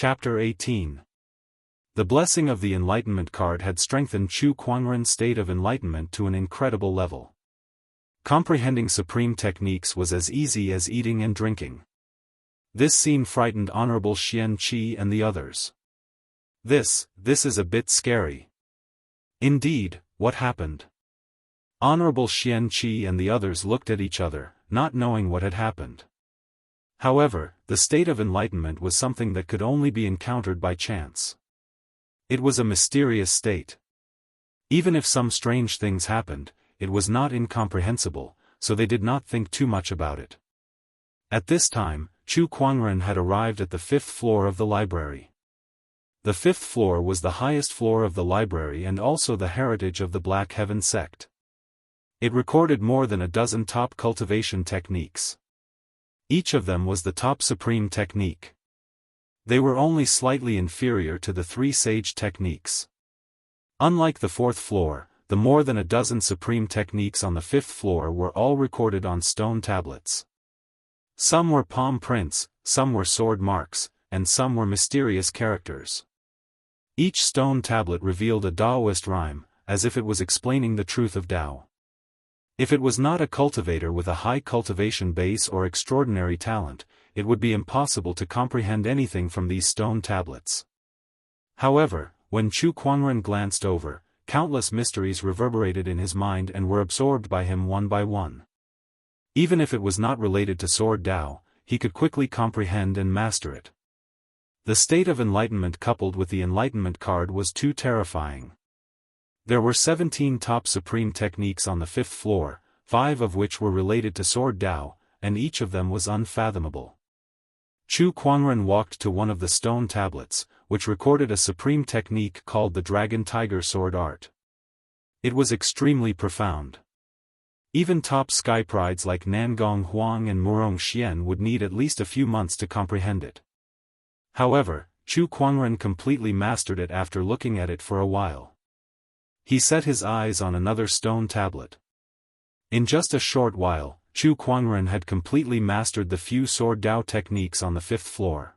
Chapter 18. The blessing of the Enlightenment card had strengthened Chu Kuangren's state of enlightenment to an incredible level. Comprehending supreme techniques was as easy as eating and drinking. This scene frightened Honorable Xianxia and the others. This is a bit scary. Indeed, what happened? Honorable Xianxia and the others looked at each other, not knowing what had happened. However, the state of enlightenment was something that could only be encountered by chance. It was a mysterious state. Even if some strange things happened, it was not incomprehensible, so they did not think too much about it. At this time, Chu Kuangren had arrived at the 5th floor of the library. The 5th floor was the highest floor of the library and also the heritage of the Black Heaven sect. It recorded more than a dozen top cultivation techniques. Each of them was the top supreme technique. They were only slightly inferior to the 3 sage techniques. Unlike the 4th floor, the more than a dozen supreme techniques on the 5th floor were all recorded on stone tablets. Some were palm prints, some were sword marks, and some were mysterious characters. Each stone tablet revealed a Daoist rhyme, as if it was explaining the truth of Tao. If it was not a cultivator with a high cultivation base or extraordinary talent, it would be impossible to comprehend anything from these stone tablets. However, when Chu Kuangren glanced over, countless mysteries reverberated in his mind and were absorbed by him one by one. Even if it was not related to sword Tao, he could quickly comprehend and master it. The state of enlightenment coupled with the enlightenment card was too terrifying. There were 17 top supreme techniques on the 5th floor, 5 of which were related to sword Tao, and each of them was unfathomable. Chu Kuangren walked to one of the stone tablets, which recorded a supreme technique called the Dragon Tiger Sword Art. It was extremely profound. Even top sky prides like Nangong Huang and Murong Xian would need at least a few months to comprehend it. However, Chu Kuangren completely mastered it after looking at it for a while. He set his eyes on another stone tablet. In just a short while, Chu Kuangren had completely mastered the few sword Tao techniques on the 5th floor.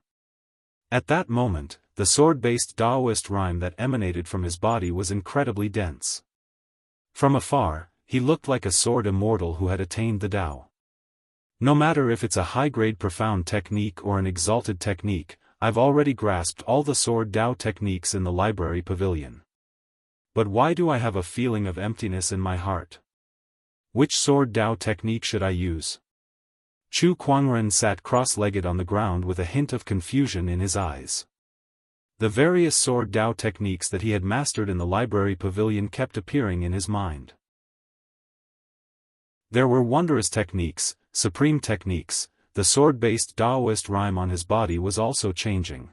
At that moment, the sword-based Daoist rhyme that emanated from his body was incredibly dense. From afar, he looked like a sword immortal who had attained the Tao. No matter if it's a high-grade profound technique or an exalted technique, I've already grasped all the sword Tao techniques in the library pavilion. But why do I have a feeling of emptiness in my heart? Which sword Tao technique should I use? Chu Kuangren sat cross-legged on the ground with a hint of confusion in his eyes. The various sword Tao techniques that he had mastered in the library pavilion kept appearing in his mind. There were wondrous techniques, supreme techniques. The sword-based Daoist rhyme on his body was also changing.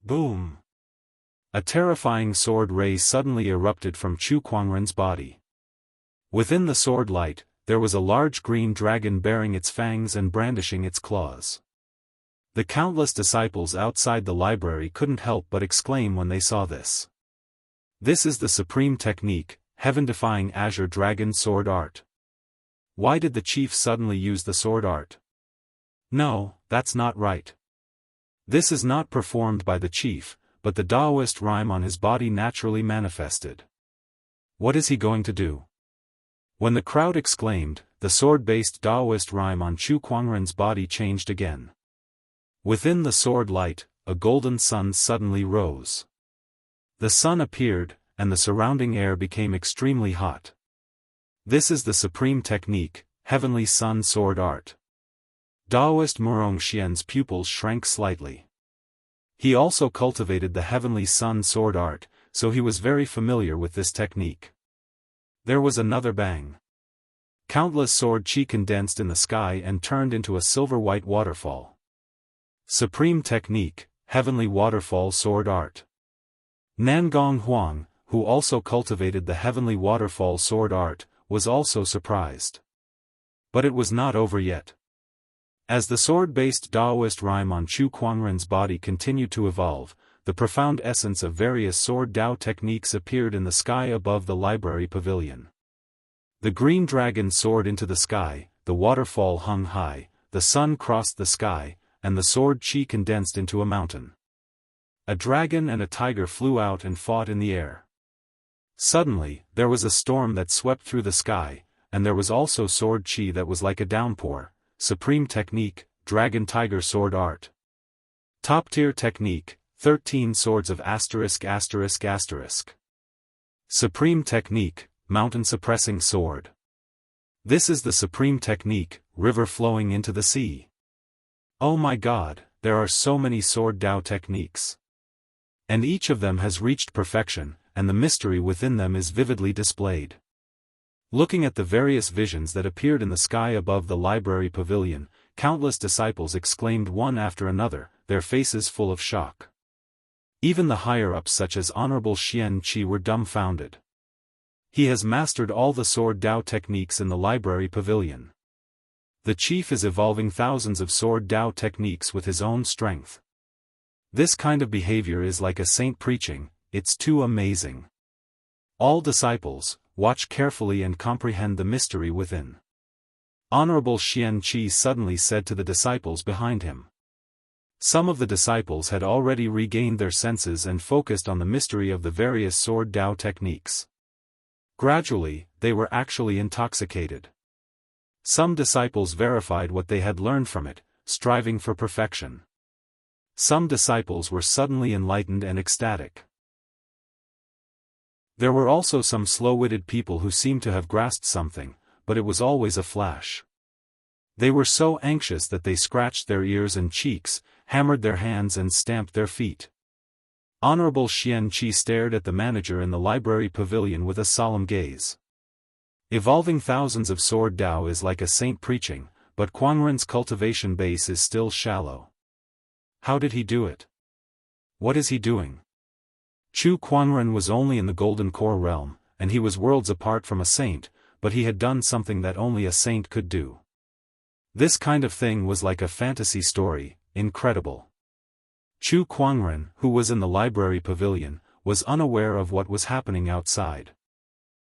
Boom! A terrifying sword ray suddenly erupted from Chu Kuangren's body. Within the sword light, there was a large green dragon bearing its fangs and brandishing its claws. The countless disciples outside the library couldn't help but exclaim when they saw this. This is the supreme technique, heaven-defying Azure Dragon Sword Art. Why did the chief suddenly use the sword art? No, that's not right. This is not performed by the chief, but the Daoist rhyme on his body naturally manifested. What is he going to do? When the crowd exclaimed, the sword-based Daoist rhyme on Chu Kuangren's body changed again. Within the sword light, a golden sun suddenly rose. The sun appeared, and the surrounding air became extremely hot. This is the supreme technique, Heavenly Sun Sword Art. Daoist Murong Xian's pupils shrank slightly. He also cultivated the Heavenly Sun Sword Art, so he was very familiar with this technique. There was another bang. Countless sword chi condensed in the sky and turned into a silver-white waterfall. Supreme technique, Heavenly Waterfall Sword Art. Nangong Huang, who also cultivated the Heavenly Waterfall Sword Art, was also surprised. But it was not over yet. As the sword-based Daoist rhyme on Chu Kuangren's body continued to evolve, the profound essence of various sword Tao techniques appeared in the sky above the library pavilion. The green dragon soared into the sky, the waterfall hung high, the sun crossed the sky, and the sword chi condensed into a mountain. A dragon and a tiger flew out and fought in the air. Suddenly, there was a storm that swept through the sky, and there was also sword chi that was like a downpour. Supreme technique, dragon-tiger sword art. Top-tier technique, 13 swords of *****. Supreme technique, mountain-suppressing sword. This is the supreme technique, river flowing into the sea. Oh my god, there are so many sword Dao techniques. And each of them has reached perfection, and the mystery within them is vividly displayed. Looking at the various visions that appeared in the sky above the library pavilion, countless disciples exclaimed one after another, their faces full of shock. Even the higher-ups such as Honorable Xianxia were dumbfounded. He has mastered all the sword Dao techniques in the library pavilion. The chief is evolving thousands of sword Dao techniques with his own strength. This kind of behavior is like a saint preaching, it's too amazing. All disciples, watch carefully and comprehend the mystery within. Honorable Xianxia suddenly said to the disciples behind him. Some of the disciples had already regained their senses and focused on the mystery of the various sword Dao techniques. Gradually, they were actually intoxicated. Some disciples verified what they had learned from it, striving for perfection. Some disciples were suddenly enlightened and ecstatic. There were also some slow-witted people who seemed to have grasped something, but it was always a flash. They were so anxious that they scratched their ears and cheeks, hammered their hands and stamped their feet. Honorable Xianxia stared at the manager in the library pavilion with a solemn gaze. Evolving thousands of sword Dao is like a saint preaching, but Quangren's cultivation base is still shallow. How did he do it? What is he doing? Chu Quangren was only in the Golden Core realm, and he was worlds apart from a saint, but he had done something that only a saint could do. This kind of thing was like a fantasy story, incredible. Chu Quangren, who was in the library pavilion, was unaware of what was happening outside.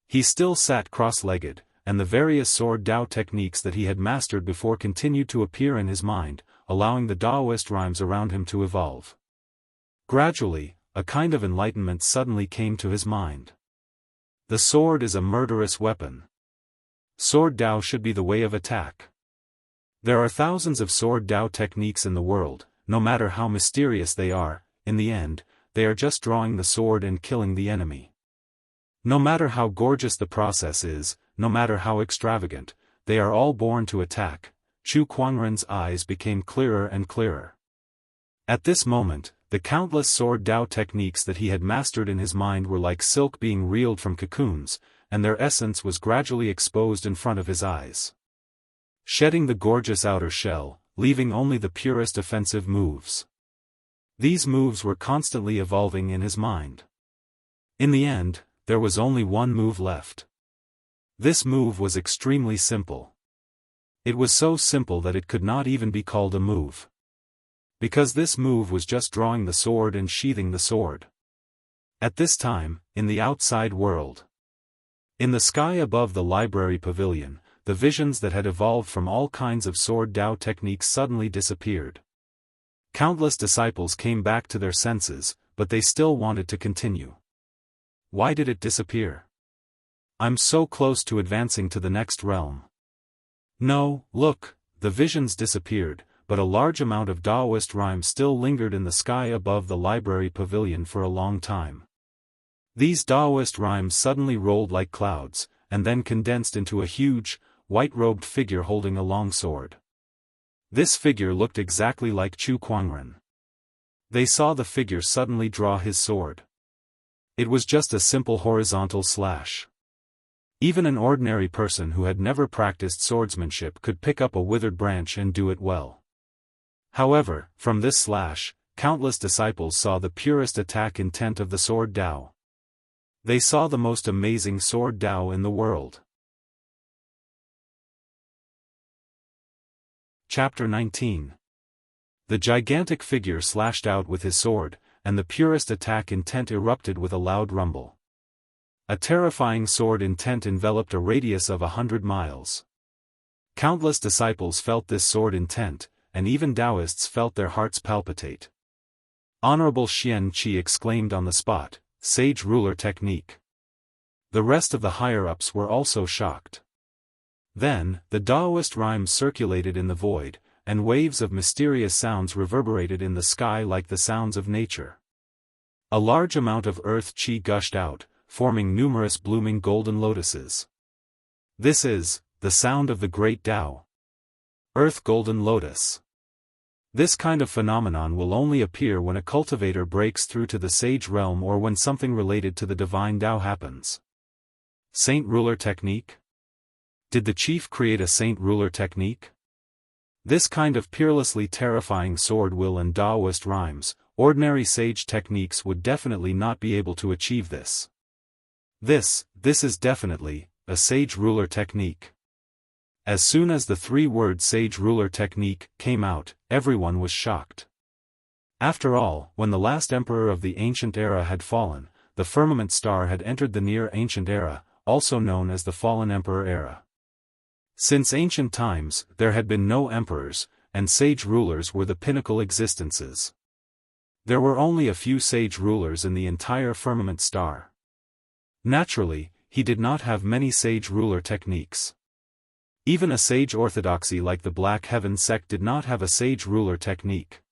He still sat cross-legged, and the various sword Dao techniques that he had mastered before continued to appear in his mind, allowing the Daoist rhymes around him to evolve. Gradually, a kind of enlightenment suddenly came to his mind. The sword is a murderous weapon. Sword Dao should be the way of attack. There are thousands of sword Dao techniques in the world, no matter how mysterious they are, in the end, they are just drawing the sword and killing the enemy. No matter how gorgeous the process is, no matter how extravagant, they are all born to attack. Chu Quangren's eyes became clearer and clearer. At this moment, the countless sword Dao techniques that he had mastered in his mind were like silk being reeled from cocoons, and their essence was gradually exposed in front of his eyes. Shedding the gorgeous outer shell, leaving only the purest offensive moves. These moves were constantly evolving in his mind. In the end, there was only one move left. This move was extremely simple. It was so simple that it could not even be called a move. Because this move was just drawing the sword and sheathing the sword. At this time, in the outside world. In the sky above the library pavilion, the visions that had evolved from all kinds of sword Dao techniques suddenly disappeared. Countless disciples came back to their senses, but they still wanted to continue. Why did it disappear? I'm so close to advancing to the next realm. No, look, the visions disappeared, but a large amount of Daoist rhymes still lingered in the sky above the library pavilion for a long time. These Daoist rhymes suddenly rolled like clouds, and then condensed into a huge, white-robed figure holding a long sword. This figure looked exactly like Chu Quangren. They saw the figure suddenly draw his sword. It was just a simple horizontal slash. Even an ordinary person who had never practiced swordsmanship could pick up a withered branch and do it well. However, from this slash, countless disciples saw the purest attack intent of the sword Dao. They saw the most amazing sword Dao in the world. Chapter 19. The gigantic figure slashed out with his sword, and the purest attack intent erupted with a loud rumble. A terrifying sword intent enveloped a radius of 100 miles. Countless disciples felt this sword intent, and even Daoists felt their hearts palpitate. Honorable Xianxia exclaimed on the spot, "Sage ruler technique." The rest of the higher-ups were also shocked. Then, the Daoist rhymes circulated in the void, and waves of mysterious sounds reverberated in the sky like the sounds of nature. A large amount of earth qi gushed out, forming numerous blooming golden lotuses. This is the sound of the great Tao. Earth golden lotus. This kind of phenomenon will only appear when a cultivator breaks through to the sage realm or when something related to the divine Tao happens. Saint ruler technique? Did the chief create a saint ruler technique? This kind of peerlessly terrifying sword will and Daoist rhymes, ordinary sage techniques would definitely not be able to achieve this. This is definitely a sage ruler technique. As soon as the three-word sage ruler technique came out, everyone was shocked. After all, when the last emperor of the ancient era had fallen, the firmament star had entered the near ancient era, also known as the fallen emperor era. Since ancient times, there had been no emperors, and sage rulers were the pinnacle existences. There were only a few sage rulers in the entire firmament star. Naturally, he did not have many sage ruler techniques. Even a sage orthodoxy like the Black Heaven sect did not have a sage ruler technique.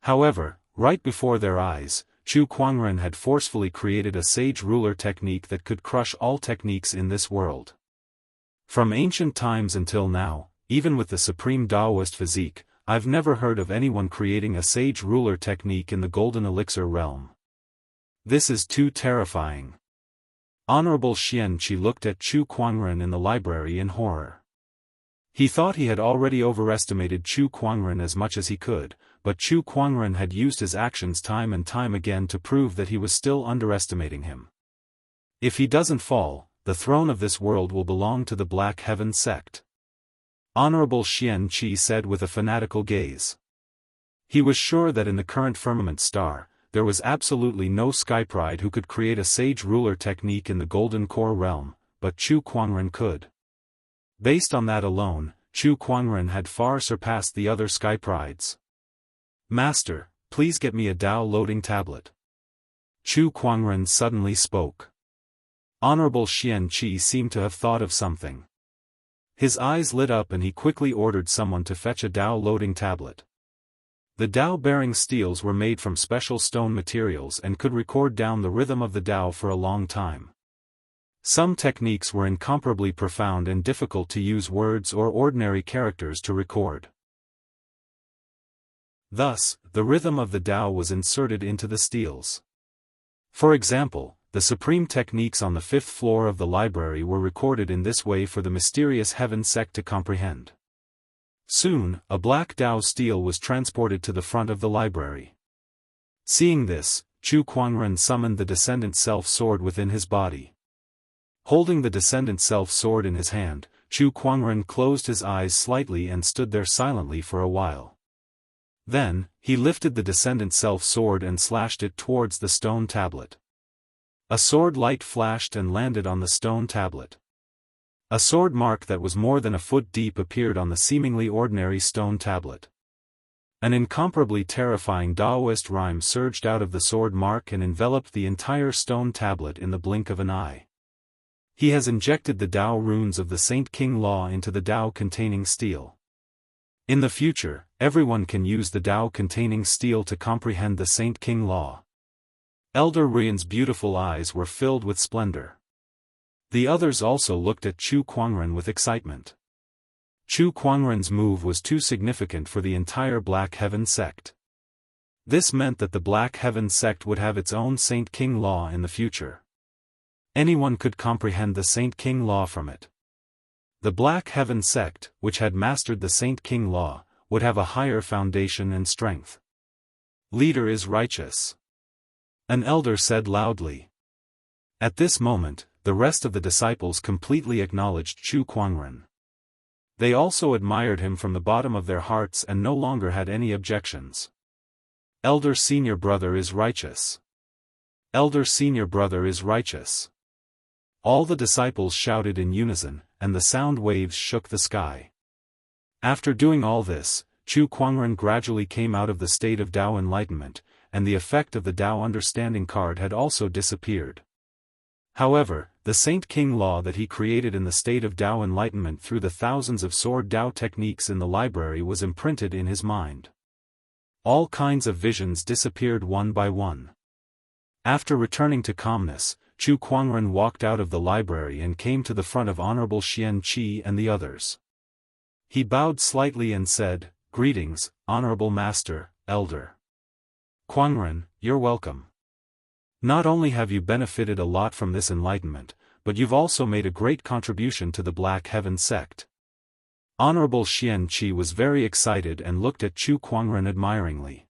However, right before their eyes, Chu Kuangren had forcefully created a sage ruler technique that could crush all techniques in this world. From ancient times until now, even with the supreme Daoist physique, I've never heard of anyone creating a sage ruler technique in the golden elixir realm. This is too terrifying. Honorable Xianxia looked at Chu Kuangren in the library in horror. He thought he had already overestimated Chu Kuangren as much as he could, but Chu Kuangren had used his actions time and time again to prove that he was still underestimating him. If he doesn't fall, the throne of this world will belong to the Black Heaven sect. Honorable Xianxia said with a fanatical gaze. He was sure that in the current firmament star, there was absolutely no skypride who could create a sage ruler technique in the golden core realm, but Chu Kuangren could. Based on that alone, Chu Kuangren had far surpassed the other skyprides. "Master, please get me a Dao loading tablet." Chu Kuangren suddenly spoke. Honorable Xianxia seemed to have thought of something. His eyes lit up and he quickly ordered someone to fetch a Dao loading tablet. The Dao-bearing steels were made from special stone materials and could record down the rhythm of the Dao for a long time. Some techniques were incomparably profound and difficult to use words or ordinary characters to record. Thus, the rhythm of the Dao was inserted into the steels. For example, the supreme techniques on the 5th floor of the library were recorded in this way for the mysterious Heaven sect to comprehend. Soon, a black Dao steel was transported to the front of the library. Seeing this, Chu Kuangren summoned the Descendant Self-Sword within his body. Holding the Descendant Self-Sword in his hand, Chu Kuangren closed his eyes slightly and stood there silently for a while. Then, he lifted the Descendant Self-Sword and slashed it towards the stone tablet. A sword light flashed and landed on the stone tablet. A sword mark that was more than a foot deep appeared on the seemingly ordinary stone tablet. An incomparably terrifying Daoist rhyme surged out of the sword mark and enveloped the entire stone tablet in the blink of an eye. He has injected the Dao runes of the Saint King Law into the Dao containing steel. In the future, everyone can use the Dao containing steel to comprehend the Saint King Law. Elder Rian's beautiful eyes were filled with splendor. The others also looked at Chu Kuangren with excitement. Chu Kuangren's move was too significant for the entire Black Heaven sect. This meant that the Black Heaven sect would have its own Saint King Law in the future. Anyone could comprehend the Saint King Law from it. The Black Heaven sect, which had mastered the Saint King Law, would have a higher foundation and strength. "Leader is righteous," an elder said loudly. At this moment, the rest of the disciples completely acknowledged Chu Kuangren. They also admired him from the bottom of their hearts and no longer had any objections. "Elder senior brother is righteous. Elder senior brother is righteous." All the disciples shouted in unison, and the sound waves shook the sky. After doing all this, Chu Kuangren gradually came out of the state of Dao enlightenment, and the effect of the Tao understanding card had also disappeared. However, the Saint King law that he created in the state of Tao enlightenment through the thousands of sword Tao techniques in the library was imprinted in his mind. All kinds of visions disappeared one by one. After returning to calmness, Chu Kuangren walked out of the library and came to the front of Honorable Xianxia and the others. He bowed slightly and said, "Greetings, Honorable Master, Elder. Kuangren, you're welcome. Not only have you benefited a lot from this enlightenment, but you've also made a great contribution to the Black Heaven sect." Honorable Xianxia was very excited and looked at Chu Kuangren admiringly.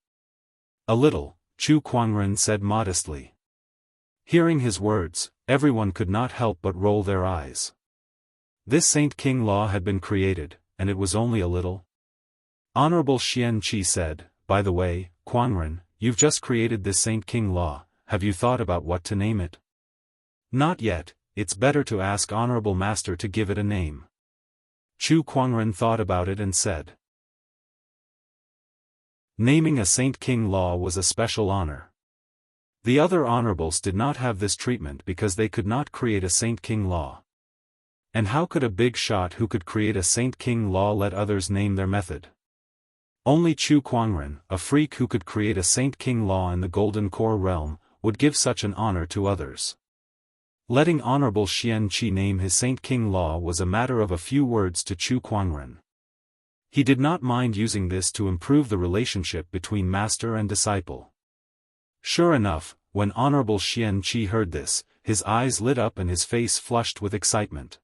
"A little," Chu Kuangren said modestly. Hearing his words, everyone could not help but roll their eyes. This Saint King law had been created, and it was only a little. Honorable Xianxia said, "By the way, Kuangren, you've just created this Saint King law, have you thought about what to name it?" "Not yet, it's better to ask Honorable Master to give it a name." Chu Kuangren thought about it and said, "Naming a Saint King law was a special honor. The other honorables did not have this treatment because they could not create a Saint King law. And how could a big shot who could create a Saint King law let others name their method? Only Chu Kuangren, a freak who could create a Saint King law in the Golden Core realm, would give such an honor to others." Letting Honorable Xianxia name his Saint King law was a matter of a few words to Chu Kuangren. He did not mind using this to improve the relationship between master and disciple. Sure enough, when Honorable Xianxia heard this, his eyes lit up and his face flushed with excitement.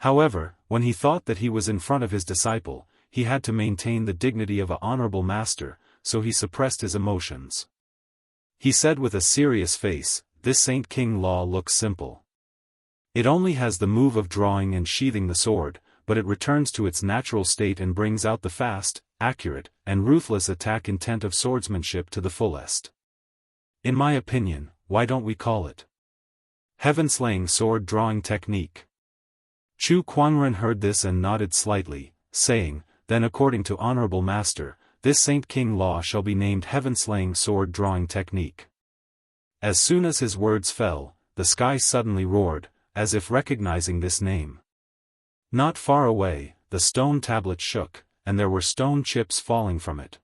However, when he thought that he was in front of his disciple, he had to maintain the dignity of an honorable master, so he suppressed his emotions. He said with a serious face, "This Saint King law looks simple. It only has the move of drawing and sheathing the sword, but it returns to its natural state and brings out the fast, accurate, and ruthless attack intent of swordsmanship to the fullest. In my opinion, why don't we call it Heaven-Slaying Sword Drawing Technique?" Chu Kuangren heard this and nodded slightly, saying, "Then according to Honorable Master, this Saint King law shall be named Heaven-Slaying Sword Drawing Technique." As soon as his words fell, the sky suddenly roared, as if recognizing this name. Not far away, the stone tablet shook, and there were stone chips falling from it.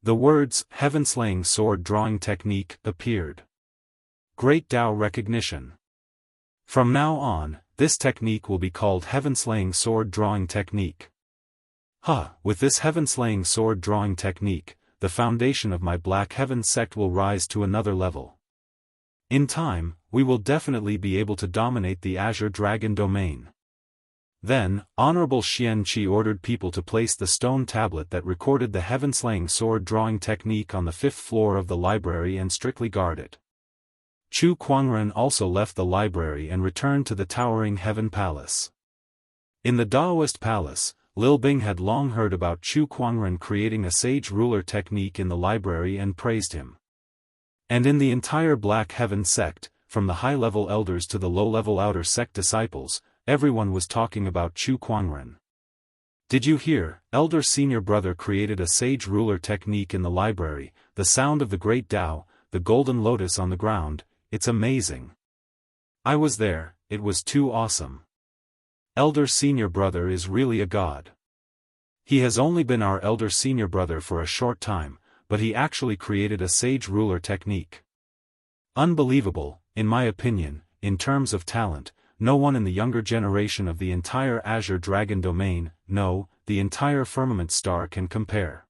The words, Heaven-Slaying Sword Drawing Technique, appeared. Great Tao recognition. From now on, this technique will be called Heaven-Slaying Sword Drawing Technique. With this Heaven-Slaying Sword Drawing Technique, the foundation of my Black Heaven sect will rise to another level. In time, we will definitely be able to dominate the Azure Dragon domain. Then, Honorable Xianxia ordered people to place the stone tablet that recorded the Heaven-Slaying Sword Drawing Technique on the 5th floor of the library and strictly guard it. Chu Kuangren also left the library and returned to the towering Heaven Palace. In the Daoist Palace, Lil Bing had long heard about Chu Kuangren creating a sage ruler technique in the library and praised him. And in the entire Black Heaven sect, from the high-level elders to the low-level outer sect disciples, everyone was talking about Chu Kuangren. "Did you hear, Elder Senior Brother created a sage ruler technique in the library, the sound of the great Tao, the golden lotus on the ground, it's amazing. I was there, it was too awesome. Elder Senior Brother is really a god. He has only been our Elder Senior Brother for a short time, but he actually created a sage ruler technique. Unbelievable, in my opinion, in terms of talent. No one in the younger generation of the entire Azure Dragon domain, no, the entire firmament star can compare.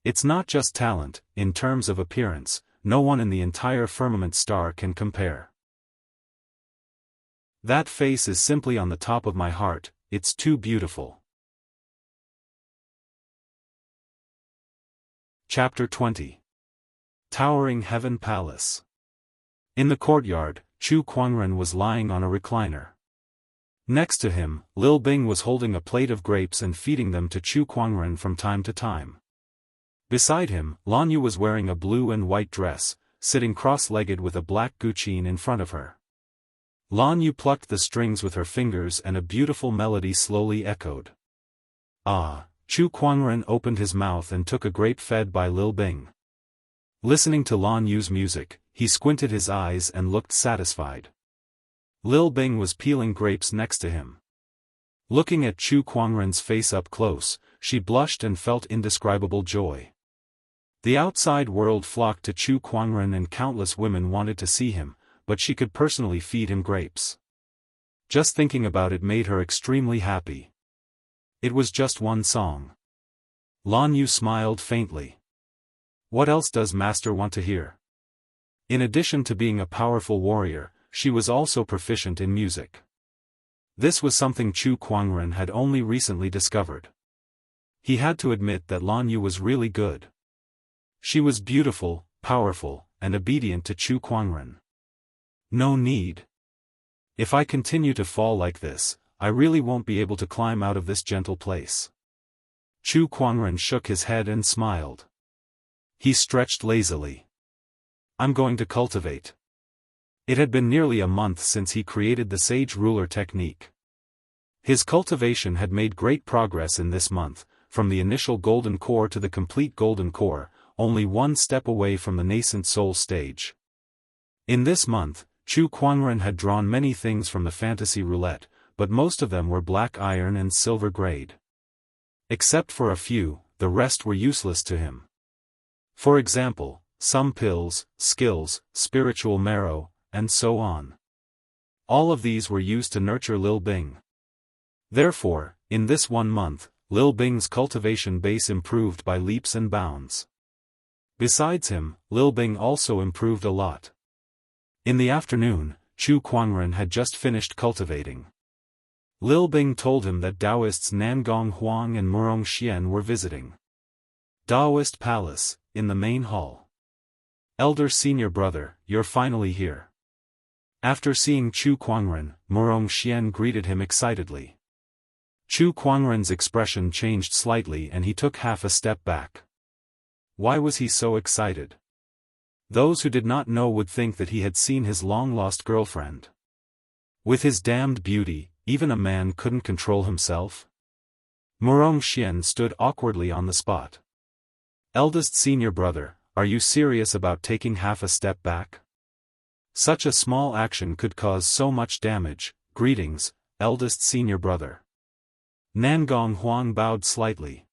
It's not just talent, in terms of appearance, no one in the entire firmament star can compare. That face is simply on the top of my heart, it's too beautiful." Chapter 20. Towering Heaven Palace. In the courtyard, Chu Kuangren was lying on a recliner. Next to him, Lil Bing was holding a plate of grapes and feeding them to Chu Kuangren from time to time. Beside him, Lanyu was wearing a blue and white dress, sitting cross-legged with a black guqin in front of her. Lanyu plucked the strings with her fingers and a beautiful melody slowly echoed. "Ah!" Chu Kuangren opened his mouth and took a grape fed by Lil Bing. Listening to Lan Yu's music, he squinted his eyes and looked satisfied. Lil Bing was peeling grapes next to him. Looking at Chu Kuangren's face up close, she blushed and felt indescribable joy. The outside world flocked to Chu Kuangren and countless women wanted to see him, but she could personally feed him grapes. Just thinking about it made her extremely happy. It was just one song. Lan Yu smiled faintly. What else does Master want to hear? In addition to being a powerful warrior, she was also proficient in music. This was something Chu Kuangren had only recently discovered. He had to admit that Lan Yu was really good. She was beautiful, powerful, and obedient to Chu Kuangren. No need. If I continue to fall like this, I really won't be able to climb out of this gentle place. Chu Kuangren shook his head and smiled. He stretched lazily. I'm going to cultivate. It had been nearly a month since he created the Sage Ruler technique. His cultivation had made great progress in this month, from the initial golden core to the complete golden core, only one step away from the nascent soul stage. In this month, Chu Kuangren had drawn many things from the fantasy roulette, but most of them were black iron and silver grade. Except for a few, the rest were useless to him. For example, some pills, skills, spiritual marrow, and so on. All of these were used to nurture Lil Bing. Therefore, in this 1 month, Lil Bing's cultivation base improved by leaps and bounds. Besides him, Lil Bing also improved a lot. In the afternoon, Chu Kuangren had just finished cultivating. Lil Bing told him that Daoists Nangong Huang and Murong Xian were visiting. Daoist Palace, in the main hall. Elder senior brother, you're finally here. After seeing Chu Kuangren, Murong Xian greeted him excitedly. Chu Kuangren's expression changed slightly and he took half a step back. Why was he so excited? Those who did not know would think that he had seen his long-lost girlfriend. With his damned beauty, even a man couldn't control himself? Murong Xian stood awkwardly on the spot. Eldest senior brother, are you serious about taking half a step back? Such a small action could cause so much damage. Greetings, eldest senior brother. Nangong Huang bowed slightly.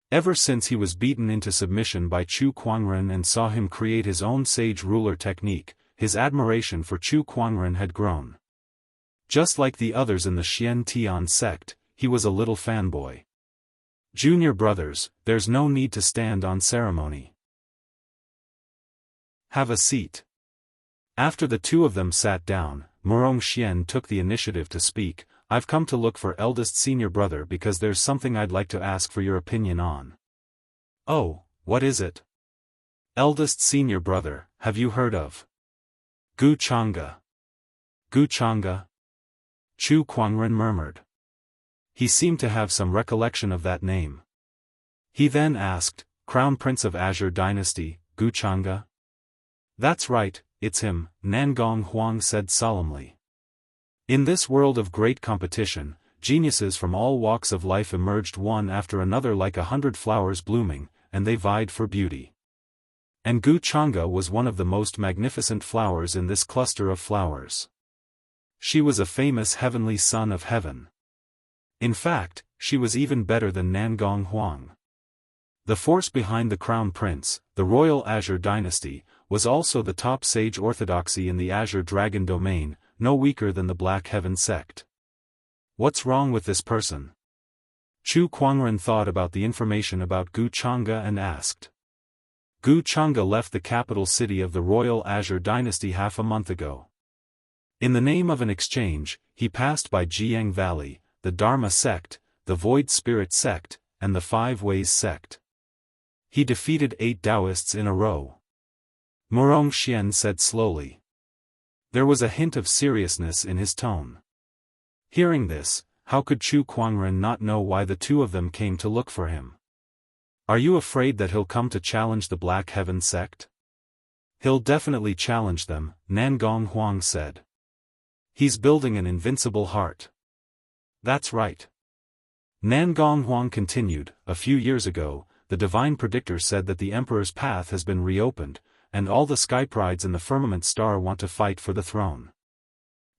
Ever since he was beaten into submission by Chu Kuangren and saw him create his own Sage Ruler technique, his admiration for Chu Kuangren had grown. Just like the others in the Xian Tian sect, he was a little fanboy. Junior brothers, there's no need to stand on ceremony. Have a seat. After the two of them sat down, Murong Xian took the initiative to speak. I've come to look for eldest senior brother because there's something I'd like to ask for your opinion on. Oh, what is it? Eldest senior brother, have you heard of Gu Chang'e? Gu Chang'e? Chu Kuangren murmured. He seemed to have some recollection of that name. He then asked, Crown Prince of Azure Dynasty, Gu Chang'e? That's right, it's him, Nangong Huang said solemnly. In this world of great competition, geniuses from all walks of life emerged one after another like 100 flowers blooming, and they vied for beauty. And Gu Chang'e was one of the most magnificent flowers in this cluster of flowers. She was a famous heavenly son of heaven. In fact, she was even better than Nangong Huang. The force behind the Crown Prince, the Royal Azure Dynasty, was also the top sage orthodoxy in the Azure Dragon domain, no weaker than the Black Heaven sect. What's wrong with this person? Chu Kuangren thought about the information about Gu Chang'e and asked. Gu Chang'e left the capital city of the Royal Azure Dynasty half a month ago. In the name of an exchange, he passed by Jianghu Valley, the Dharma sect, the Void Spirit sect, and the Five Ways sect. He defeated 8 Daoists in a row. Murong Xian said slowly. There was a hint of seriousness in his tone. Hearing this, how could Chu Kuangren not know why the two of them came to look for him? Are you afraid that he'll come to challenge the Black Heaven sect? He'll definitely challenge them, Nangong Huang said. He's building an invincible heart. That's right. Nangong Huang continued, a few years ago, the divine predictor said that the emperor's path has been reopened, and all the sky prides in the firmament star want to fight for the throne.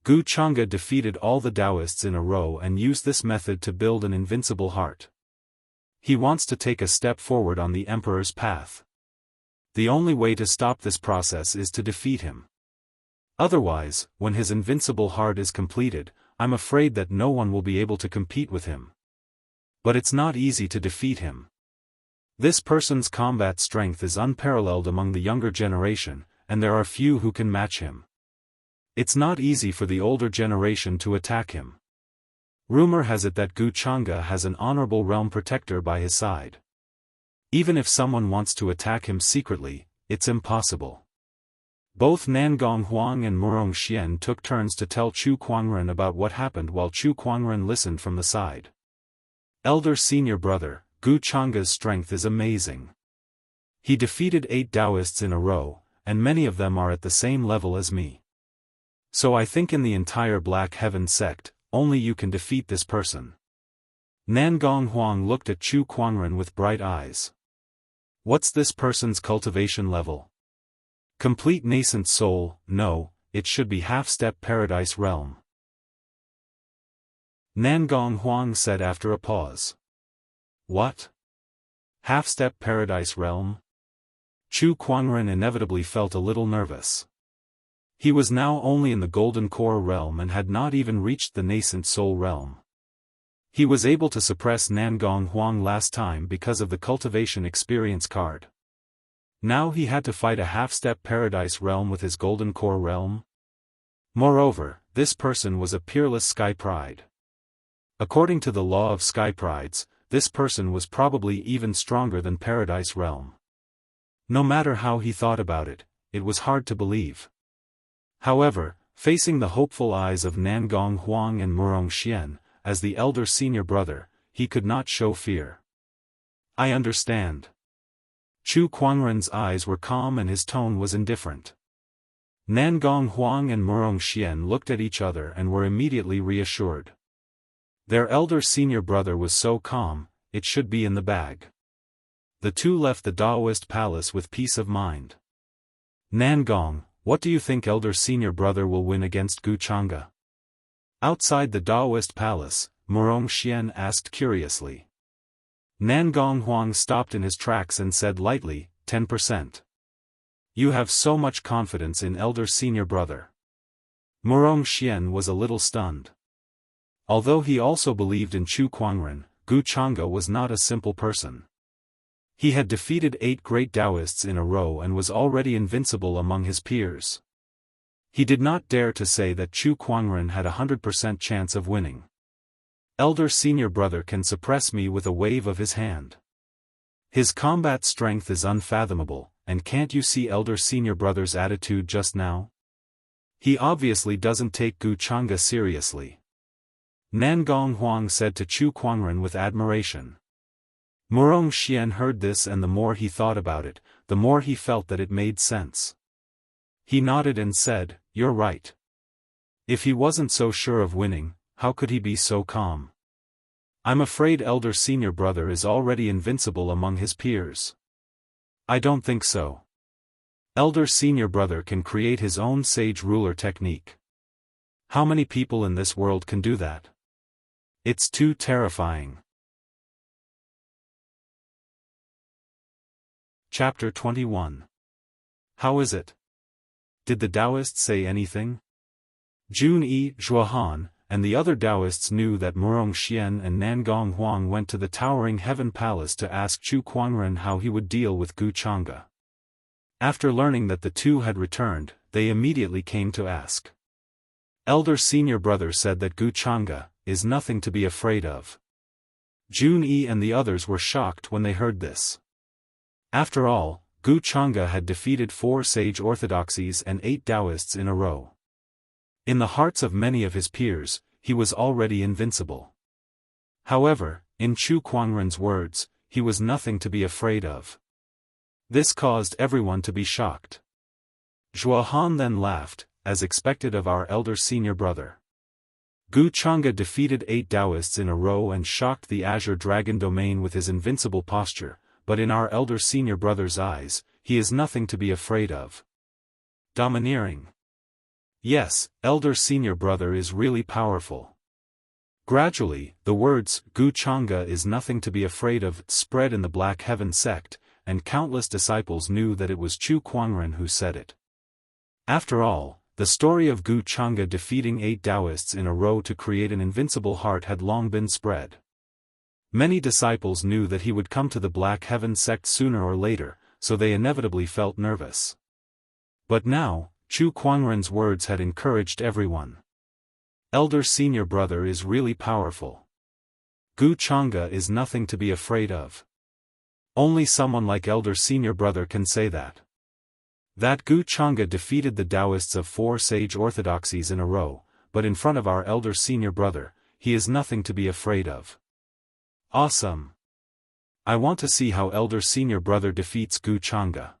Gu Chang'e defeated all the Daoists in a row and used this method to build an invincible heart. He wants to take a step forward on the emperor's path. The only way to stop this process is to defeat him. Otherwise, when his invincible heart is completed, I'm afraid that no one will be able to compete with him. But it's not easy to defeat him. This person's combat strength is unparalleled among the younger generation, and there are few who can match him. It's not easy for the older generation to attack him. Rumor has it that Gu Chang'e has an honorable realm protector by his side. Even if someone wants to attack him secretly, it's impossible. Both Nangong Huang and Murong Xian took turns to tell Chu Kuangren about what happened while Chu Kuangren listened from the side. Elder senior brother, Gu Chang'e's strength is amazing. He defeated 8 Daoists in a row, and many of them are at the same level as me. So I think in the entire Black Heaven sect, only you can defeat this person. Nangong Huang looked at Chu Kuangren with bright eyes. What's this person's cultivation level? Complete nascent soul? No, it should be half-step paradise realm. Nangong Huang said after a pause. What? Half-step paradise realm? Chu Kuangren inevitably felt a little nervous. He was now only in the golden core realm and had not even reached the nascent soul realm. He was able to suppress Nangong Huang last time because of the cultivation experience card. Now he had to fight a half-step paradise realm with his golden core realm. Moreover, this person was a peerless sky pride. According to the law of sky prides, this person was probably even stronger than paradise realm. No matter how he thought about it, it was hard to believe. However, facing the hopeful eyes of Nangong Huang and Murong Xian, as the elder senior brother, he could not show fear. I understand. Chu Kuangren's eyes were calm and his tone was indifferent. Nangong Huang and Murong Xian looked at each other and were immediately reassured. Their elder senior brother was so calm, it should be in the bag. The two left the Daoist palace with peace of mind. Nangong, what do you think elder senior brother will win against Gu Chang'e? Outside the Daoist palace, Murong Xian asked curiously. Nangong Huang stopped in his tracks and said lightly, 10%. You have so much confidence in elder senior brother. Murong Xian was a little stunned. Although he also believed in Chu Kuangren, Gu Chang'e was not a simple person. He had defeated 8 great Daoists in a row and was already invincible among his peers. He did not dare to say that Chu Kuangren had a 100% chance of winning. Elder senior brother can suppress me with a wave of his hand. His combat strength is unfathomable, and can't you see elder senior brother's attitude just now? He obviously doesn't take Gu Chang'e seriously. Nangong Huang said to Chu Kuangren with admiration. Murong Xian heard this, and the more he thought about it, the more he felt that it made sense. He nodded and said, "You're right." If he wasn't so sure of winning, how could he be so calm? I'm afraid elder senior brother is already invincible among his peers. I don't think so. Elder senior brother can create his own sage ruler technique. How many people in this world can do that? It's too terrifying. Chapter 21. How is it? Did the Daoists say anything? Jun Yi, Zhuohan, and the other Daoists knew that Murong Xian and Nangong Huang went to the towering heaven palace to ask Chu Kuangren how he would deal with Gu Chang'e. After learning that the two had returned, they immediately came to ask. Elder senior brother said that Gu Chang'e is nothing to be afraid of. Jun Yi and the others were shocked when they heard this. After all, Gu Chang'e had defeated 4 sage orthodoxies and 8 Daoists in a row. In the hearts of many of his peers, he was already invincible. However, in Chu Kuangren's words, he was nothing to be afraid of. This caused everyone to be shocked. Zhuohan then laughed, as expected of our elder senior brother. Gu Chang'e defeated 8 Daoists in a row and shocked the Azure Dragon domain with his invincible posture, but in our elder senior brother's eyes, he is nothing to be afraid of. Domineering. Yes, elder senior brother is really powerful. Gradually, the words, Gu Chang'e is nothing to be afraid of, spread in the Black Heaven sect, and countless disciples knew that it was Chu Kuangren who said it. After all, the story of Gu Chang'e defeating 8 Daoists in a row to create an invincible heart had long been spread. Many disciples knew that he would come to the Black Heaven sect sooner or later, so they inevitably felt nervous. But now, Chu Kuangren's words had encouraged everyone. Elder senior brother is really powerful. Gu Chang'e is nothing to be afraid of. Only someone like elder senior brother can say that. That Gu Chang'e defeated the Daoists of 4 sage orthodoxies in a row, but in front of our elder senior brother, he is nothing to be afraid of. Awesome! I want to see how elder senior brother defeats Gu Chang'e.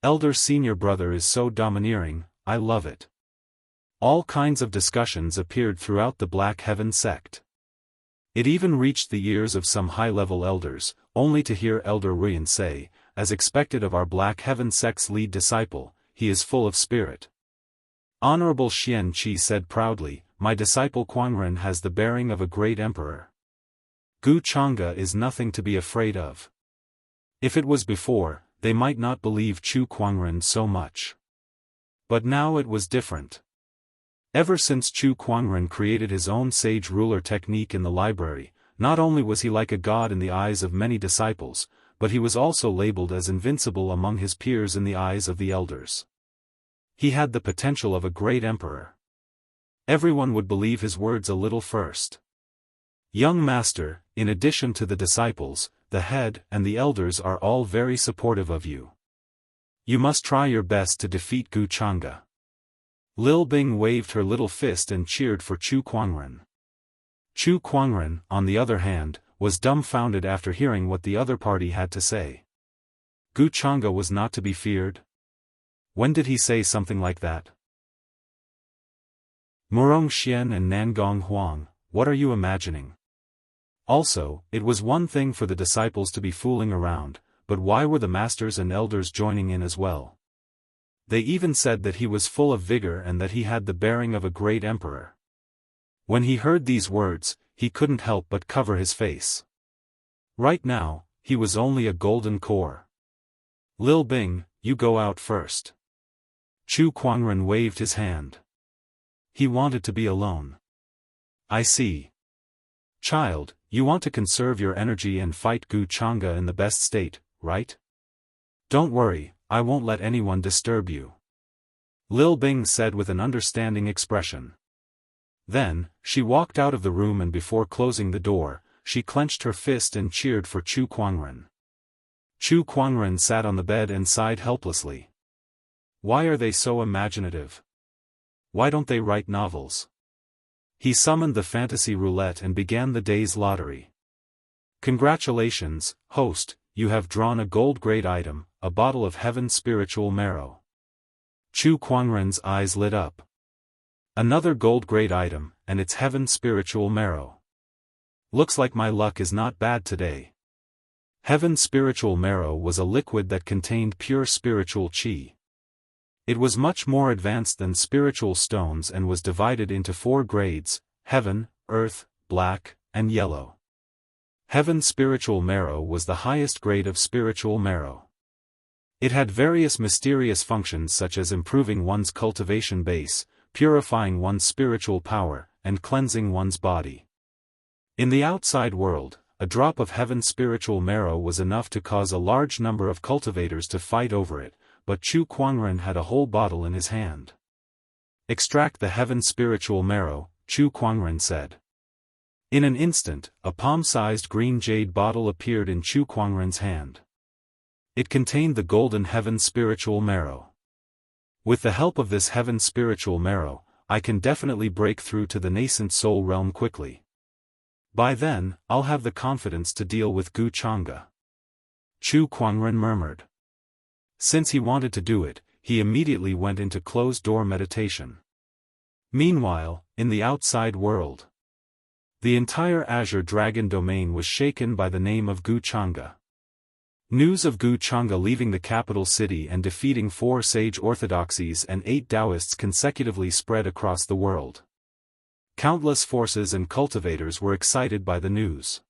Elder senior brother is so domineering, I love it. All kinds of discussions appeared throughout the Black Heaven sect. It even reached the ears of some high-level elders, only to hear Elder Ruyan say, as expected of our Black Heaven sect's lead disciple, he is full of spirit. Honorable Xian Qi said proudly, my disciple Kuangren has the bearing of a great emperor. Gu Chang'e is nothing to be afraid of. If it was before, they might not believe Chu Kuangren so much. But now it was different. Ever since Chu Kuangren created his own sage ruler technique in the library, not only was he like a god in the eyes of many disciples, but he was also labeled as invincible among his peers in the eyes of the elders. He had the potential of a great emperor. Everyone would believe his words a little first. Young master, in addition to the disciples, the head and the elders are all very supportive of you. You must try your best to defeat Gu Chang'e. Lil Bing waved her little fist and cheered for Chu Kuangren. Chu Kuangren, on the other hand, was dumbfounded after hearing what the other party had to say. Gu Chang'e was not to be feared? When did he say something like that? Murong Xian and Nangong Huang, what are you imagining? Also, it was one thing for the disciples to be fooling around, but why were the masters and elders joining in as well? They even said that he was full of vigor and that he had the bearing of a great emperor. When he heard these words, he couldn't help but cover his face. Right now, he was only a golden core. Lil Bing, you go out first. Chu Kuangren waved his hand. He wanted to be alone. I see. Child, you want to conserve your energy and fight Gu Chang'e in the best state, right? Don't worry, I won't let anyone disturb you. Lil Bing said with an understanding expression. Then, she walked out of the room and before closing the door, she clenched her fist and cheered for Chu Kuangren. Chu Kuangren sat on the bed and sighed helplessly. Why are they so imaginative? Why don't they write novels? He summoned the fantasy roulette and began the day's lottery. Congratulations, host, you have drawn a gold-grade item, a bottle of heaven spiritual marrow. Chu Kuangren's eyes lit up. Another gold-grade item, and it's heaven spiritual marrow. Looks like my luck is not bad today. Heaven spiritual marrow was a liquid that contained pure spiritual qi. It was much more advanced than spiritual stones and was divided into 4 grades, heaven, earth, black, and yellow. Heaven spiritual marrow was the highest grade of spiritual marrow. It had various mysterious functions such as improving one's cultivation base, purifying one's spiritual power, and cleansing one's body. In the outside world, a drop of heaven spiritual marrow was enough to cause a large number of cultivators to fight over it, but Chu Kuangren had a whole bottle in his hand. Extract the heaven spiritual marrow, Chu Kuangren said. In an instant, a palm-sized green jade bottle appeared in Chu Kuangren's hand. It contained the golden heaven spiritual marrow. With the help of this heaven spiritual marrow, I can definitely break through to the nascent soul realm quickly. By then, I'll have the confidence to deal with Gu Chang'e. Chu Kuangren murmured. Since he wanted to do it, he immediately went into closed-door meditation. Meanwhile, in the outside world, the entire Azure Dragon domain was shaken by the name of Gu Chang'e. News of Gu Chang'e leaving the capital city and defeating 4 sage orthodoxies and 8 Daoists consecutively spread across the world. Countless forces and cultivators were excited by the news.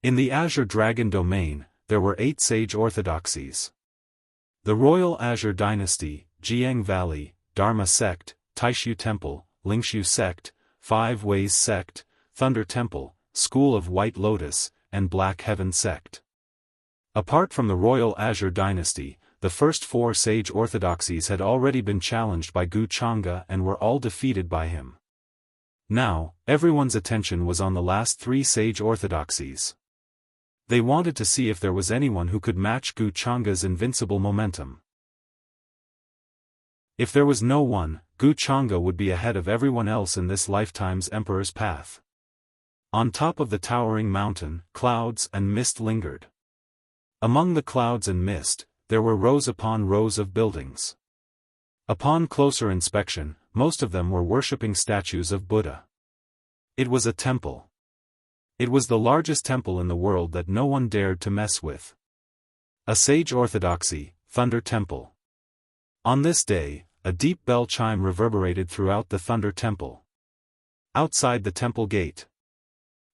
In the Azure Dragon domain, there were 8 sage orthodoxies. The Royal Azure Dynasty, Jianghu Valley, Dharma Sect, Taishu Temple, Lingshu Sect, 5 Ways Sect, Thunder Temple, School of White Lotus, and Black Heaven Sect. Apart from the Royal Azure Dynasty, the first 4 sage orthodoxies had already been challenged by Gu Chang'e and were all defeated by him. Now, everyone's attention was on the last 3 sage orthodoxies. They wanted to see if there was anyone who could match Gu Chang'e's invincible momentum. If there was no one, Gu Chang'e would be ahead of everyone else in this lifetime's emperor's path. On top of the towering mountain, clouds and mist lingered. Among the clouds and mist, there were rows upon rows of buildings. Upon closer inspection, most of them were worshipping statues of Buddha. It was a temple. It was the largest temple in the world that no one dared to mess with. A sage orthodoxy, Thunder Temple. On this day, a deep bell chime reverberated throughout the Thunder Temple. Outside the temple gate,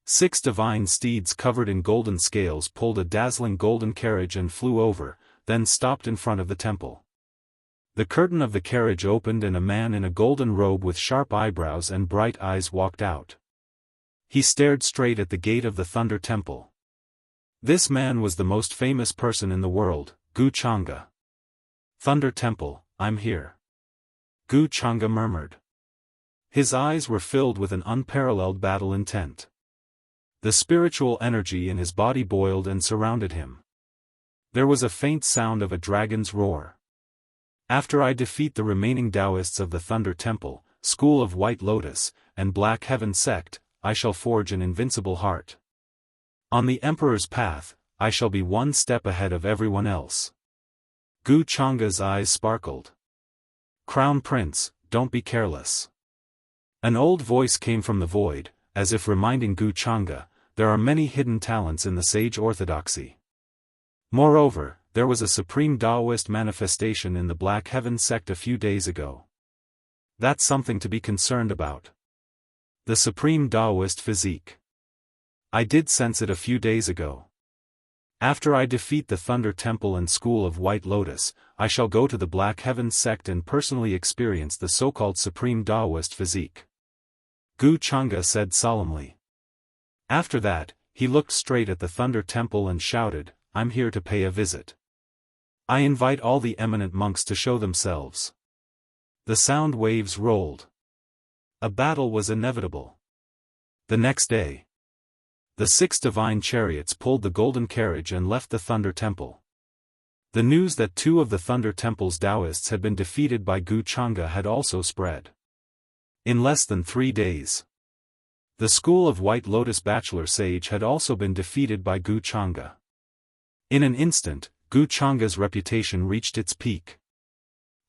6 divine steeds covered in golden scales pulled a dazzling golden carriage and flew over, then stopped in front of the temple. The curtain of the carriage opened and a man in a golden robe with sharp eyebrows and bright eyes walked out. He stared straight at the gate of the Thunder Temple. This man was the most famous person in the world, Gu Chang'e. Thunder Temple, I'm here. Gu Chang'e murmured. His eyes were filled with an unparalleled battle intent. The spiritual energy in his body boiled and surrounded him. There was a faint sound of a dragon's roar. After I defeat the remaining Daoists of the Thunder Temple, School of White Lotus, and Black Heaven Sect, I shall forge an invincible heart. On the Emperor's path, I shall be 1 step ahead of everyone else. Gu Chang'e's eyes sparkled. Crown Prince, don't be careless. An old voice came from the void, as if reminding Gu Chang'e, there are many hidden talents in the sage orthodoxy. Moreover, there was a supreme Daoist manifestation in the Black Heaven Sect a few days ago. That's something to be concerned about. The supreme Daoist physique. I did sense it a few days ago. After I defeat the Thunder Temple and School of White Lotus, I shall go to the Black Heaven Sect and personally experience the so-called supreme Daoist physique. Gu Chang'e said solemnly. After that, he looked straight at the Thunder Temple and shouted, I'm here to pay a visit. I invite all the eminent monks to show themselves. The sound waves rolled. A battle was inevitable. The next day, the 6 divine chariots pulled the golden carriage and left the Thunder Temple. The news that 2 of the Thunder Temple's Daoists had been defeated by Gu Chang'e had also spread. In less than 3 days, the School of White Lotus Bachelor Sage had also been defeated by Gu Chang'e. In an instant, Gu Chang'e's reputation reached its peak.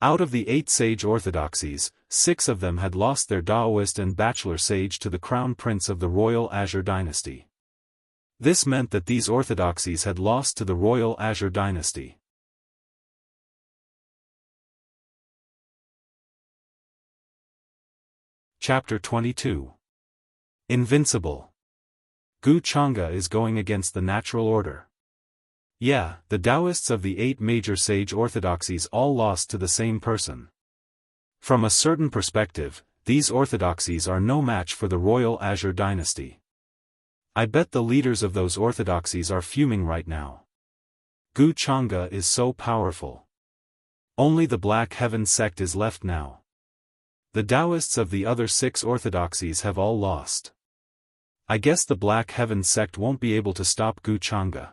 Out of the 8 sage orthodoxies, 6 of them had lost their Daoist and Bachelor Sage to the Crown Prince of the Royal Azure Dynasty. This meant that these orthodoxies had lost to the Royal Azure Dynasty. Chapter 22. Invincible. Gu Chang'e is going against the natural order. Yeah, the Daoists of the 8 major sage orthodoxies all lost to the same person. From a certain perspective, these orthodoxies are no match for the Royal Azure Dynasty. I bet the leaders of those orthodoxies are fuming right now. Gu Chang'e is so powerful. Only the Black Heaven Sect is left now. The Daoists of the other 6 orthodoxies have all lost. I guess the Black Heaven Sect won't be able to stop Gu Chang'e.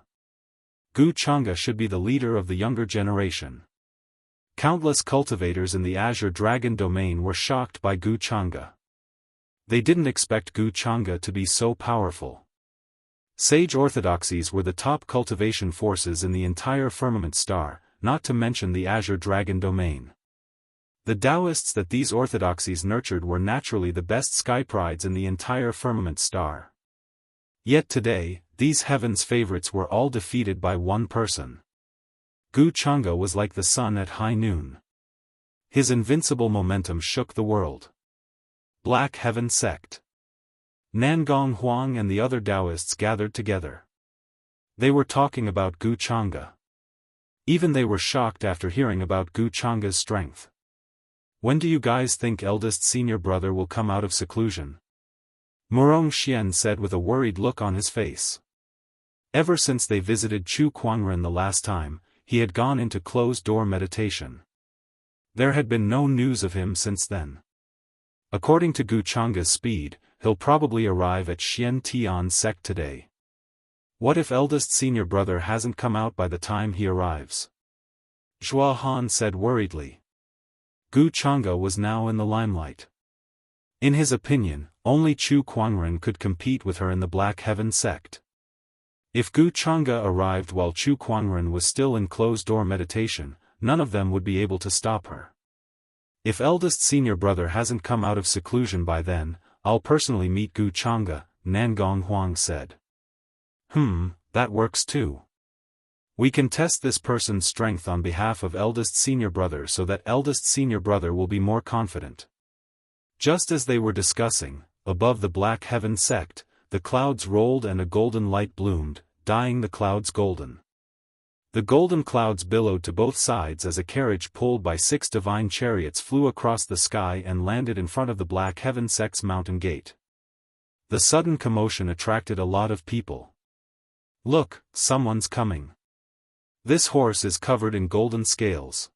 Gu Chang'e should be the leader of the younger generation. Countless cultivators in the Azure Dragon domain were shocked by Gu Chang'e. They didn't expect Gu Chang'e to be so powerful. Sage orthodoxies were the top cultivation forces in the entire firmament star, not to mention the Azure Dragon domain. The Daoists that these orthodoxies nurtured were naturally the best sky prides in the entire firmament star. Yet today, these heaven's favorites were all defeated by one person. Gu Chang'e was like the sun at high noon. His invincible momentum shook the world. Black Heaven Sect. Nangong Huang and the other Daoists gathered together. They were talking about Gu Chang'e. Even they were shocked after hearing about Gu Chang'e's strength. When do you guys think eldest senior brother will come out of seclusion? Murong Xian said with a worried look on his face. Ever since they visited Chu Kuangren the last time, he had gone into closed-door meditation. There had been no news of him since then. According to Gu Chang'e's speed, he'll probably arrive at Xian Tian sect today. What if eldest senior brother hasn't come out by the time he arrives? Zhua Han said worriedly. Gu Chang'e was now in the limelight. In his opinion, only Chu Kuangren could compete with her in the Black Heaven sect. If Gu Chang'e arrived while Chu Kuangren was still in closed-door meditation, none of them would be able to stop her. If eldest senior brother hasn't come out of seclusion by then, I'll personally meet Gu Chang'e, Nangong Huang said. That works too. We can test this person's strength on behalf of eldest senior brother so that eldest senior brother will be more confident. Just as they were discussing, above the Black Heaven sect, the clouds rolled and a golden light bloomed, dyeing the clouds golden. The golden clouds billowed to both sides as a carriage pulled by 6 divine chariots flew across the sky and landed in front of the Black Heaven sect's mountain gate. The sudden commotion attracted a lot of people. Look, someone's coming. This horse is covered in golden scales.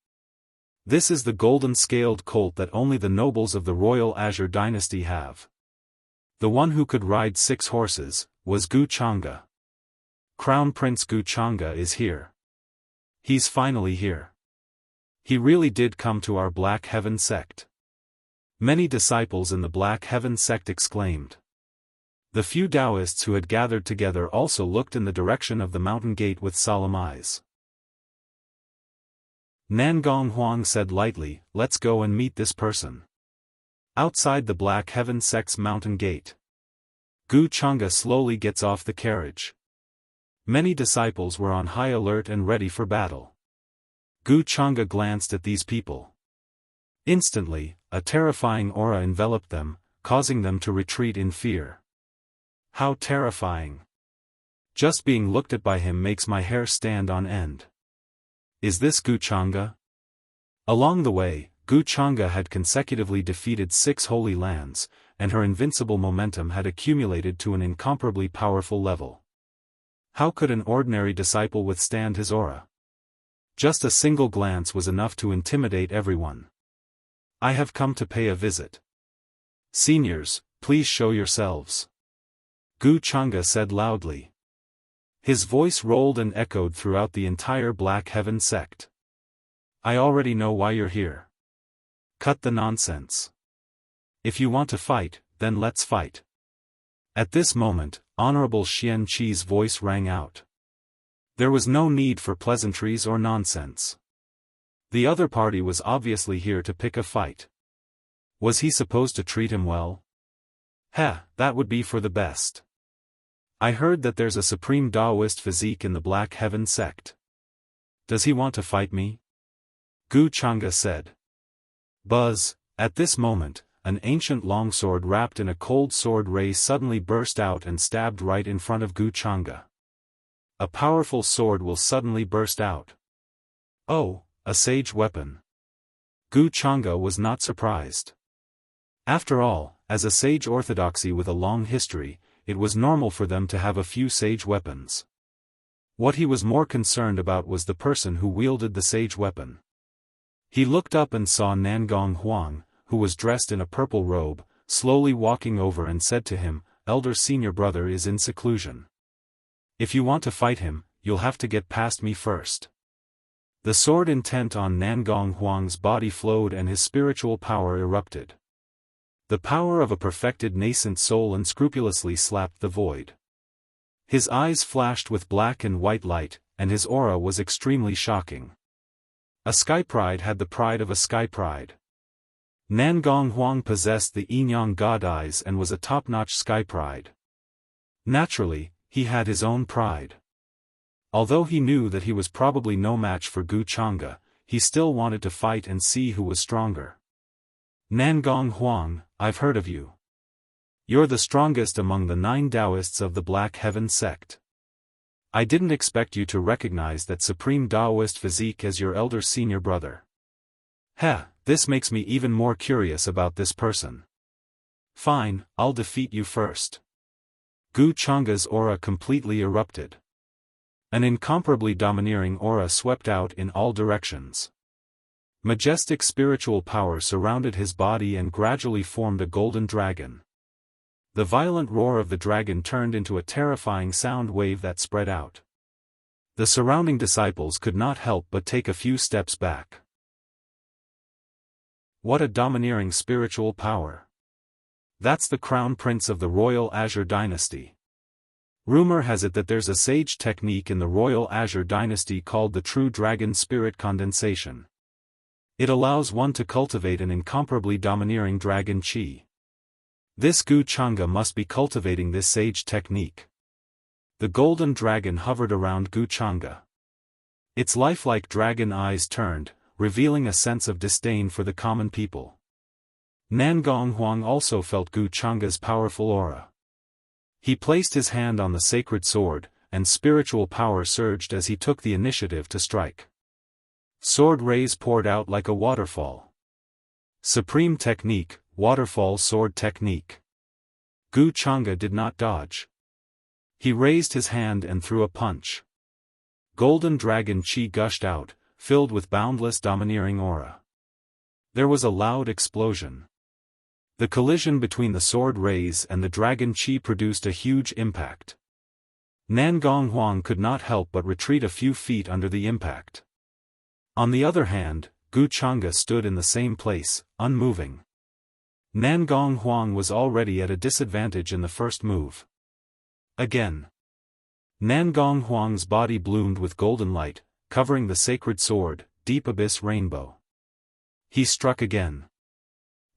This is the golden-scaled colt that only the nobles of the royal Azure dynasty have. The one who could ride 6 horses, was Gu Chang'e. Crown Prince Gu Chang'e is here. He's finally here. He really did come to our Black Heaven sect. Many disciples in the Black Heaven sect exclaimed. The few Daoists who had gathered together also looked in the direction of the mountain gate with solemn eyes. Nangong Huang said lightly, let's go and meet this person. Outside the Black Heaven sect's mountain gate. Gu Chang'e slowly gets off the carriage. Many disciples were on high alert and ready for battle. Gu Chang'e glanced at these people. Instantly, a terrifying aura enveloped them, causing them to retreat in fear. How terrifying! Just being looked at by him makes my hair stand on end. Is this Gu Chang'e? Along the way, Gu Chang'e had consecutively defeated 6 holy lands, and her invincible momentum had accumulated to an incomparably powerful level. How could an ordinary disciple withstand his aura? Just a single glance was enough to intimidate everyone. I have come to pay a visit. Seniors, please show yourselves. Gu Chang'e said loudly. His voice rolled and echoed throughout the entire Black Heaven sect. I already know why you're here. Cut the nonsense. If you want to fight, then let's fight. At this moment, Honorable Xian Qi's voice rang out. There was no need for pleasantries or nonsense. The other party was obviously here to pick a fight. Was he supposed to treat him well? That would be for the best. I heard that there's a supreme Daoist physique in the Black Heaven sect. Does he want to fight me? Gu Chang'e said. Buzz, at this moment, an ancient longsword wrapped in a cold sword ray suddenly burst out and stabbed right in front of Gu Chang'e. A powerful sword will suddenly burst out. Oh, a sage weapon. Gu Chang'e was not surprised. After all, as a sage orthodoxy with a long history, it was normal for them to have a few sage weapons. What he was more concerned about was the person who wielded the sage weapon. He looked up and saw Nangong Huang, who was dressed in a purple robe, slowly walking over and said to him, Elder senior brother is in seclusion. If you want to fight him, you'll have to get past me first. The sword intent on Nangong Huang's body flowed and his spiritual power erupted. The power of a perfected nascent soul unscrupulously slapped the void. His eyes flashed with black and white light, and his aura was extremely shocking. A sky pride had the pride of a sky pride. Nangong Huang possessed the Yinyang God eyes and was a top-notch sky pride. Naturally, he had his own pride. Although he knew that he was probably no match for Gu Changge, he still wanted to fight and see who was stronger. Nangong Huang, I've heard of you. You're the strongest among the 9 Daoists of the Black Heaven sect. I didn't expect you to recognize that supreme Daoist physique as your elder senior brother. This makes me even more curious about this person. Fine, I'll defeat you first. Gu Changge's aura completely erupted. An incomparably domineering aura swept out in all directions. Majestic spiritual power surrounded his body and gradually formed a golden dragon. The violent roar of the dragon turned into a terrifying sound wave that spread out. The surrounding disciples could not help but take a few steps back. What a domineering spiritual power! That's the crown prince of the Royal Azure Dynasty. Rumor has it that there's a sage technique in the Royal Azure Dynasty called the True Dragon Spirit Condensation. It allows one to cultivate an incomparably domineering dragon chi. This Gu Changge must be cultivating this sage technique. The golden dragon hovered around Gu Changge. Its lifelike dragon eyes turned, revealing a sense of disdain for the common people. Nangong Huang also felt Gu Changge's powerful aura. He placed his hand on the sacred sword, and spiritual power surged as he took the initiative to strike. Sword rays poured out like a waterfall. Supreme technique, waterfall sword technique. Gu Changge did not dodge. He raised his hand and threw a punch. Golden dragon chi gushed out, filled with boundless domineering aura. There was a loud explosion. The collision between the sword rays and the dragon chi produced a huge impact. Nangong Huang could not help but retreat a few feet under the impact. On the other hand, Gu Changge stood in the same place, unmoving. Nangong Huang was already at a disadvantage in the first move. Again. Nangong Huang's body bloomed with golden light, covering the sacred sword, Deep Abyss Rainbow. He struck again.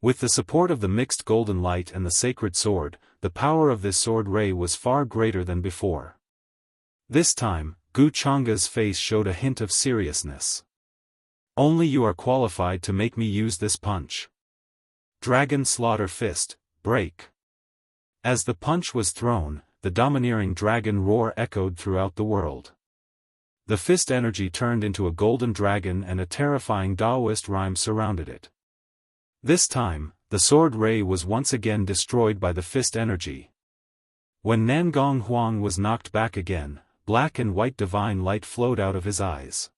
With the support of the mixed golden light and the sacred sword, the power of this sword ray was far greater than before. This time, Gu Changge's face showed a hint of seriousness. Only you are qualified to make me use this punch. Dragon Slaughter Fist, break. As the punch was thrown, the domineering dragon roar echoed throughout the world. The fist energy turned into a golden dragon and a terrifying Daoist rhyme surrounded it. This time, the sword ray was once again destroyed by the fist energy. When Nangong Huang was knocked back again, black and white divine light flowed out of his eyes.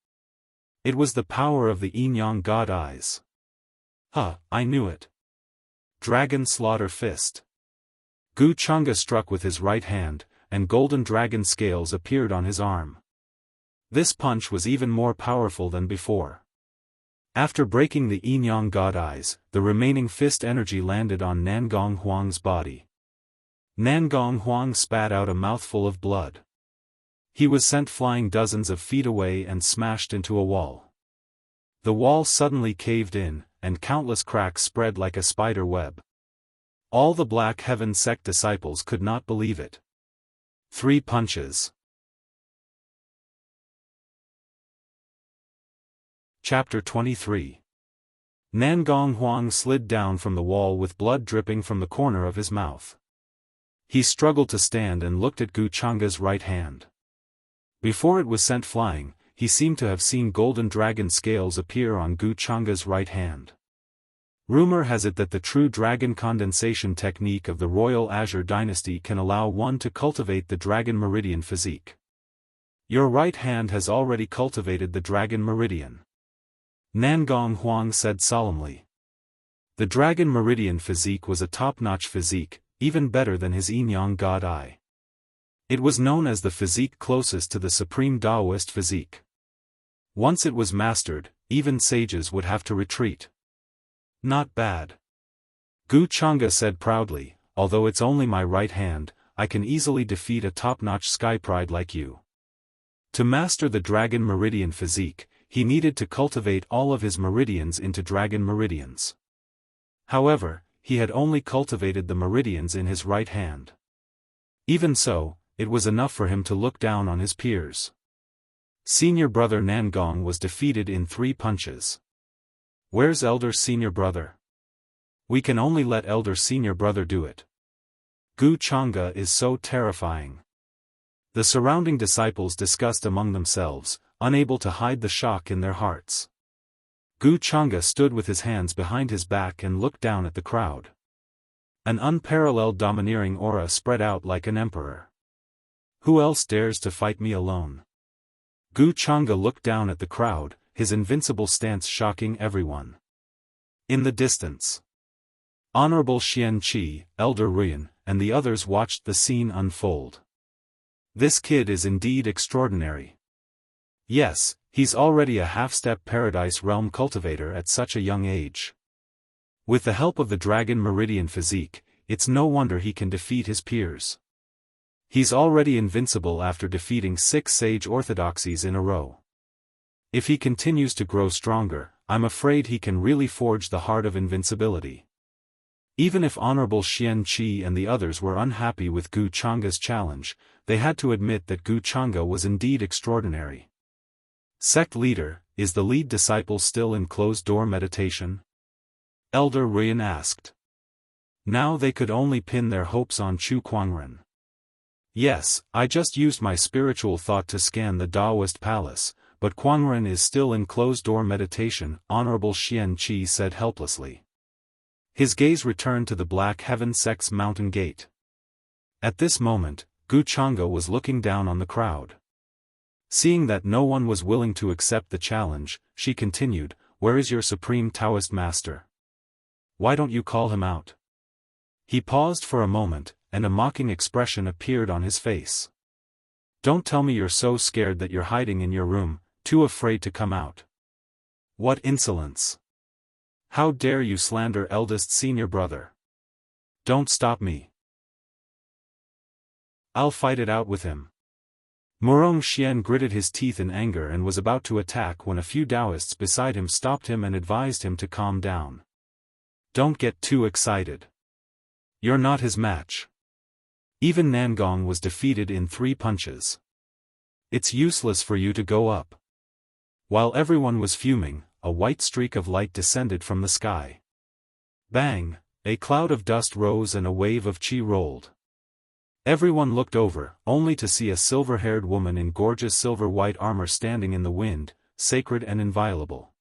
It was the power of the Yin-Yang God eyes. I knew it. Dragon Slaughter Fist. Gu Changge struck with his right hand, and golden dragon scales appeared on his arm. This punch was even more powerful than before. After breaking the Yin-Yang God eyes, the remaining fist energy landed on Nangong Huang's body. Nangong Huang spat out a mouthful of blood. He was sent flying dozens of feet away and smashed into a wall. The wall suddenly caved in, and countless cracks spread like a spider web. All the Black Heaven sect disciples could not believe it. 3 punches. Chapter 23. Nangong Huang slid down from the wall with blood dripping from the corner of his mouth. He struggled to stand and looked at Gu Changge's right hand. Before it was sent flying, he seemed to have seen golden dragon scales appear on Gu Changge's right hand. Rumor has it that the true dragon condensation technique of the Royal Azure Dynasty can allow one to cultivate the dragon meridian physique. Your right hand has already cultivated the dragon meridian. Nangong Huang said solemnly. The dragon meridian physique was a top-notch physique, even better than his Yin-Yang God eye. It was known as the physique closest to the supreme Daoist physique. Once it was mastered, even sages would have to retreat. Not bad. Gu Changge said proudly, although it's only my right hand, I can easily defeat a top-notch sky pride like you. To master the dragon meridian physique, he needed to cultivate all of his meridians into dragon meridians. However, he had only cultivated the meridians in his right hand. Even so, it was enough for him to look down on his peers. Senior brother Nangong was defeated in 3 punches. Where's elder senior brother? We can only let elder senior brother do it. Gu Chang'e is so terrifying. The surrounding disciples discussed among themselves, unable to hide the shock in their hearts. Gu Chang'e stood with his hands behind his back and looked down at the crowd. An unparalleled domineering aura spread out like an emperor. Who else dares to fight me alone? Gu Chang'e looked down at the crowd, his invincible stance shocking everyone. In the distance, Honorable Xianqi, Elder Ruyan, and the others watched the scene unfold. This kid is indeed extraordinary. Yes, he's already a half-step Paradise Realm cultivator at such a young age. With the help of the Dragon Meridian physique, it's no wonder he can defeat his peers. He's already invincible after defeating 6 sage orthodoxies in a row. If he continues to grow stronger, I'm afraid he can really forge the heart of invincibility. Even if Honorable Xianqi and the others were unhappy with Gu Chang'e's challenge, they had to admit that Gu Chang'e was indeed extraordinary. Sect leader, is the lead disciple still in closed-door meditation? Elder Ruyan asked. Now they could only pin their hopes on Chu Kuangren. Yes, I just used my spiritual thought to scan the Daoist palace, but Kuangren is still in closed-door meditation, Honorable Xianqi said helplessly. His gaze returned to the Black Heaven sect's mountain gate. At this moment, Gu Chang'e was looking down on the crowd. Seeing that no one was willing to accept the challenge, she continued, "Where is your supreme Taoist master? Why don't you call him out?" He paused for a moment, and a mocking expression appeared on his face. "Don't tell me you're so scared that you're hiding in your room, too afraid to come out. What insolence! How dare you slander eldest senior brother? Don't stop me. I'll fight it out with him." Murong Xian gritted his teeth in anger and was about to attack when a few Daoists beside him stopped him and advised him to calm down. "Don't get too excited. You're not his match. Even Nangong was defeated in 3 punches. It's useless for you to go up." While everyone was fuming, a white streak of light descended from the sky. Bang! A cloud of dust rose and a wave of qi rolled. Everyone looked over, only to see a silver-haired woman in gorgeous silver-white armor standing in the wind, sacred and inviolable.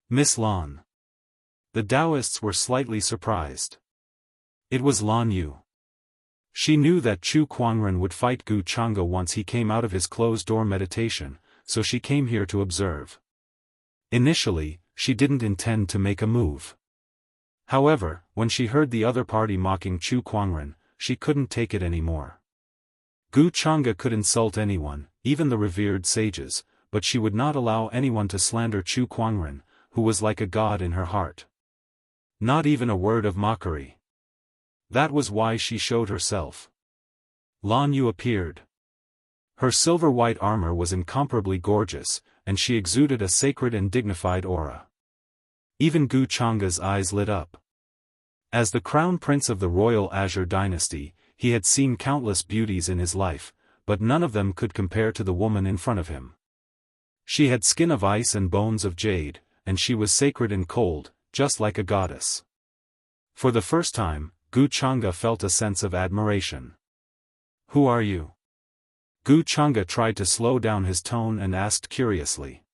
Miss Lan. The Daoists were slightly surprised. It was Lan Yu. She knew that Chu Kuangren would fight Gu Chang'e once he came out of his closed-door meditation, so she came here to observe. Initially, she didn't intend to make a move. However, when she heard the other party mocking Chu Kuangren, she couldn't take it anymore. Gu Chang'e could insult anyone, even the revered sages, but she would not allow anyone to slander Chu Kuangren, who was like a god in her heart. Not even a word of mockery. That was why she showed herself. Lan Yu appeared. Her silver-white armor was incomparably gorgeous, and she exuded a sacred and dignified aura. Even Gu Chang'e's eyes lit up. As the crown prince of the royal Azure dynasty, he had seen countless beauties in his life, but none of them could compare to the woman in front of him. She had skin of ice and bones of jade, and she was sacred and cold, just like a goddess. For the first time, Gu Chang'e felt a sense of admiration. "Who are you?" Gu Chang'e tried to slow down his tone and asked curiously.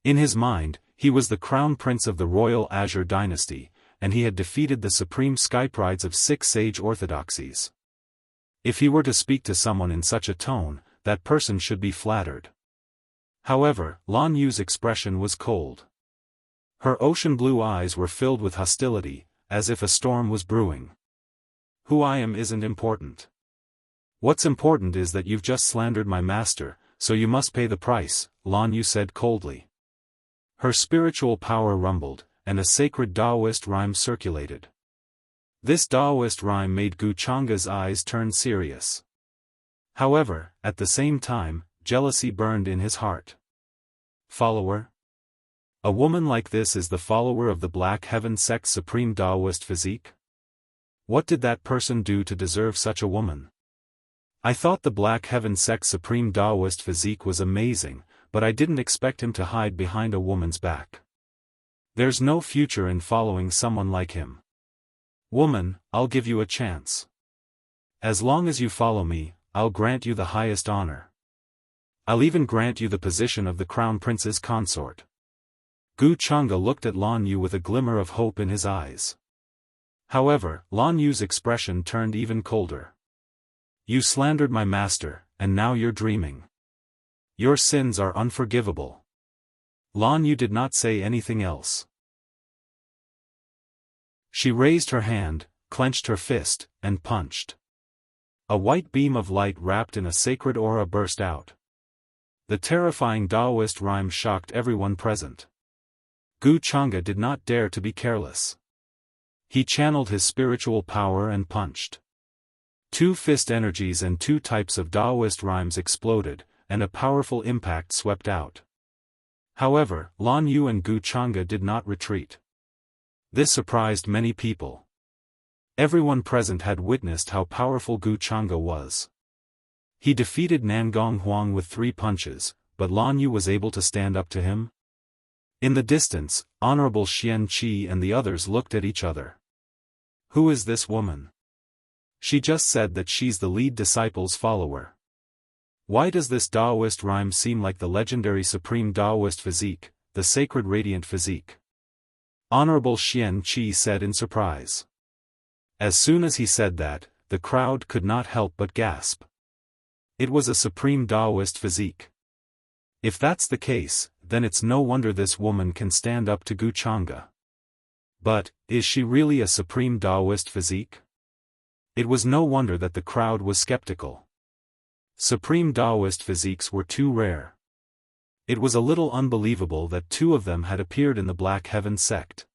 In his mind, he was the crown prince of the royal Azure dynasty, and he had defeated the supreme skyprides of 6 sage orthodoxies. If he were to speak to someone in such a tone, that person should be flattered. However, Lan Yu's expression was cold. Her ocean-blue eyes were filled with hostility, as if a storm was brewing. "Who I am isn't important. What's important is that you've just slandered my master, so you must pay the price," Lan Yu said coldly. Her spiritual power rumbled, and a sacred Daoist rhyme circulated. This Daoist rhyme made Gu Chang'e's eyes turn serious. However, at the same time, jealousy burned in his heart. Follower? A woman like this is the follower of the Black Heaven sect's supreme Daoist physique? What did that person do to deserve such a woman? I thought the Black Heaven sect's supreme Daoist physique was amazing, but I didn't expect him to hide behind a woman's back. There's no future in following someone like him. Woman, I'll give you a chance. As long as you follow me, I'll grant you the highest honor. I'll even grant you the position of the Crown Prince's consort. Gu Chang'e looked at Lan Yu with a glimmer of hope in his eyes. However, Lan Yu's expression turned even colder. You slandered my master, and now you're dreaming. Your sins are unforgivable. Lan Yu did not say anything else. She raised her hand, clenched her fist, and punched. A white beam of light wrapped in a sacred aura burst out. The terrifying Daoist rhyme shocked everyone present. Gu Chang'e did not dare to be careless. He channeled his spiritual power and punched. Two fist energies and two types of Daoist rhymes exploded, and a powerful impact swept out. However, Lan Yu and Gu Chang'e did not retreat. This surprised many people. Everyone present had witnessed how powerful Gu Chang'e was. He defeated Nangong Huang with 3 punches, but Lan Yu was able to stand up to him. In the distance, Honorable Xianxia and the others looked at each other. Who is this woman? She just said that she's the lead disciple's follower. Why does this Daoist rhyme seem like the legendary supreme Daoist physique, the sacred radiant physique? Honorable Xianxia said in surprise. As soon as he said that, the crowd could not help but gasp. It was a supreme Daoist physique. If that's the case, then it's no wonder this woman can stand up to Gu Chang'e. But, is she really a supreme Daoist physique? It was no wonder that the crowd was skeptical. Supreme Daoist physiques were too rare. It was a little unbelievable that 2 of them had appeared in the Black Heaven sect.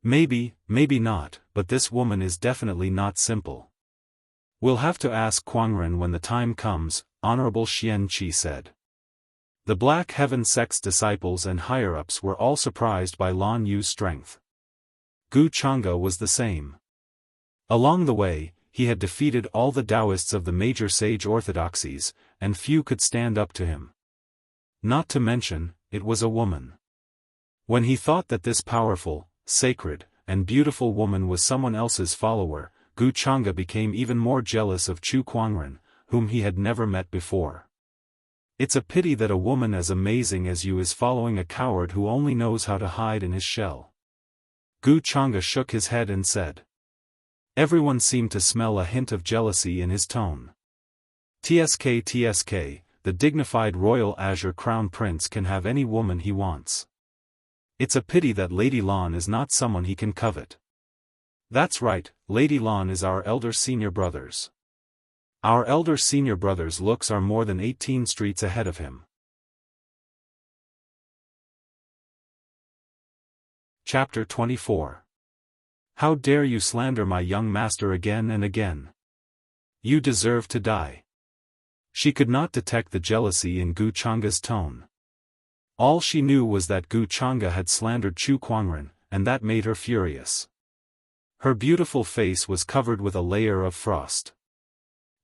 Maybe, maybe not, but this woman is definitely not simple. We'll have to ask Kuangren when the time comes, Honorable Xianxia said. The Black Heaven sect's disciples and higher-ups were all surprised by Lan Yu's strength. Gu Chang'e was the same. Along the way, he had defeated all the Daoists of the major sage orthodoxies, and few could stand up to him. Not to mention, it was a woman. When he thought that this powerful, sacred, and beautiful woman was someone else's follower, Gu Chang'e became even more jealous of Chu Kuangren, whom he had never met before. It's a pity that a woman as amazing as you is following a coward who only knows how to hide in his shell. Gu Chang'e shook his head and said. Everyone seemed to smell a hint of jealousy in his tone. TSK, the dignified royal Azure Crown Prince can have any woman he wants. It's a pity that Lady Lan is not someone he can covet. That's right, Lady Lan is our elder senior brother's. Our elder senior brother's looks are more than 18 streets ahead of him. Chapter 24. How dare you slander my young master again and again? You deserve to die. She could not detect the jealousy in Gu Chang'e's tone. All she knew was that Gu Chang'e had slandered Chu Kuangren, and that made her furious. Her beautiful face was covered with a layer of frost.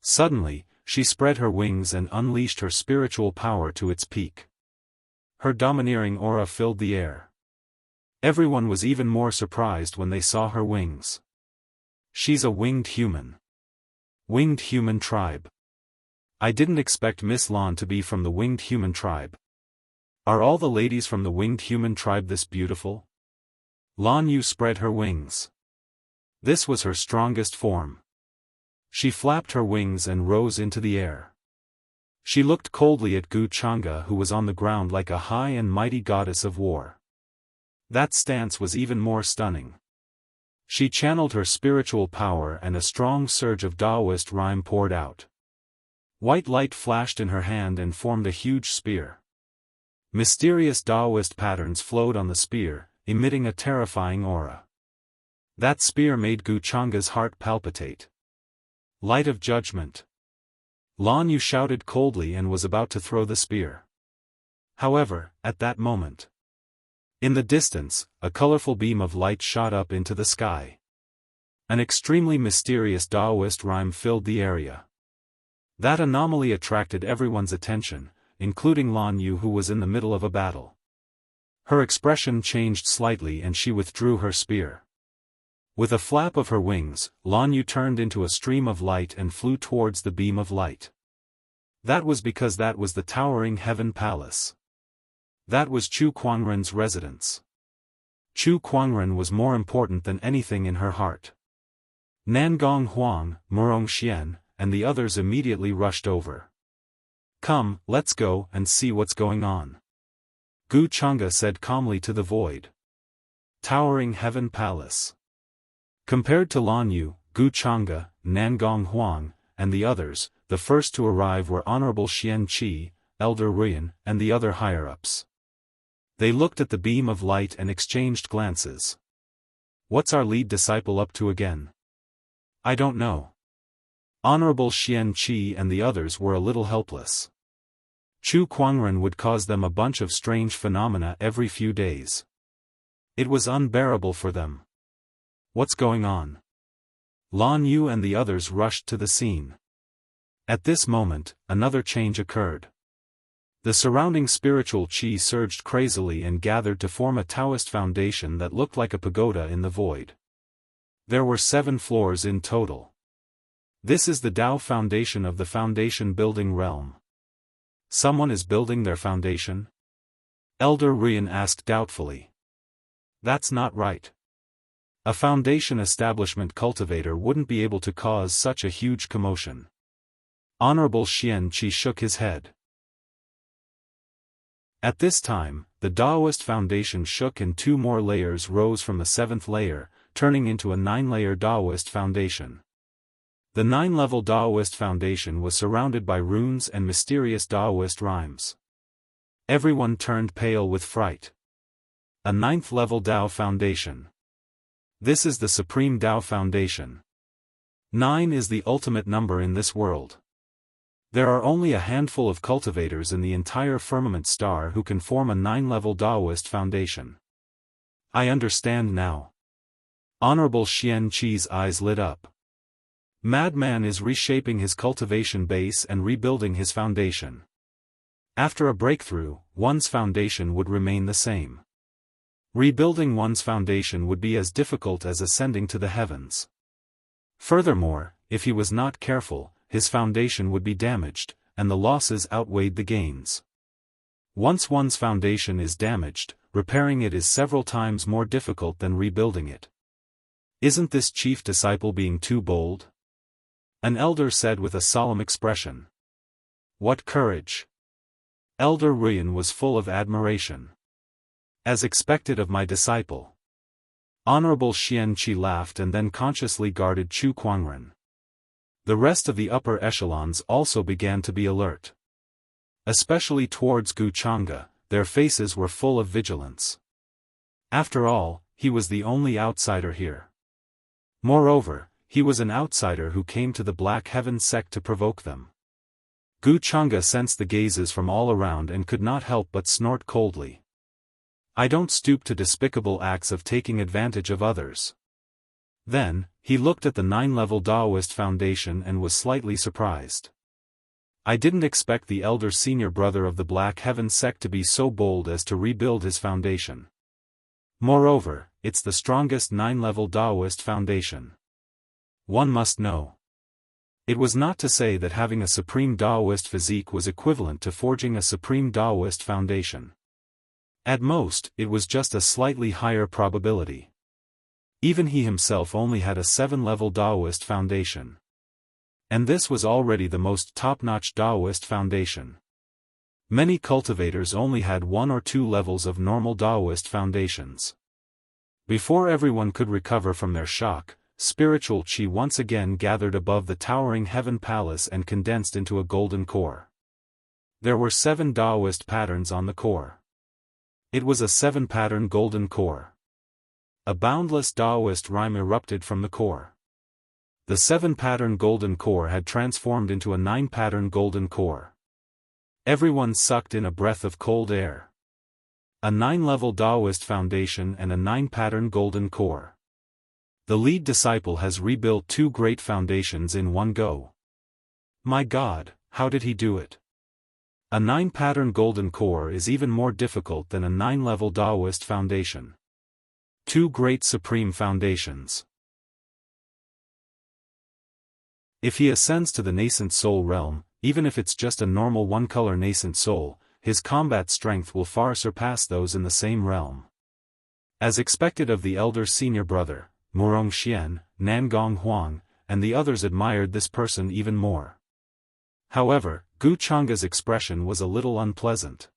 Suddenly, she spread her wings and unleashed her spiritual power to its peak. Her domineering aura filled the air. Everyone was even more surprised when they saw her wings. She's a winged human. Winged human tribe. I didn't expect Miss Lan to be from the winged human tribe. Are all the ladies from the winged human tribe this beautiful? Lan Yu spread her wings. This was her strongest form. She flapped her wings and rose into the air. She looked coldly at Gu Chang'e, who was on the ground like a high and mighty goddess of war. That stance was even more stunning. She channeled her spiritual power and a strong surge of Daoist rhyme poured out. White light flashed in her hand and formed a huge spear. Mysterious Daoist patterns flowed on the spear, emitting a terrifying aura. That spear made Gu Chang'e's heart palpitate. Light of judgment. Lan Yu shouted coldly and was about to throw the spear. However, at that moment, in the distance, a colorful beam of light shot up into the sky. An extremely mysterious Daoist rhyme filled the area. That anomaly attracted everyone's attention, including Lan Yu, who was in the middle of a battle. Her expression changed slightly and she withdrew her spear. With a flap of her wings, Lan Yu turned into a stream of light and flew towards the beam of light. That was because that was the towering heaven palace. That was Chu Kuangren's residence. Chu Kuangren was more important than anything in her heart. Nangong Huang, Murong Xian, and the others immediately rushed over. "Come, let's go and see what's going on," Gu Chang'e said calmly to the void. Towering Heaven Palace. Compared to Lan Yu, Gu Chang'e, Nangong Huang, and the others, the first to arrive were Honorable Xian Qi, Elder Ruyan, and the other higher-ups. They looked at the beam of light and exchanged glances. "What's our lead disciple up to again?" "I don't know." Honorable Xian Qi and the others were a little helpless. Chu Kuangren would cause them a bunch of strange phenomena every few days. It was unbearable for them. "What's going on?" Lan Yu and the others rushed to the scene. At this moment, another change occurred. The surrounding spiritual qi surged crazily and gathered to form a Taoist foundation that looked like a pagoda in the void. There were 7 floors in total. This is the Tao foundation of the foundation building realm. "Someone is building their foundation?" Elder Ruyan asked doubtfully. "That's not right. A foundation establishment cultivator wouldn't be able to cause such a huge commotion." Honorable Xian Qi shook his head. At this time, the Daoist foundation shook and 2 more layers rose from the 7th layer, turning into a 9-layer Daoist foundation. The 9-level Daoist foundation was surrounded by runes and mysterious Daoist rhymes. Everyone turned pale with fright. A 9th-level Dao foundation. This is the Supreme Dao Foundation. 9 is the ultimate number in this world. There are only a handful of cultivators in the entire firmament star who can form a 9-level Daoist foundation. I understand now. Honorable Xian Qi's eyes lit up. Madman is reshaping his cultivation base and rebuilding his foundation. After a breakthrough, one's foundation would remain the same. Rebuilding one's foundation would be as difficult as ascending to the heavens. Furthermore, if he was not careful, his foundation would be damaged, and the losses outweighed the gains. Once one's foundation is damaged, repairing it is several times more difficult than rebuilding it. Isn't this chief disciple being too bold? An elder said with a solemn expression. What courage! Elder Ruyan was full of admiration. As expected of my disciple. Honorable Xian Qi laughed and then consciously guarded Chu Kuangren. The rest of the upper echelons also began to be alert. Especially towards Gu Chang'e, their faces were full of vigilance. After all, he was the only outsider here. Moreover, he was an outsider who came to the Black Heaven sect to provoke them. Gu Chang'e sensed the gazes from all around and could not help but snort coldly. I don't stoop to despicable acts of taking advantage of others. Then, he looked at the 9-level Daoist foundation and was slightly surprised. I didn't expect the elder senior brother of the Black Heaven sect to be so bold as to rebuild his foundation. Moreover, it's the strongest 9-level Daoist foundation. One must know. It was not to say that having a supreme Daoist physique was equivalent to forging a supreme Daoist foundation. At most, it was just a slightly higher probability. Even he himself only had a 7-level Daoist foundation. And this was already the most top-notch Daoist foundation. Many cultivators only had 1 or 2 levels of normal Daoist foundations. Before everyone could recover from their shock, spiritual qi once again gathered above the towering heaven palace and condensed into a golden core. There were 7 Daoist patterns on the core. It was a 7-pattern golden core. A boundless Daoist rhyme erupted from the core. The 7-pattern golden core had transformed into a 9-pattern golden core. Everyone sucked in a breath of cold air. A 9-level Daoist foundation and a 9-pattern golden core. The lead disciple has rebuilt 2 great foundations in one go. My God, how did he do it? A 9-pattern golden core is even more difficult than a 9-level Daoist foundation. Two great supreme foundations. If he ascends to the nascent soul realm, even if it's just a normal one-color nascent soul, his combat strength will far surpass those in the same realm. As expected of the elder senior brother, Murong Xian, Nangong Huang, and the others admired this person even more. However, Gu Chang's expression was a little unpleasant.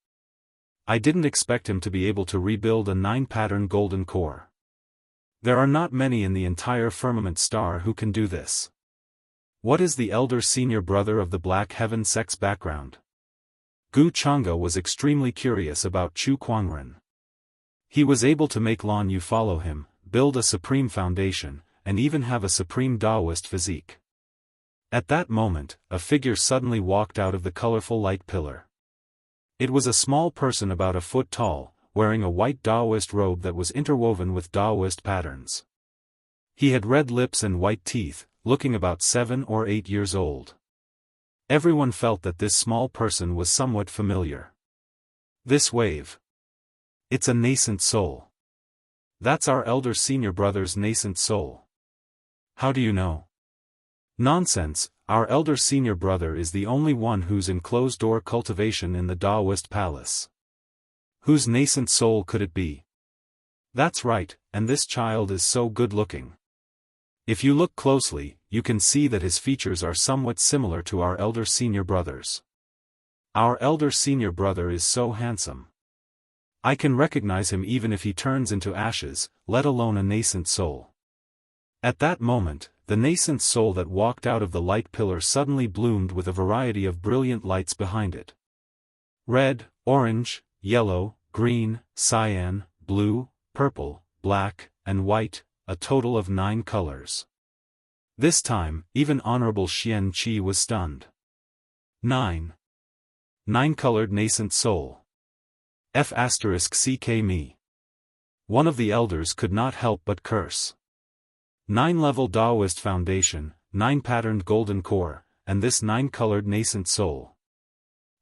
I didn't expect him to be able to rebuild a 9-pattern golden core. There are not many in the entire firmament star who can do this. What is the elder senior brother of the Black Heaven sect's background? Gu Chang'e was extremely curious about Chu Kuangren. He was able to make Lan Yu follow him, build a supreme foundation, and even have a supreme Daoist physique. At that moment, a figure suddenly walked out of the colorful light pillar. It was a small person about a foot tall, wearing a white Daoist robe that was interwoven with Daoist patterns. He had red lips and white teeth, looking about 7 or 8 years old. Everyone felt that this small person was somewhat familiar. This wave. It's a nascent soul. That's our elder senior brother's nascent soul. How do you know? Nonsense, our elder senior brother is the only one who's in closed-door cultivation in the Daoist palace. Whose nascent soul could it be? That's right, and this child is so good-looking. If you look closely, you can see that his features are somewhat similar to our elder senior brother's. Our elder senior brother is so handsome. I can recognize him even if he turns into ashes, let alone a nascent soul. At that moment, the nascent soul that walked out of the light pillar suddenly bloomed with a variety of brilliant lights behind it. Red, orange, yellow, green, cyan, blue, purple, black, and white, a total of 9 colors. This time, even Honorable Xian Qi was stunned. 9. 9-colored nascent soul. F***ck me. One of the elders could not help but curse. 9-level Daoist foundation, 9-patterned golden core, and this 9-colored nascent soul.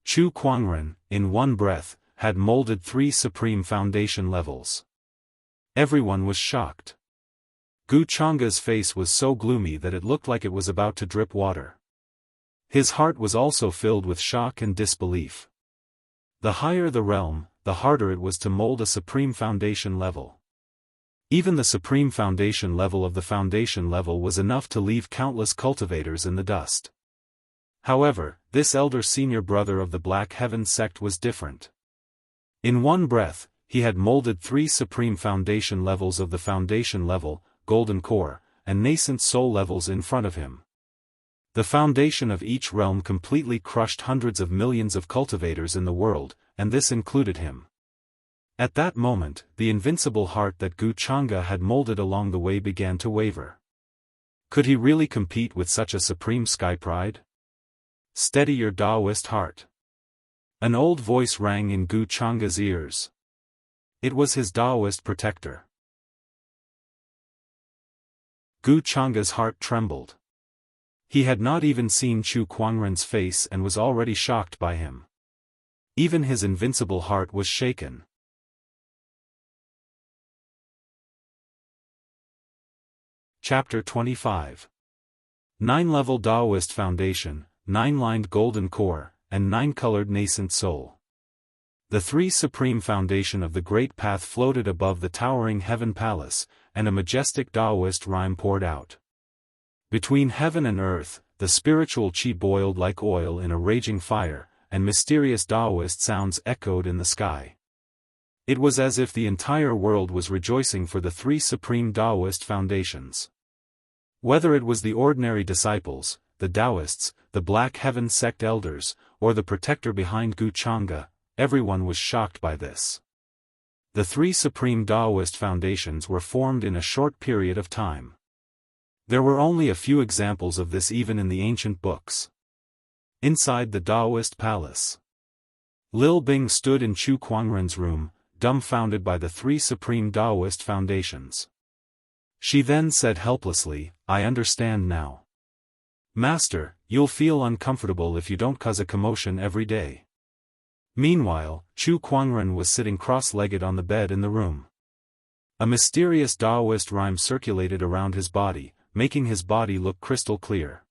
Chu Kuangren, in one breath, had molded 3 supreme foundation levels. Everyone was shocked. Gu Chang'e's face was so gloomy that it looked like it was about to drip water. His heart was also filled with shock and disbelief. The higher the realm, the harder it was to mold a supreme foundation level. Even the supreme foundation level of the foundation level was enough to leave countless cultivators in the dust. However, this elder senior brother of the Black Heaven sect was different. In one breath, he had molded 3 supreme foundation levels of the foundation level, golden core, and nascent soul levels in front of him. The foundation of each realm completely crushed hundreds of millions of cultivators in the world, and this included him. At that moment, the invincible heart that Gu Chang'e had molded along the way began to waver. Could he really compete with such a supreme sky pride? Steady your Daoist heart. An old voice rang in Gu Chang'e's ears. It was his Daoist protector. Gu Chang'e's heart trembled. He had not even seen Chu Kuangren's face and was already shocked by him. Even his invincible heart was shaken. Chapter 25. 9-level Daoist foundation, 9-lined golden core, and 9-colored nascent soul. The 3 supreme foundation of the great path floated above the towering heaven palace, and a majestic Daoist rhyme poured out. Between heaven and earth, the spiritual qi boiled like oil in a raging fire, and mysterious Daoist sounds echoed in the sky. It was as if the entire world was rejoicing for the 3 supreme Daoist foundations. Whether it was the ordinary disciples, the Daoists, the Black Heaven sect elders, or the protector behind Gu Chang'e, everyone was shocked by this. The 3 supreme Daoist foundations were formed in a short period of time. There were only a few examples of this even in the ancient books. Inside the Daoist palace, Lil Bing stood in Chu Kuangren's room, dumbfounded by the 3 supreme Daoist foundations. She then said helplessly, "I understand now. Master, you'll feel uncomfortable if you don't cause a commotion every day. Meanwhile, Chu Kuangren was sitting cross-legged on the bed in the room. A mysterious Daoist rhyme circulated around his body, making his body look crystal clear.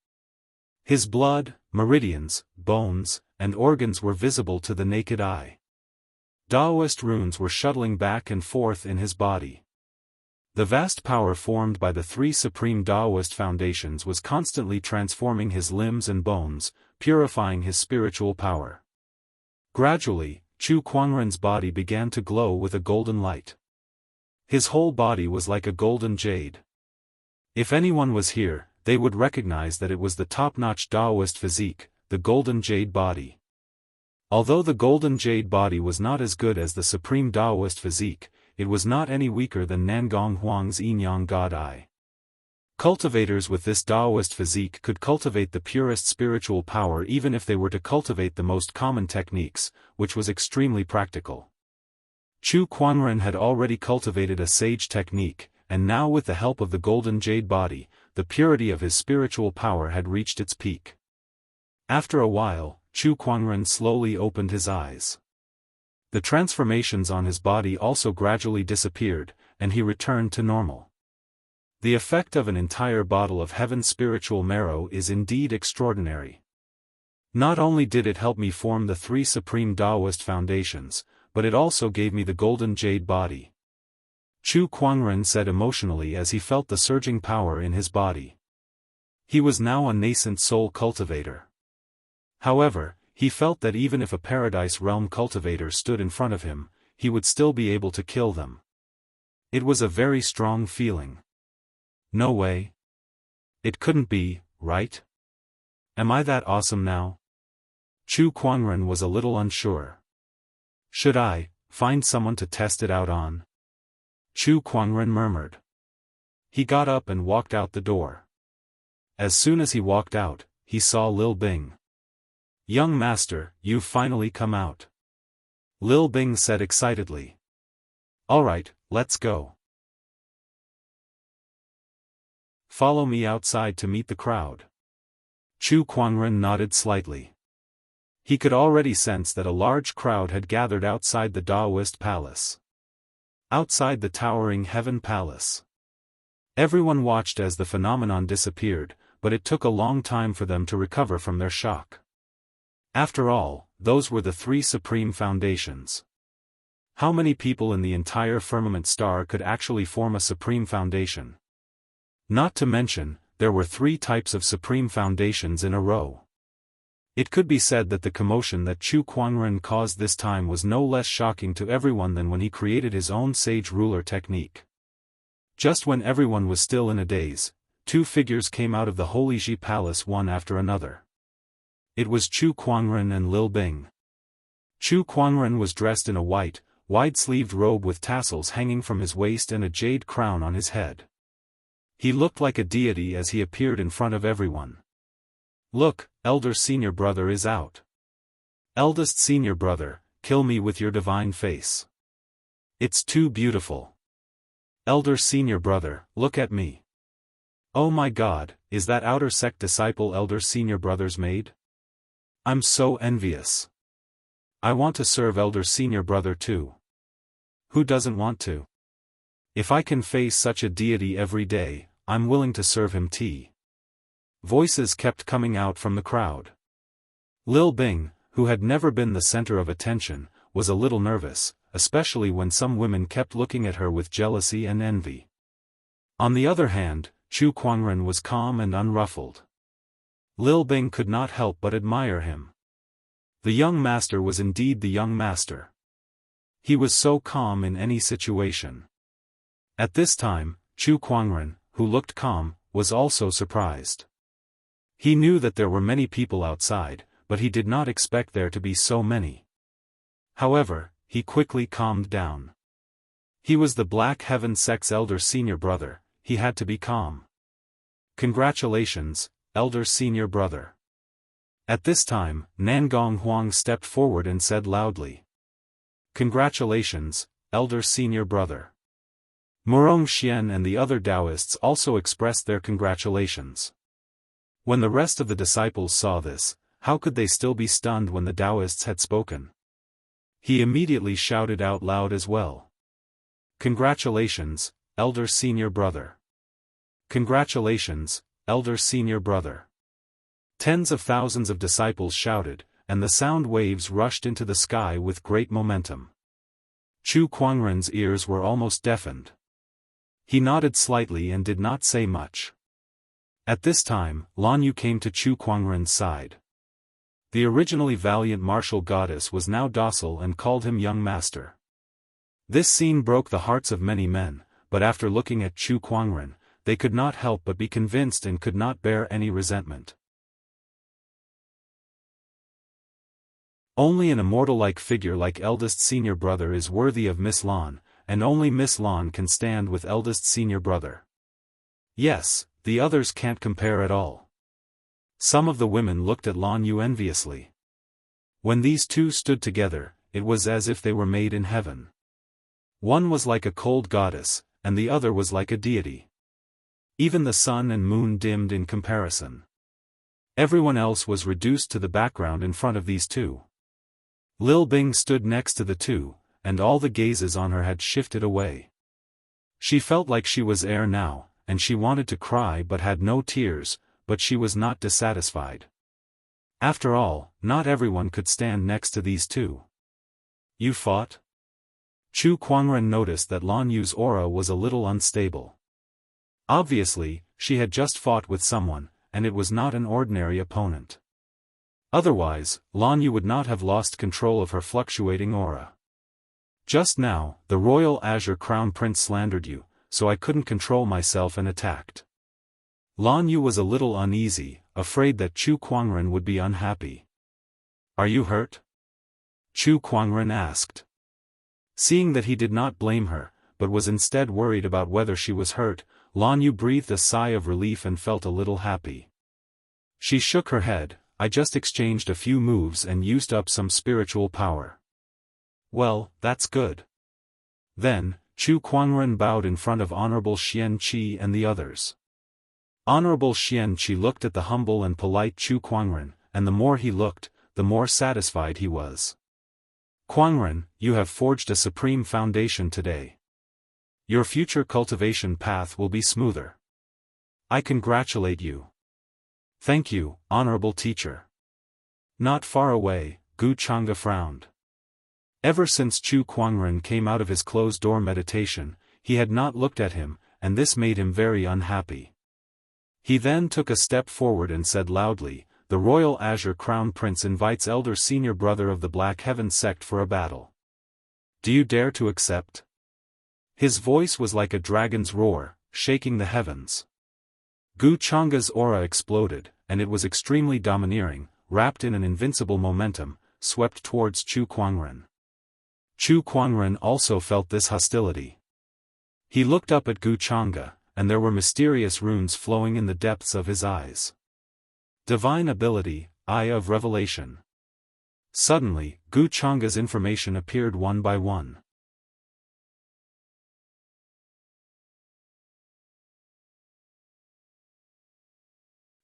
His blood, meridians, bones, and organs were visible to the naked eye. Daoist runes were shuttling back and forth in his body. The vast power formed by the three supreme Daoist foundations was constantly transforming his limbs and bones, purifying his spiritual power. Gradually, Chu Kuangren's body began to glow with a golden light. His whole body was like a golden jade. If anyone was here, they would recognize that it was the top-notch Daoist physique, the golden jade body. Although the golden jade body was not as good as the supreme Daoist physique, it was not any weaker than Nangong Huang's Yin-Yang God Eye. Cultivators with this Daoist physique could cultivate the purest spiritual power even if they were to cultivate the most common techniques, which was extremely practical. Chu Kuangren had already cultivated a sage technique, and now with the help of the golden jade body, the purity of his spiritual power had reached its peak. After a while, Chu Kuangren slowly opened his eyes. The transformations on his body also gradually disappeared, and he returned to normal. The effect of an entire bottle of heaven's spiritual marrow is indeed extraordinary. Not only did it help me form the three supreme Daoist foundations, but it also gave me the golden jade body. Chu Kuangren said emotionally as he felt the surging power in his body. He was now a nascent soul cultivator. However, he felt that even if a paradise realm cultivator stood in front of him, he would still be able to kill them. It was a very strong feeling. No way. It couldn't be, right? Am I that awesome now? Chu Kuangren was a little unsure. Should I find someone to test it out on? Chu Kuangren murmured. He got up and walked out the door. As soon as he walked out, he saw Lil Bing. Young master, you've finally come out. Lil Bing said excitedly. Alright, let's go. Follow me outside to meet the crowd. Chu Kuangren nodded slightly. He could already sense that a large crowd had gathered outside the Daoist palace. Outside the towering Heaven Palace. Everyone watched as the phenomenon disappeared, but it took a long time for them to recover from their shock. After all, those were the three supreme foundations. How many people in the entire firmament star could actually form a supreme foundation? Not to mention, there were three types of supreme foundations in a row. It could be said that the commotion that Chu Kuangren caused this time was no less shocking to everyone than when he created his own sage ruler technique. Just when everyone was still in a daze, two figures came out of the Holy Ji Palace one after another. It was Chu Kuangren and Lil Bing. Chu Kuangren was dressed in a white, wide-sleeved robe with tassels hanging from his waist and a jade crown on his head. He looked like a deity as he appeared in front of everyone. Look, elder senior brother is out. Eldest senior brother, kill me with your divine face. It's too beautiful. Elder senior brother, look at me. Oh my God, is that outer sect disciple elder senior brother's maid? I'm so envious. I want to serve elder senior brother too. Who doesn't want to? If I can face such a deity every day, I'm willing to serve him tea. Voices kept coming out from the crowd. Lil Bing, who had never been the center of attention, was a little nervous, especially when some women kept looking at her with jealousy and envy. On the other hand, Chu Kuangren was calm and unruffled. Lil Bing could not help but admire him. The young master was indeed the young master. He was so calm in any situation. At this time, Chu Kuangren, who looked calm, was also surprised. He knew that there were many people outside, but he did not expect there to be so many. However, he quickly calmed down. He was the Black Heaven sect's elder senior brother, he had to be calm. Congratulations, elder senior brother. At this time, Nangong Huang stepped forward and said loudly. Congratulations, elder senior brother. Murong Xian and the other Daoists also expressed their congratulations. When the rest of the disciples saw this, how could they still be stunned when the Daoists had spoken? He immediately shouted out loud as well. "Congratulations, elder senior brother! Congratulations, elder senior brother!" Tens of thousands of disciples shouted, and the sound waves rushed into the sky with great momentum. Chu Kuangren's ears were almost deafened. He nodded slightly and did not say much. At this time, Lan Yu came to Chu Kuangren's side. The originally valiant martial goddess was now docile and called him young master. This scene broke the hearts of many men, but after looking at Chu Kuangren, they could not help but be convinced and could not bear any resentment. Only an immortal-like figure like eldest senior brother is worthy of Miss Lan, and only Miss Lan can stand with eldest senior brother. Yes, the others can't compare at all. Some of the women looked at Lan Yu enviously. When these two stood together, it was as if they were made in heaven. One was like a cold goddess, and the other was like a deity. Even the sun and moon dimmed in comparison. Everyone else was reduced to the background in front of these two. Lil Bing stood next to the two, and all the gazes on her had shifted away. She felt like she was air now, and she wanted to cry but had no tears, but she was not dissatisfied. After all, not everyone could stand next to these two. "You fought?" Chu Kuangren noticed that Lan Yu's aura was a little unstable. Obviously, she had just fought with someone, and it was not an ordinary opponent. Otherwise, Lan Yu would not have lost control of her fluctuating aura. "Just now, the royal Azure Crown Prince slandered you, so I couldn't control myself and attacked." Lan Yu was a little uneasy, afraid that Chu Kuangren would be unhappy. "Are you hurt?" Chu Kuangren asked. Seeing that he did not blame her, but was instead worried about whether she was hurt, Lan Yu breathed a sigh of relief and felt a little happy. She shook her head. "I just exchanged a few moves and used up some spiritual power." "Well, that's good." Then, Chu Kuangren bowed in front of Honorable Xianxia and the others. Honorable Xianxia looked at the humble and polite Chu Kuangren, and the more he looked, the more satisfied he was. "Kuangren, you have forged a supreme foundation today. Your future cultivation path will be smoother. I congratulate you." "Thank you, honorable teacher." Not far away, Gu Chang'e frowned. Ever since Chu Kuangren came out of his closed-door meditation, he had not looked at him, and this made him very unhappy. He then took a step forward and said loudly, "The Royal Azure Crown Prince invites elder senior brother of the Black Heaven sect for a battle. Do you dare to accept?" His voice was like a dragon's roar, shaking the heavens. Gu Chang'e's aura exploded, and it was extremely domineering, wrapped in an invincible momentum, swept towards Chu Kuangren. Chu Kuangren also felt this hostility. He looked up at Gu Chang'e, and there were mysterious runes flowing in the depths of his eyes. Divine ability, Eye of Revelation. Suddenly, Gu Chang'e's information appeared one by one.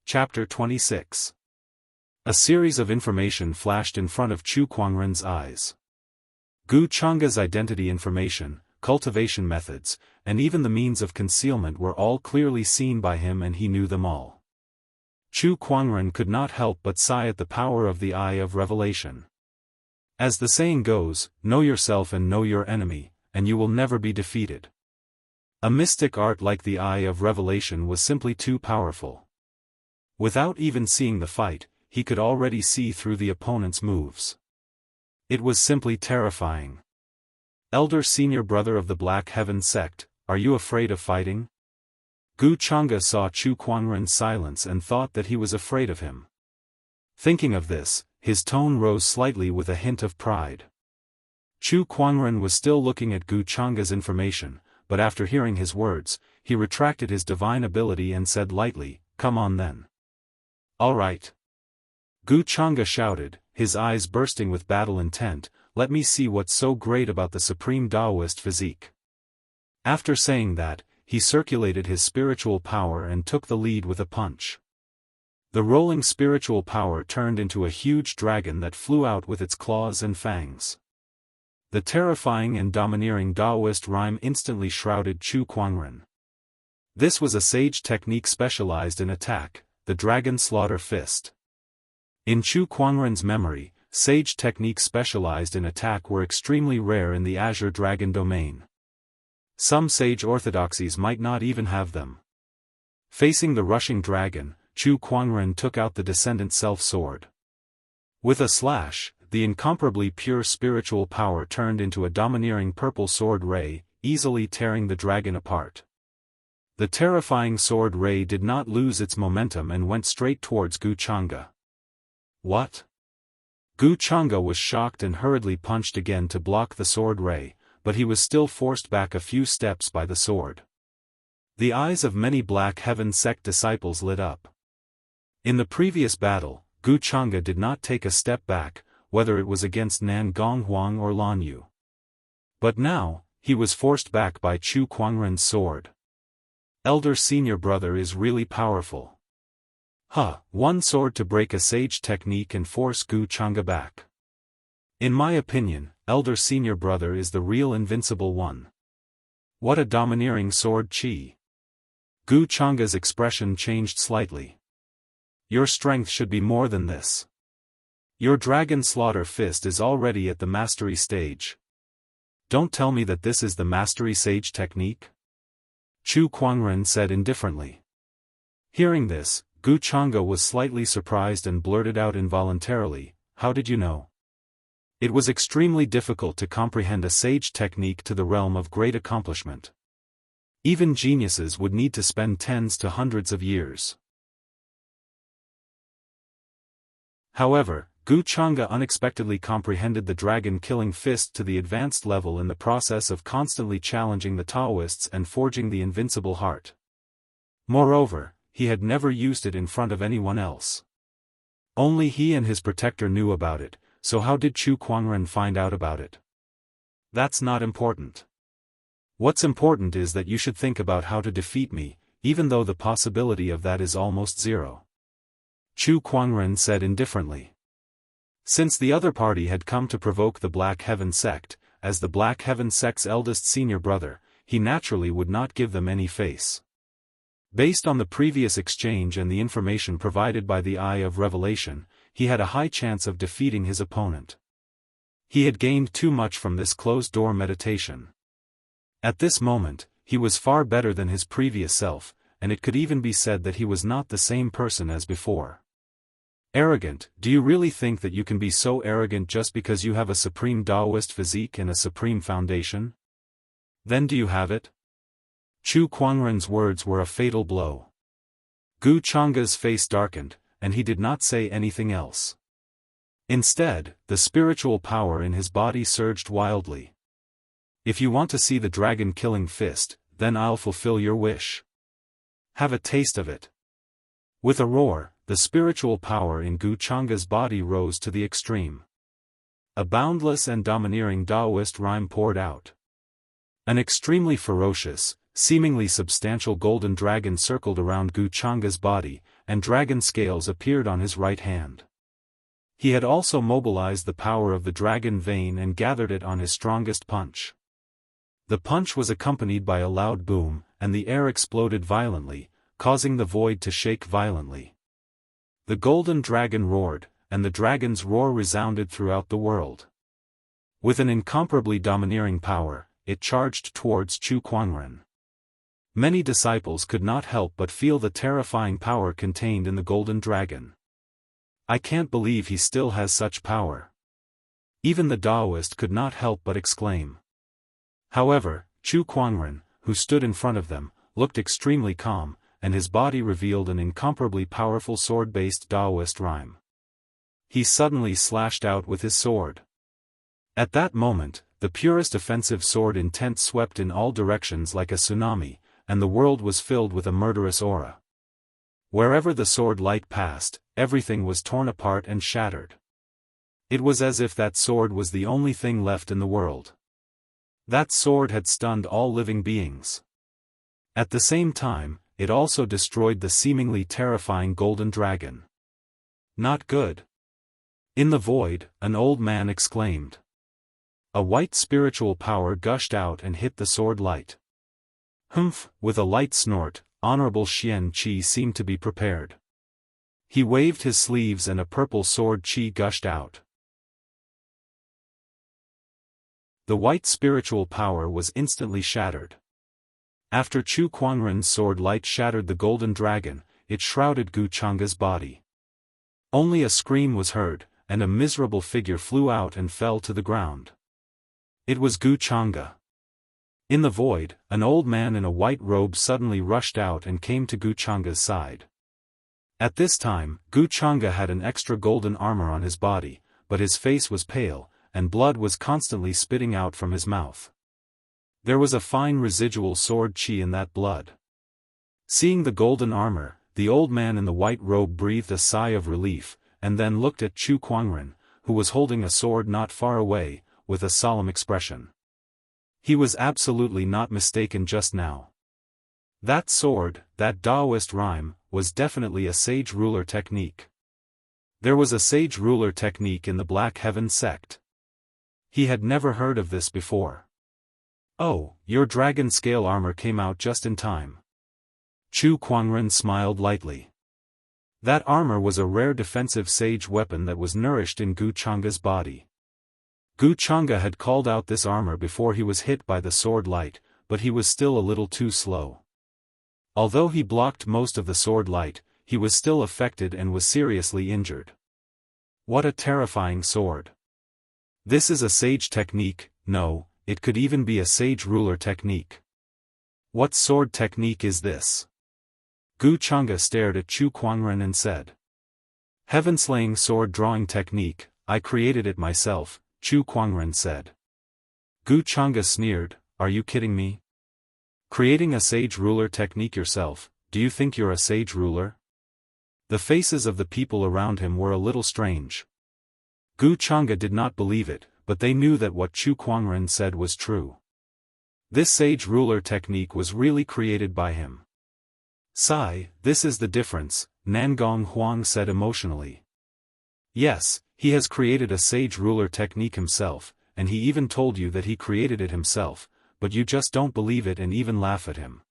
Chapter 26. A series of information flashed in front of Chu Kuangren's eyes. Gu Chang'e's identity information, cultivation methods, and even the means of concealment were all clearly seen by him, and he knew them all. Chu Kuangren could not help but sigh at the power of the Eye of Revelation. As the saying goes, know yourself and know your enemy, and you will never be defeated. A mystic art like the Eye of Revelation was simply too powerful. Without even seeing the fight, he could already see through the opponent's moves. It was simply terrifying. "Elder senior brother of the Black Heaven sect, are you afraid of fighting?" Gu Chang'e saw Chu Kuangren's silence and thought that he was afraid of him. Thinking of this, his tone rose slightly with a hint of pride. Chu Kuangren was still looking at Gu Chang'e's information, but after hearing his words, he retracted his divine ability and said lightly, "Come on then." "All right." Gu Chang'e shouted, his eyes bursting with battle intent, "Let me see what's so great about the supreme Daoist physique." After saying that, he circulated his spiritual power and took the lead with a punch. The rolling spiritual power turned into a huge dragon that flew out with its claws and fangs. The terrifying and domineering Daoist rhyme instantly shrouded Chu Kuangren. This was a sage technique specialized in attack, the Dragon Slaughter Fist. In Chu Kuangren's memory, sage techniques specialized in attack were extremely rare in the Azure Dragon domain. Some sage orthodoxies might not even have them. Facing the rushing dragon, Chu Kuangren took out the Descendant Self-Sword. With a slash, the incomparably pure spiritual power turned into a domineering purple sword ray, easily tearing the dragon apart. The terrifying sword ray did not lose its momentum and went straight towards Gu Chang'e. What? Gu Chang'e was shocked and hurriedly punched again to block the sword ray, but he was still forced back a few steps by the sword. The eyes of many Black Heaven sect disciples lit up. In the previous battle, Gu Chang'e did not take a step back, whether it was against Nan Gonghuang or Lan Yu. But now, he was forced back by Chu Kuangren's sword. Elder Senior Brother is really powerful. One sword to break a sage technique and force Gu Chang'e back. In my opinion, Elder Senior Brother is the real invincible one. What a domineering sword chi. Gu Chang'e's expression changed slightly. Your strength should be more than this. Your Dragon Slaughter Fist is already at the mastery stage. Don't tell me that this is the mastery sage technique? Chu Kuangren said indifferently. Hearing this, Gu Chang'e was slightly surprised and blurted out involuntarily, "How did you know?" It was extremely difficult to comprehend a sage technique to the realm of great accomplishment. Even geniuses would need to spend tens to hundreds of years. However, Gu Chang'e unexpectedly comprehended the dragon-killing fist to the advanced level in the process of constantly challenging the Daoists and forging the invincible heart. Moreover, he had never used it in front of anyone else. Only he and his protector knew about it, so how did Chu Kuangren find out about it? That's not important. What's important is that you should think about how to defeat me, even though the possibility of that is almost zero. Chu Kuangren said indifferently. Since the other party had come to provoke the Black Heaven sect, as the Black Heaven sect's eldest senior brother, he naturally would not give them any face. Based on the previous exchange and the information provided by the Eye of Revelation, he had a high chance of defeating his opponent. He had gained too much from this closed-door meditation. At this moment, he was far better than his previous self, and it could even be said that he was not the same person as before. Arrogant, do you really think that you can be so arrogant just because you have a supreme Daoist physique and a supreme foundation? Then do you have it? Chu Kuangren's words were a fatal blow. Gu Chang'e's face darkened, and he did not say anything else. Instead, the spiritual power in his body surged wildly. If you want to see the dragon-killing fist, then I'll fulfill your wish. Have a taste of it. With a roar, the spiritual power in Gu Chang'e's body rose to the extreme. A boundless and domineering Daoist rhyme poured out. An extremely ferocious, seemingly substantial golden dragon circled around Gu Chang'e's body, and dragon scales appeared on his right hand. He had also mobilized the power of the dragon vein and gathered it on his strongest punch. The punch was accompanied by a loud boom, and the air exploded violently, causing the void to shake violently. The golden dragon roared, and the dragon's roar resounded throughout the world. With an incomparably domineering power, it charged towards Chu Kuangren. Many disciples could not help but feel the terrifying power contained in the golden dragon. I can't believe he still has such power. Even the Daoist could not help but exclaim. However, Chu Kuangren, who stood in front of them, looked extremely calm, and his body revealed an incomparably powerful sword-based Daoist rhyme. He suddenly slashed out with his sword. At that moment, the purest offensive sword intent swept in all directions like a tsunami, and the world was filled with a murderous aura. Wherever the sword light passed, everything was torn apart and shattered. It was as if that sword was the only thing left in the world. That sword had stunned all living beings. At the same time, it also destroyed the seemingly terrifying golden dragon. Not good. In the void, an old man exclaimed. A white spiritual power gushed out and hit the sword light. Humph! With a light snort, Honorable Xianxia seemed to be prepared. He waved his sleeves and a purple sword chi gushed out. The white spiritual power was instantly shattered. After Chu Kuangren's sword light shattered the golden dragon, it shrouded Gu Changa's body. Only a scream was heard, and a miserable figure flew out and fell to the ground. It was Gu Changa. In the void, an old man in a white robe suddenly rushed out and came to Gu Changa's side. At this time, Gu Changa had an extra golden armor on his body, but his face was pale, and blood was constantly spitting out from his mouth. There was a fine residual sword chi in that blood. Seeing the golden armor, the old man in the white robe breathed a sigh of relief, and then looked at Chu Kuangren, who was holding a sword not far away, with a solemn expression. He was absolutely not mistaken just now. That sword, that Daoist rhyme, was definitely a sage ruler technique. There was a sage ruler technique in the Black Heaven sect. He had never heard of this before. Oh, your dragon scale armor came out just in time. Chu Kuangren smiled lightly. That armor was a rare defensive sage weapon that was nourished in Gu Changa's body. Gu Changa had called out this armor before he was hit by the sword light, but he was still a little too slow. Although he blocked most of the sword light, he was still affected and was seriously injured. What a terrifying sword. This is a sage technique. No, it could even be a sage ruler technique. What sword technique is this? Gu Changa stared at Chu Kuangren and said. Heaven-slaying sword drawing technique, I created it myself, Chu Kuangren said. Gu Changa sneered, are you kidding me? Creating a sage ruler technique yourself, do you think you're a sage ruler? The faces of the people around him were a little strange. Gu Changa did not believe it, but they knew that what Chu Kuangren said was true. This sage ruler technique was really created by him. Sigh, this is the difference, Nangong Huang said emotionally. Yes, he has created a sage ruler technique himself, and he even told you that he created it himself, but you just don't believe it and even laugh at him.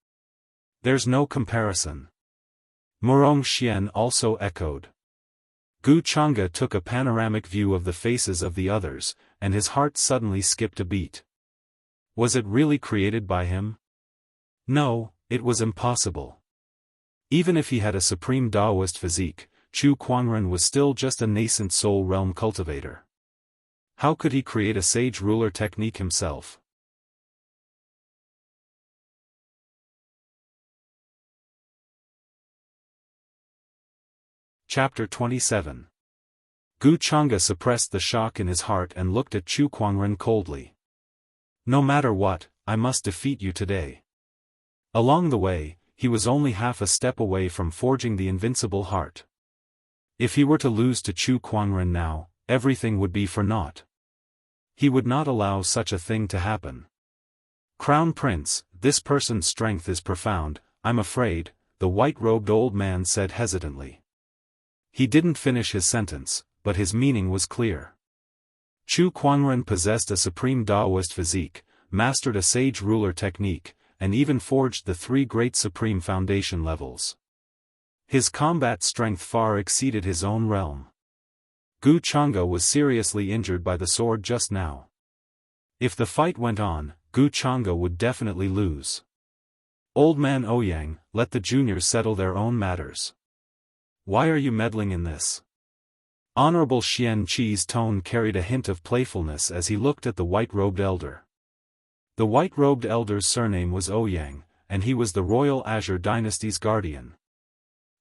There's no comparison. Murong Xian also echoed. Gu Changa took a panoramic view of the faces of the others, and his heart suddenly skipped a beat. Was it really created by him? No, it was impossible. Even if he had a supreme Daoist physique, Chu Kuangren was still just a nascent soul realm cultivator. How could he create a sage ruler technique himself? Chapter 27. Gu Changa suppressed the shock in his heart and looked at Chu Kuangren coldly. No matter what, I must defeat you today. Along the way, he was only half a step away from forging the invincible heart. If he were to lose to Chu Kuangren now, everything would be for naught. He would not allow such a thing to happen. Crown Prince, this person's strength is profound, I'm afraid, the white-robed old man said hesitantly. He didn't finish his sentence, but his meaning was clear. Chu Kuangren possessed a supreme Daoist physique, mastered a sage ruler technique, and even forged the 3 great supreme foundation levels. His combat strength far exceeded his own realm. Gu Changa was seriously injured by the sword just now. If the fight went on, Gu Changa would definitely lose. Old man Ouyang, let the juniors settle their own matters. Why are you meddling in this? Honorable Xianxia's tone carried a hint of playfulness as he looked at the white-robed elder. The white-robed elder's surname was Ouyang, and he was the Royal Azure Dynasty's guardian.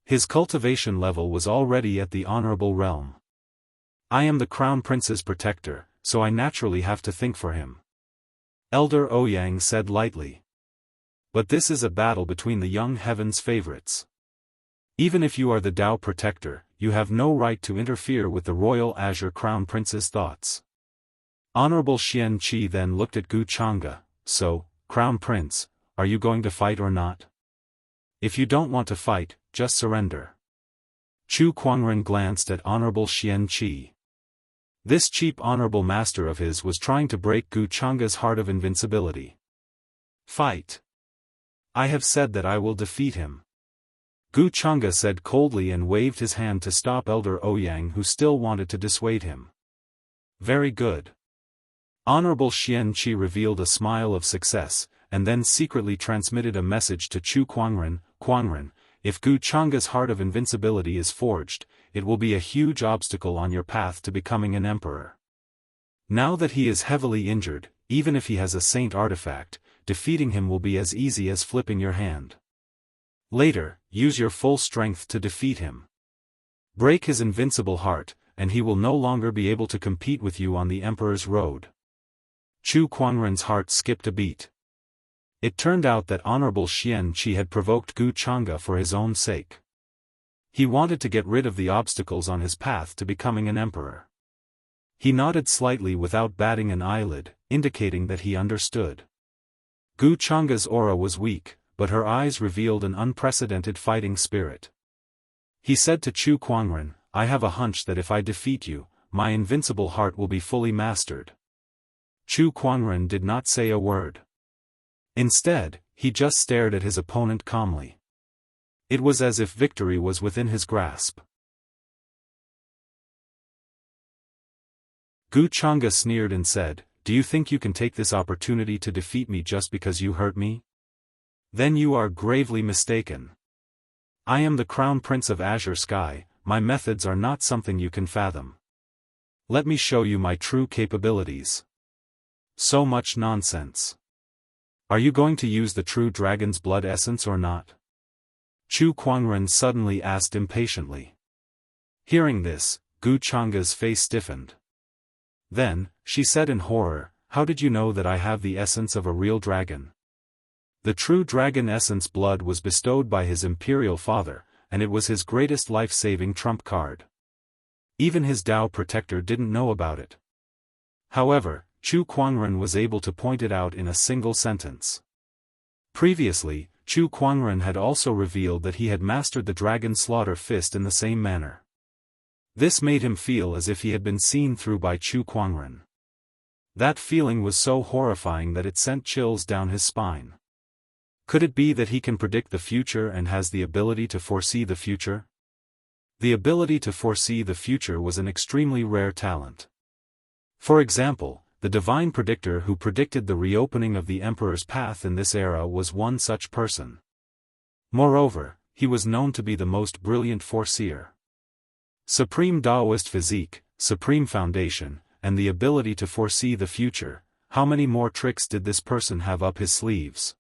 His cultivation level was already at the honorable realm. I am the Crown Prince's protector, so I naturally have to think for him. Elder Ouyang said lightly. But this is a battle between the young heaven's favorites. Even if you are the Dao protector, you have no right to interfere with the Royal Azure Crown Prince's thoughts. Honorable Xianxia then looked at Gu Changa. So, Crown Prince, are you going to fight or not? If you don't want to fight, just surrender. Chu Kuangren glanced at Honorable Xianxia. This cheap honorable master of his was trying to break Gu Chang's heart of invincibility. Fight. I have said that I will defeat him. Gu Chang'e said coldly and waved his hand to stop Elder Ouyang, who still wanted to dissuade him. Very good. Honorable Xianxia revealed a smile of success, and then secretly transmitted a message to Chu Kuangren. Kuangren, if Gu Chang's heart of invincibility is forged, it will be a huge obstacle on your path to becoming an emperor. Now that he is heavily injured, even if he has a saint artifact, defeating him will be as easy as flipping your hand. Later, use your full strength to defeat him. Break his invincible heart, and he will no longer be able to compete with you on the emperor's road. Chu Kuangren's heart skipped a beat. It turned out that Honorable Xianxia had provoked Gu Chang'e for his own sake. He wanted to get rid of the obstacles on his path to becoming an emperor. He nodded slightly without batting an eyelid, indicating that he understood. Gu Chang'e's aura was weak, but her eyes revealed an unprecedented fighting spirit. He said to Chu Kuangren, I have a hunch that if I defeat you, my invincible heart will be fully mastered. Chu Kuangren did not say a word. Instead, he just stared at his opponent calmly. It was as if victory was within his grasp. Gu Chang'e sneered and said, Do you think you can take this opportunity to defeat me just because you hurt me? Then you are gravely mistaken. I am the Crown Prince of Azure Sky, my methods are not something you can fathom. Let me show you my true capabilities. So much nonsense. Are you going to use the true dragon's blood essence or not? Chu Kuangren suddenly asked impatiently. Hearing this, Gu Chang'e's face stiffened. Then, she said in horror, How did you know that I have the essence of a real dragon? The true dragon essence blood was bestowed by his imperial father, and it was his greatest life-saving trump card. Even his Dao protector didn't know about it. However, Chu Kuangren was able to point it out in a single sentence. Previously, Chu Kuangren had also revealed that he had mastered the dragon slaughter fist in the same manner. This made him feel as if he had been seen through by Chu Kuangren. That feeling was so horrifying that it sent chills down his spine. Could it be that he can predict the future and has the ability to foresee the future? The ability to foresee the future was an extremely rare talent. For example, the divine predictor who predicted the reopening of the emperor's path in this era was one such person. Moreover, he was known to be the most brilliant foreseer. Supreme Daoist physique, supreme foundation, and the ability to foresee the future, how many more tricks did this person have up his sleeves?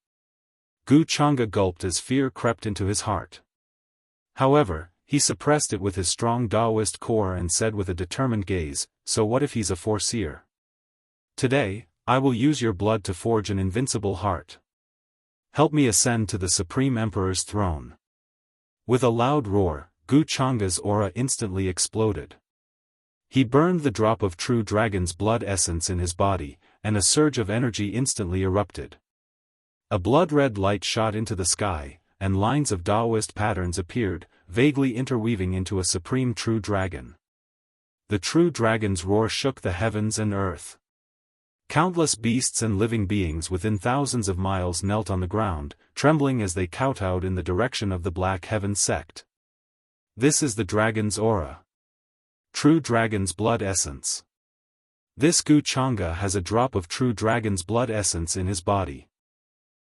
Gu Chang'e gulped as fear crept into his heart. However, he suppressed it with his strong Daoist core and said with a determined gaze, So what if he's a foreseer? Today, I will use your blood to forge an invincible heart. Help me ascend to the Supreme Emperor's throne. With a loud roar, Gu Chang'e's aura instantly exploded. He burned the drop of true dragon's blood essence in his body, and a surge of energy instantly erupted. A blood-red light shot into the sky, and lines of Daoist patterns appeared, vaguely interweaving into a supreme true dragon. The true dragon's roar shook the heavens and earth. Countless beasts and living beings within thousands of miles knelt on the ground, trembling as they kowtowed in the direction of the Black Heaven sect. This is the dragon's aura. True dragon's blood essence. This Gu Chang'e has a drop of true dragon's blood essence in his body.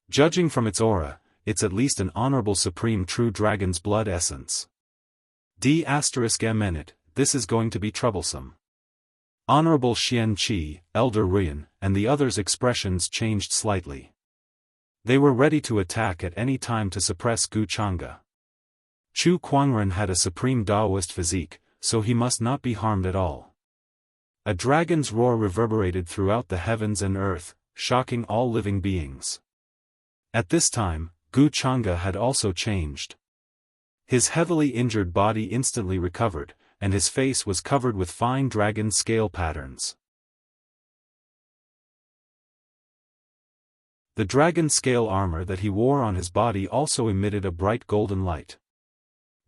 Judging from its aura, it's at least an honorable supreme true dragon's blood essence. D**M*, this is going to be troublesome. Honorable Xianxia, Elder Ruyan, and the others' expressions changed slightly. They were ready to attack at any time to suppress Gu Chang'e. Chu Kuangren had a supreme Daoist physique, so he must not be harmed at all. A dragon's roar reverberated throughout the heavens and earth, shocking all living beings. At this time, Gu Chang'e had also changed. His heavily injured body instantly recovered, and his face was covered with fine dragon scale patterns. The dragon scale armor that he wore on his body also emitted a bright golden light.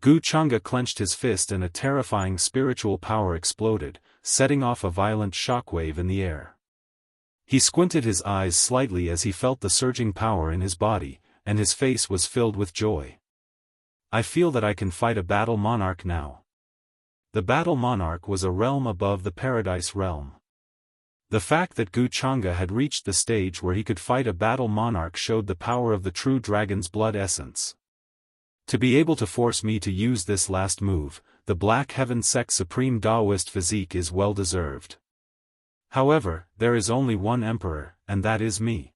Gu Chang'e clenched his fist and a terrifying spiritual power exploded, setting off a violent shockwave in the air. He squinted his eyes slightly as he felt the surging power in his body, and his face was filled with joy. I feel that I can fight a battle monarch now. The battle monarch was a realm above the paradise realm. The fact that Gu Chang'e had reached the stage where he could fight a battle monarch showed the power of the true dragon's blood essence. To be able to force me to use this last move, the Black Heaven Sect Supreme Daoist physique is well deserved. However, there is only one emperor, and that is me.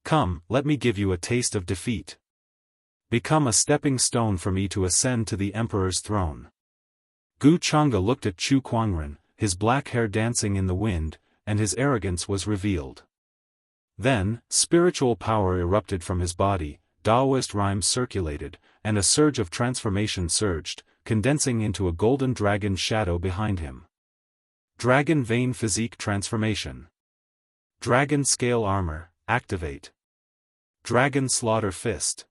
Come, let me give you a taste of defeat. Become a stepping stone for me to ascend to the emperor's throne. Gu Chang'e looked at Chu Kuangren, his black hair dancing in the wind, and his arrogance was revealed. Then, spiritual power erupted from his body, Daoist rhymes circulated, and a surge of transformation surged, condensing into a golden dragon shadow behind him. Dragon Vein Physique Transformation. Dragon Scale Armor, activate. Dragon Slaughter Fist.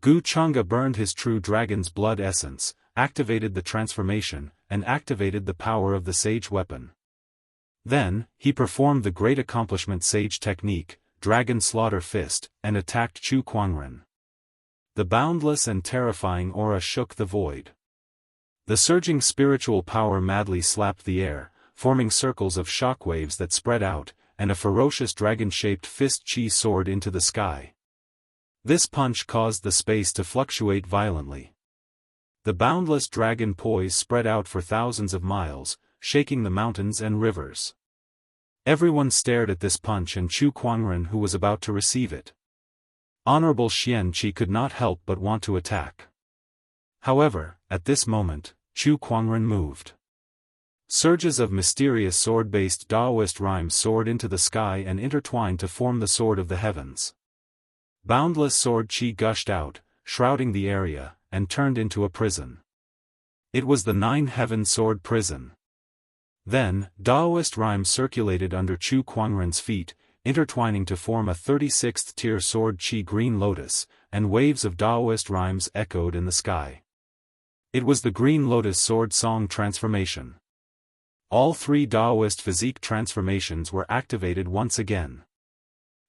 Gu Chang'e burned his true dragon's blood essence, activated the transformation, and activated the power of the sage weapon. Then, he performed the great accomplishment sage technique, Dragon Slaughter Fist, and attacked Chu Kuangren. The boundless and terrifying aura shook the void. The surging spiritual power madly slapped the air, forming circles of shockwaves that spread out, and a ferocious dragon-shaped fist chi soared into the sky. This punch caused the space to fluctuate violently. The boundless dragon poise spread out for thousands of miles, shaking the mountains and rivers. Everyone stared at this punch and Chu Kuangren who was about to receive it. Honorable Xianxia could not help but want to attack. However, at this moment, Chu Kuangren moved. Surges of mysterious sword-based Daoist rhymes soared into the sky and intertwined to form the sword of the heavens. Boundless sword chi gushed out, shrouding the area, and turned into a prison. It was the Nine Heaven Sword Prison. Then, Daoist rhymes circulated under Chu Kuangren's feet, intertwining to form a 36th tier sword chi green lotus, and waves of Daoist rhymes echoed in the sky. It was the Green Lotus Sword Song transformation. All three Daoist physique transformations were activated once again.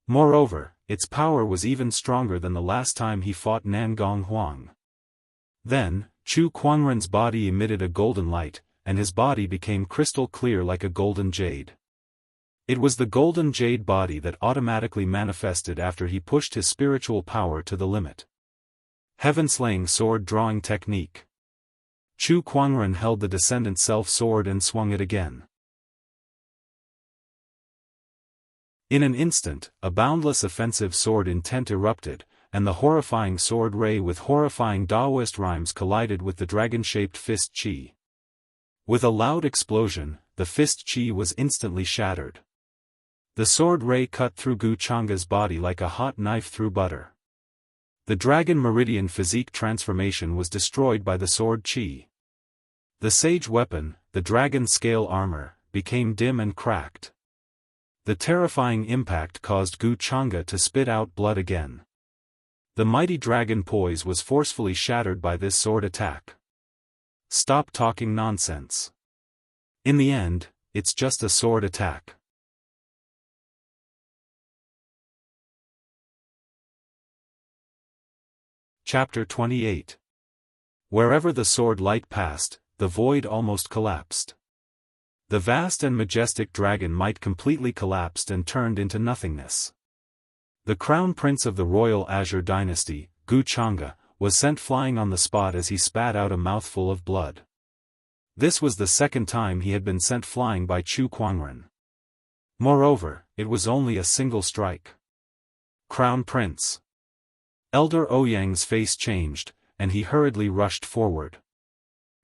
Moreover, its power was even stronger than the last time he fought Nangong Huang. Then, Chu Kuangren's body emitted a golden light, and his body became crystal clear like a golden jade. It was the golden jade body that automatically manifested after he pushed his spiritual power to the limit. Heaven-slaying sword drawing technique. Chu Kuangren held the descendant self-sword and swung it again. In an instant, a boundless offensive sword intent erupted, and the horrifying sword ray with horrifying Daoist rhymes collided with the dragon-shaped fist chi. With a loud explosion, the fist chi was instantly shattered. The sword ray cut through Gu Chang'e's body like a hot knife through butter. The Dragon Meridian physique transformation was destroyed by the sword chi. The sage weapon, the dragon scale armor, became dim and cracked. The terrifying impact caused Gu Chang'e to spit out blood again. The mighty dragon poise was forcefully shattered by this sword attack. Stop talking nonsense. In the end, it's just a sword attack. Chapter 28. Wherever the sword light passed, the void almost collapsed. The vast and majestic dragon might completely collapsed and turned into nothingness. The crown prince of the royal Azure dynasty, Gu Chang'e, was sent flying on the spot as he spat out a mouthful of blood. This was the second time he had been sent flying by Chu Kuangren. Moreover, it was only a single strike. Crown Prince. Elder Ouyang's face changed, and he hurriedly rushed forward.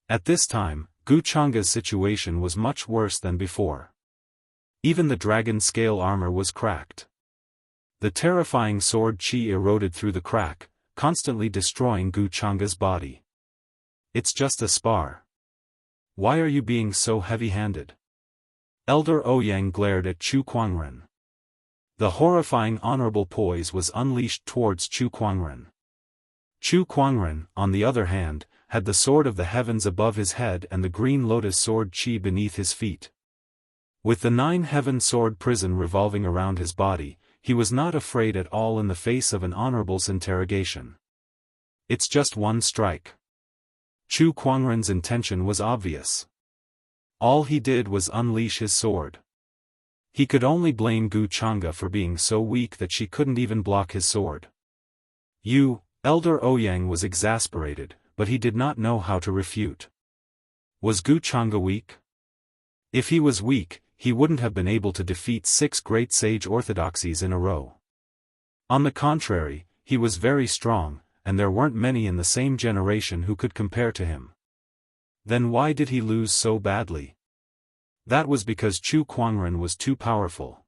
At this time, Gu Chang'e's situation was much worse than before. Even the dragon scale armor was cracked. The terrifying sword chi eroded through the crack, constantly destroying Gu Chang'e's body. It's just a spar. Why are you being so heavy-handed? Elder Ouyang glared at Chu Kuangren. The horrifying honorable poise was unleashed towards Chu Kuangren. Chu Kuangren, on the other hand, had the sword of the heavens above his head and the green lotus sword Qi beneath his feet. With the 9-heaven sword prison revolving around his body, he was not afraid at all in the face of an honorable's interrogation. It's just one strike. Chu Kuangren's intention was obvious. All he did was unleash his sword. He could only blame Gu Chang'e for being so weak that she couldn't even block his sword. Elder Ouyang was exasperated, but he did not know how to refute. Was Gu Chang'e weak? If he was weak, he wouldn't have been able to defeat 6 great sage orthodoxies in a row. On the contrary, he was very strong, and there weren't many in the same generation who could compare to him. Then why did he lose so badly? That was because Chu Kuangren was too powerful.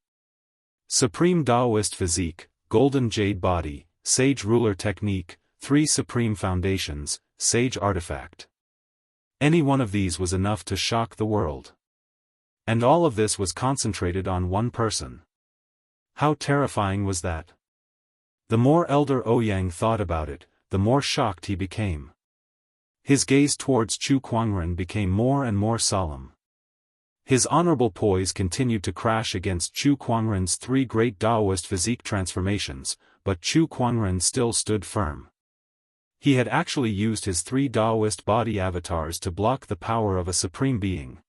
Supreme Daoist physique, golden jade body, sage ruler technique, 3 supreme foundations, sage artifact. Any one of these was enough to shock the world. And all of this was concentrated on one person. How terrifying was that? The more Elder Ouyang thought about it, the more shocked he became. His gaze towards Chu Kuangren became more and more solemn. His honorable poise continued to crash against Chu Kuangren's 3 great Daoist physique transformations, but Chu Kuangren still stood firm. He had actually used his 3 Daoist body avatars to block the power of a supreme being.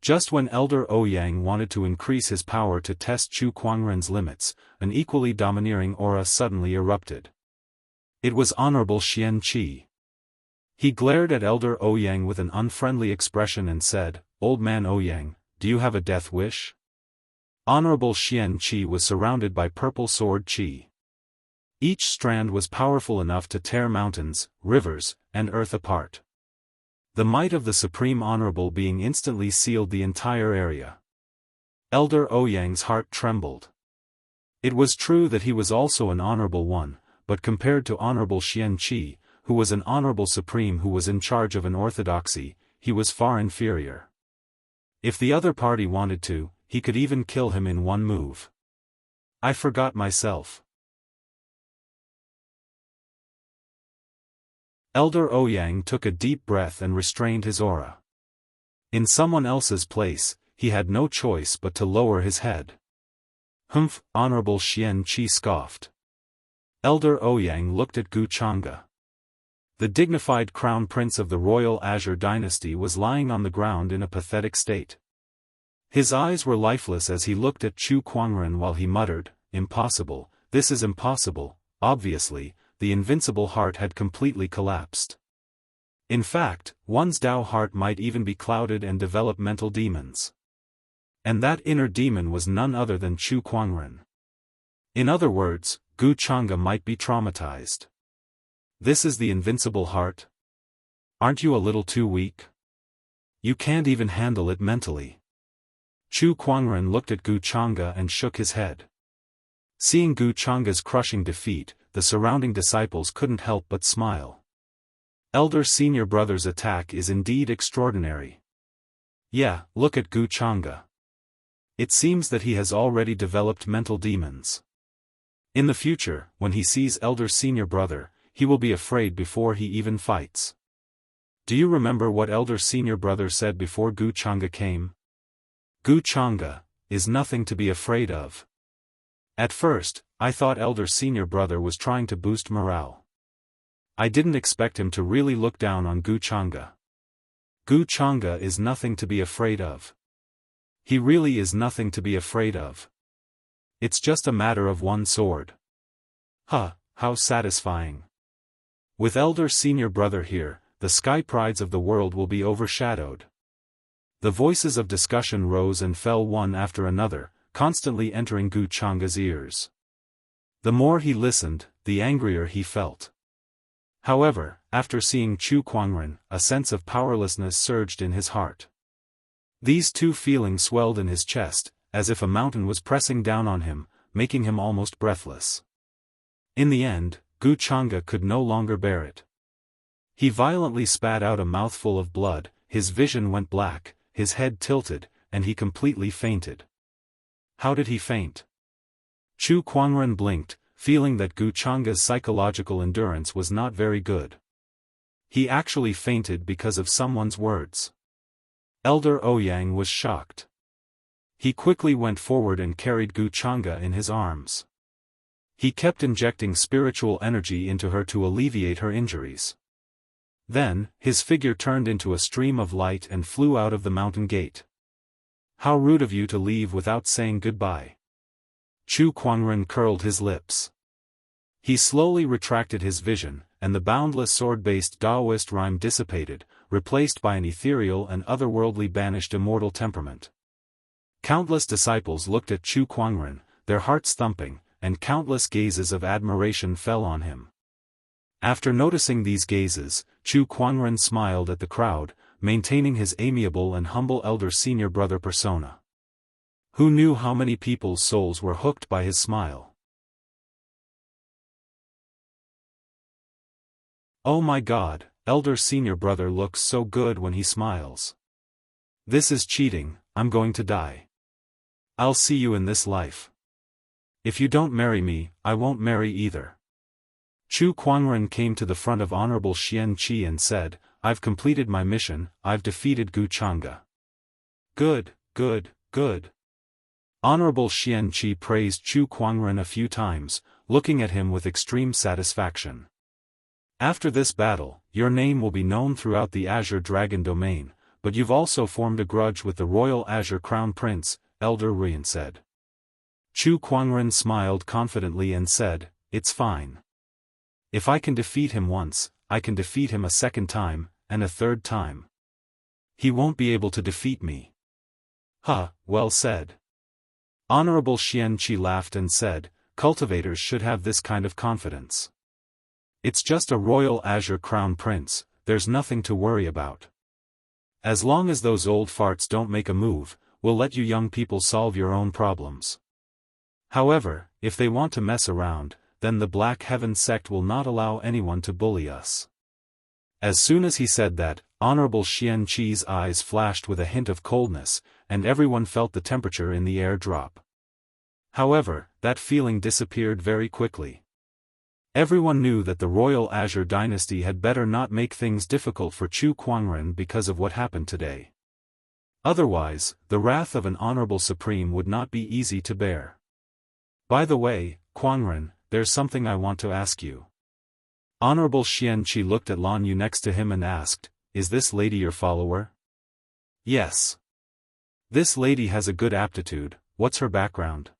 Just when Elder Ouyang wanted to increase his power to test Chu Kuangren's limits, an equally domineering aura suddenly erupted. It was Honorable Xianxia. He glared at Elder Ouyang with an unfriendly expression and said, "Old man Ouyang, do you have a death wish?" Honorable Xianxia was surrounded by purple sword Qi. Each strand was powerful enough to tear mountains, rivers, and earth apart. The might of the Supreme Honorable Being instantly sealed the entire area. Elder Ouyang's heart trembled. It was true that he was also an honorable one, but compared to Honorable Xianxia, who was an honorable supreme who was in charge of an orthodoxy, he was far inferior. If the other party wanted to, he could even kill him in one move. I forgot myself. Elder Ouyang took a deep breath and restrained his aura. In someone else's place, he had no choice but to lower his head. "Humph," Honorable Xianxia scoffed. Elder Ouyang looked at Gu Chang'e. The dignified crown prince of the royal Azure dynasty was lying on the ground in a pathetic state. His eyes were lifeless as he looked at Chu Kuangren while he muttered, "Impossible, this is impossible." Obviously, the invincible heart had completely collapsed. In fact, one's Dao heart might even be clouded and develop mental demons. And that inner demon was none other than Chu Kuangren. In other words, Gu Chang'e might be traumatized. This is the invincible heart? Aren't you a little too weak? You can't even handle it mentally. Chu Kuangren looked at Gu Chang'e and shook his head. Seeing Gu Chang'e's crushing defeat, the surrounding disciples couldn't help but smile. Elder Senior Brother's attack is indeed extraordinary. Yeah, look at Gu Chang'e. It seems that he has already developed mental demons. In the future, when he sees Elder Senior Brother, he will be afraid before he even fights. Do you remember what Elder Senior Brother said before Gu Chang'e came? Gu Chang'e is nothing to be afraid of. At first, I thought Elder Senior Brother was trying to boost morale. I didn't expect him to really look down on Gu Chang'e. Gu Chang'e is nothing to be afraid of. He really is nothing to be afraid of. It's just a matter of one sword. Huh, how satisfying. With Elder Senior Brother here, the sky prides of the world will be overshadowed. The voices of discussion rose and fell one after another, constantly entering Gu Chang'e's ears. The more he listened, the angrier he felt. However, after seeing Chu Kuangren, a sense of powerlessness surged in his heart. These two feelings swelled in his chest, as if a mountain was pressing down on him, making him almost breathless. In the end, Gu Chang'e could no longer bear it. He violently spat out a mouthful of blood, his vision went black, his head tilted, and he completely fainted. How did he faint? Chu Kuangren blinked, feeling that Gu Chang's psychological endurance was not very good. He actually fainted because of someone's words. Elder Ouyang was shocked. He quickly went forward and carried Gu Chang'e in his arms. He kept injecting spiritual energy into her to alleviate her injuries. Then, his figure turned into a stream of light and flew out of the mountain gate. How rude of you to leave without saying goodbye. Chu Kuangren curled his lips. He slowly retracted his vision, and the boundless sword-based Daoist rhyme dissipated, replaced by an ethereal and otherworldly banished immortal temperament. Countless disciples looked at Chu Kuangren, their hearts thumping, and countless gazes of admiration fell on him. After noticing these gazes, Chu Kuangren smiled at the crowd, maintaining his amiable and humble elder senior brother persona. Who knew how many people's souls were hooked by his smile? Oh my God, elder senior brother looks so good when he smiles. This is cheating, I'm going to die. I'll see you in this life. If you don't marry me, I won't marry either. Chu Kuangren came to the front of Honorable Xianxia and said, I've completed my mission, I've defeated Gu Chang'e. Good, good, good. Honorable Xianxia praised Chu Kuangren a few times, looking at him with extreme satisfaction. After this battle, your name will be known throughout the Azure Dragon domain, but you've also formed a grudge with the Royal Azure Crown Prince, Elder Ruyan said. Chu Kuangren smiled confidently and said, it's fine. If I can defeat him once, I can defeat him a second time, and a third time. He won't be able to defeat me. Huh, well said. Honorable Xianxia laughed and said, cultivators should have this kind of confidence. It's just a Royal Azure Crown Prince, there's nothing to worry about. As long as those old farts don't make a move, we'll let you young people solve your own problems. However, if they want to mess around, then the Black Heaven sect will not allow anyone to bully us. As soon as he said that, Honorable Xianxi's eyes flashed with a hint of coldness, and everyone felt the temperature in the air drop. However, that feeling disappeared very quickly. Everyone knew that the Royal Azure dynasty had better not make things difficult for Chu Kuangren because of what happened today. Otherwise, the wrath of an Honorable Supreme would not be easy to bear. By the way, Kuangren, there's something I want to ask you. Honorable Xianxia looked at Lan Yu next to him and asked, is this lady your follower? Yes. This lady has a good aptitude, what's her background?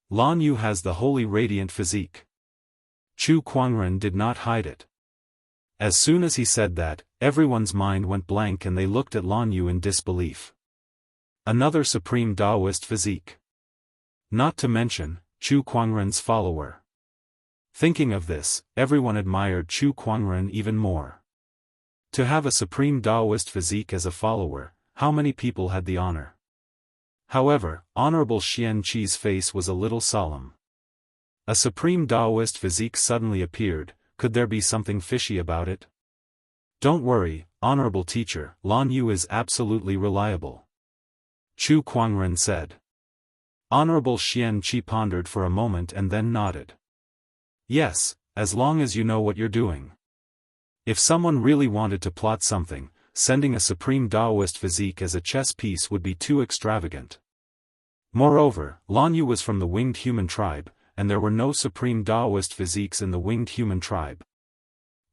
Lan Yu has the holy radiant physique. Chu Kuangren did not hide it. As soon as he said that, everyone's mind went blank and they looked at Lan Yu in disbelief. Another supreme Daoist physique. Not to mention, Chu Kuangren's follower. Thinking of this, everyone admired Chu Kuangren even more. To have a supreme Daoist physique as a follower, how many people had the honor? However, Honorable Xianxi's face was a little solemn. A supreme Daoist physique suddenly appeared, could there be something fishy about it? Don't worry, Honorable Teacher, Lan Yu is absolutely reliable. Chu Kuangren said. Honorable Xianxia pondered for a moment and then nodded. Yes, as long as you know what you're doing. If someone really wanted to plot something, sending a supreme Daoist physique as a chess piece would be too extravagant. Moreover, Lan Yu was from the winged human tribe, and there were no supreme Daoist physiques in the winged human tribe.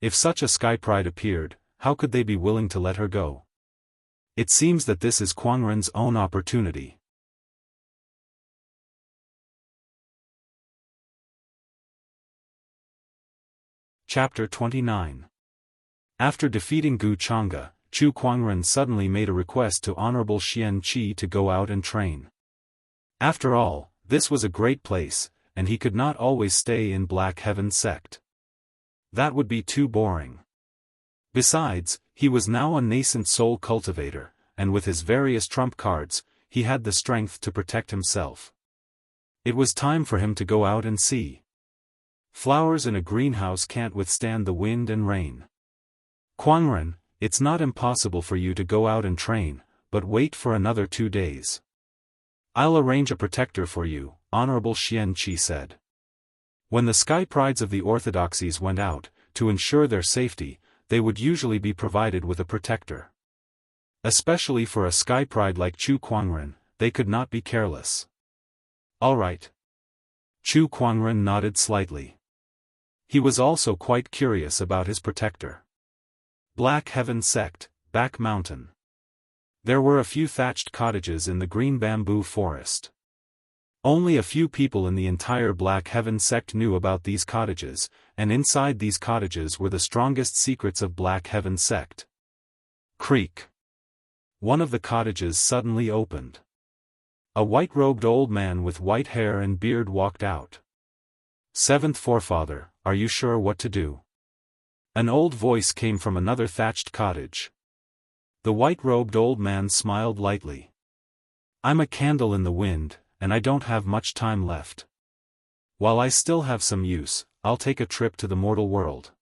If such a sky pride appeared, how could they be willing to let her go? It seems that this is Kuangren's own opportunity. Chapter 29. After defeating Gu Chang'e, Chu Kuangren suddenly made a request to Honorable Xianxia to go out and train. After all, this was a great place, and he could not always stay in Black Heaven sect. That would be too boring. Besides, he was now a nascent soul cultivator, and with his various trump cards, he had the strength to protect himself. It was time for him to go out and see. Flowers in a greenhouse can't withstand the wind and rain. Kuangren, it's not impossible for you to go out and train, but wait for another 2 days. I'll arrange a protector for you, Honorable Xianxia said. When the sky prides of the orthodoxies went out, to ensure their safety, they would usually be provided with a protector. Especially for a sky pride like Chu Kuangren, they could not be careless. All right. Chu Kuangren nodded slightly. He was also quite curious about his protector. Black Heaven Sect, Back Mountain. There were a few thatched cottages in the green bamboo forest. Only a few people in the entire Black Heaven sect knew about these cottages, and inside these cottages were the strongest secrets of Black Heaven sect. Creak. One of the cottages suddenly opened. A white-robed old man with white hair and beard walked out. Seventh Forefather, are you sure what to do? An old voice came from another thatched cottage. The white-robed old man smiled lightly. I'm a candle in the wind, and I don't have much time left. While I still have some use, I'll take a trip to the mortal world.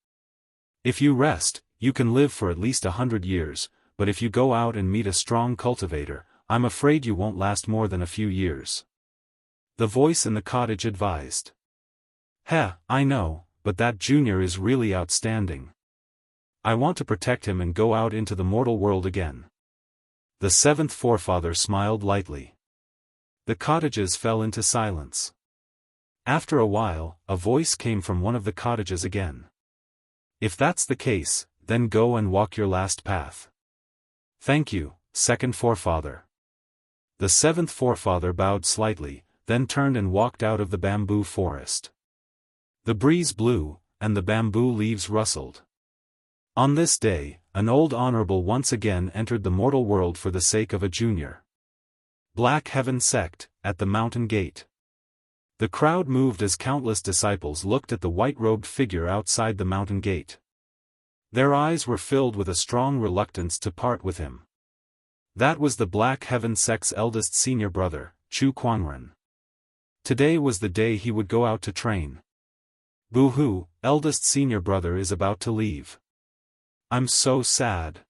If you rest, you can live for at least 100 years, but if you go out and meet a strong cultivator, I'm afraid you won't last more than a few years. The voice in the cottage advised. Heh, I know, but that junior is really outstanding. I want to protect him and go out into the mortal world again. The seventh forefather smiled lightly. The cottages fell into silence. After a while, a voice came from one of the cottages again. If that's the case, then go and walk your last path. Thank you, second forefather. The seventh forefather bowed slightly, then turned and walked out of the bamboo forest. The breeze blew, and the bamboo leaves rustled. On this day, an old honorable once again entered the mortal world for the sake of a junior. Black Heaven Sect, at the mountain gate. The crowd moved as countless disciples looked at the white-robed figure outside the mountain gate. Their eyes were filled with a strong reluctance to part with him. That was the Black Heaven Sect's eldest senior brother, Chu Kuangren. Today was the day he would go out to train. Boo-hoo, eldest senior brother is about to leave. I'm so sad.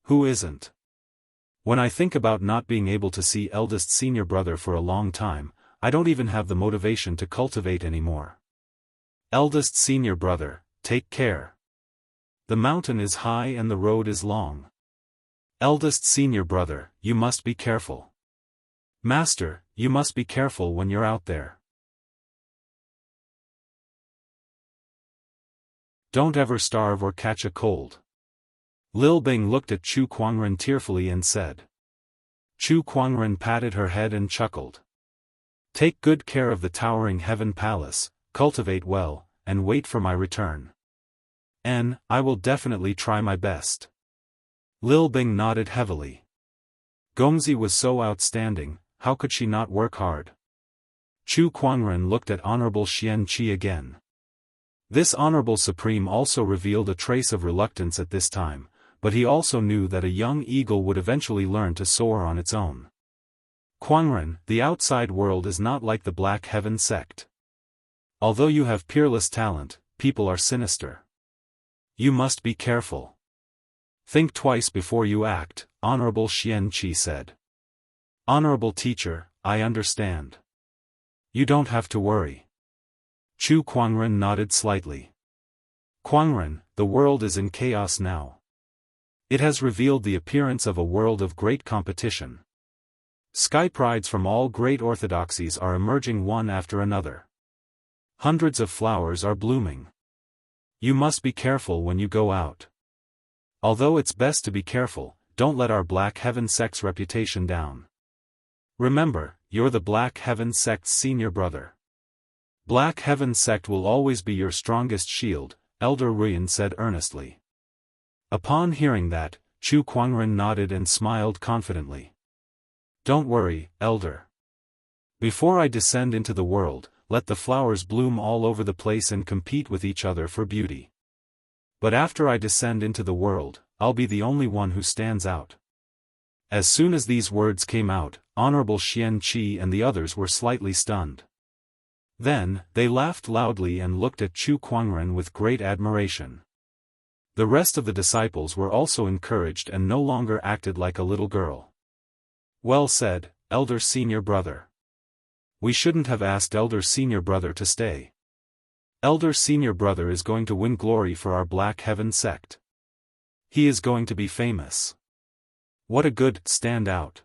Who isn't? When I think about not being able to see eldest senior brother for a long time, I don't even have the motivation to cultivate anymore. Eldest senior brother, take care. The mountain is high and the road is long. Eldest senior brother, you must be careful. Master, you must be careful when you're out there. Don't ever starve or catch a cold. Lil Bing looked at Chu Kuangren tearfully and said. Chu Kuangren patted her head and chuckled. Take good care of the towering heaven palace, cultivate well, and wait for my return. I will definitely try my best. Lil Bing nodded heavily. Gongzi was so outstanding, how could she not work hard? Chu Kuangren looked at Honorable Xianxia again. This Honorable Supreme also revealed a trace of reluctance at this time, but he also knew that a young eagle would eventually learn to soar on its own. Kuangren, the outside world is not like the Black Heaven sect. Although you have peerless talent, people are sinister. You must be careful. Think twice before you act, Honorable Xianxia said. Honorable teacher, I understand. You don't have to worry. Chu Kuangren nodded slightly. Kuangren, the world is in chaos now. It has revealed the appearance of a world of great competition. Sky prides from all great orthodoxies are emerging one after another. Hundreds of flowers are blooming. You must be careful when you go out. Although it's best to be careful, don't let our Black Heaven sect's reputation down. Remember, you're the Black Heaven sect's senior brother. Black Heaven sect will always be your strongest shield, Elder Ruyan said earnestly. Upon hearing that, Chu Kuangren nodded and smiled confidently. Don't worry, Elder. Before I descend into the world, let the flowers bloom all over the place and compete with each other for beauty. But after I descend into the world, I'll be the only one who stands out. As soon as these words came out, Honorable Xianxia and the others were slightly stunned. Then, they laughed loudly and looked at Chu Kuangren with great admiration. The rest of the disciples were also encouraged and no longer acted like a little girl. Well said, Elder Senior Brother. We shouldn't have asked Elder Senior Brother to stay. Elder Senior Brother is going to win glory for our Black Heaven sect. He is going to be famous. What a good standout.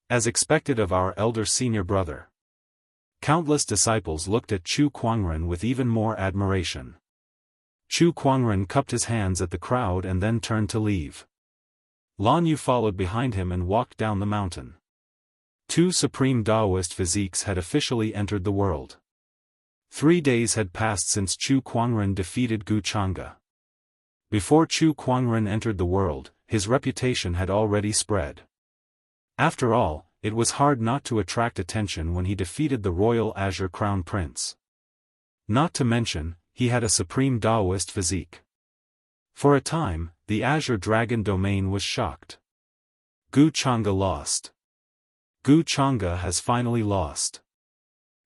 As expected of our Elder Senior Brother. Countless disciples looked at Chu Kuangren with even more admiration. Chu Kuangren cupped his hands at the crowd and then turned to leave. Lan Yu followed behind him and walked down the mountain. 2 supreme Daoist physiques had officially entered the world. 3 days had passed since Chu Kuangren defeated Gu Chang'e. Before Chu Kuangren entered the world, his reputation had already spread. After all, it was hard not to attract attention when he defeated the royal Azure Crown Prince. Not to mention, he had a supreme Daoist physique. For a time, the Azure Dragon domain was shocked. Gu Chang'e lost. Gu Chang'e has finally lost.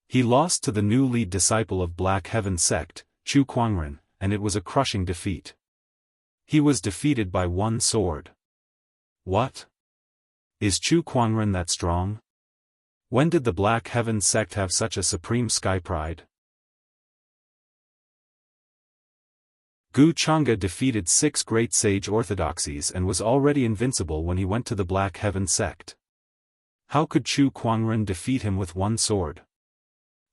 He lost to the new lead disciple of Black Heaven sect, Chu Kuangren, and it was a crushing defeat. He was defeated by 1 sword. What? Is Chu Kuangren that strong? When did the Black Heaven sect have such a supreme sky pride? Gu Chang'e defeated 6 great sage orthodoxies and was already invincible when he went to the Black Heaven sect. How could Chu Kuangren defeat him with 1 sword?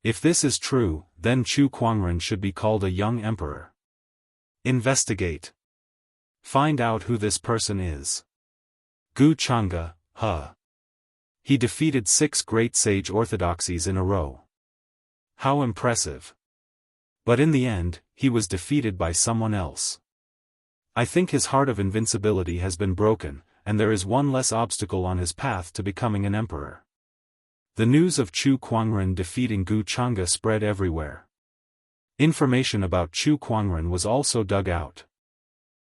If this is true, then Chu Kuangren should be called a young emperor. Investigate. Find out who this person is. Gu Chang'e, huh? He defeated 6 great sage orthodoxies in a row. How impressive. But in the end, he was defeated by someone else. I think his heart of invincibility has been broken, and there is one less obstacle on his path to becoming an emperor. The news of Chu Kuangren defeating Gu Chang'e spread everywhere. Information about Chu Kuangren was also dug out.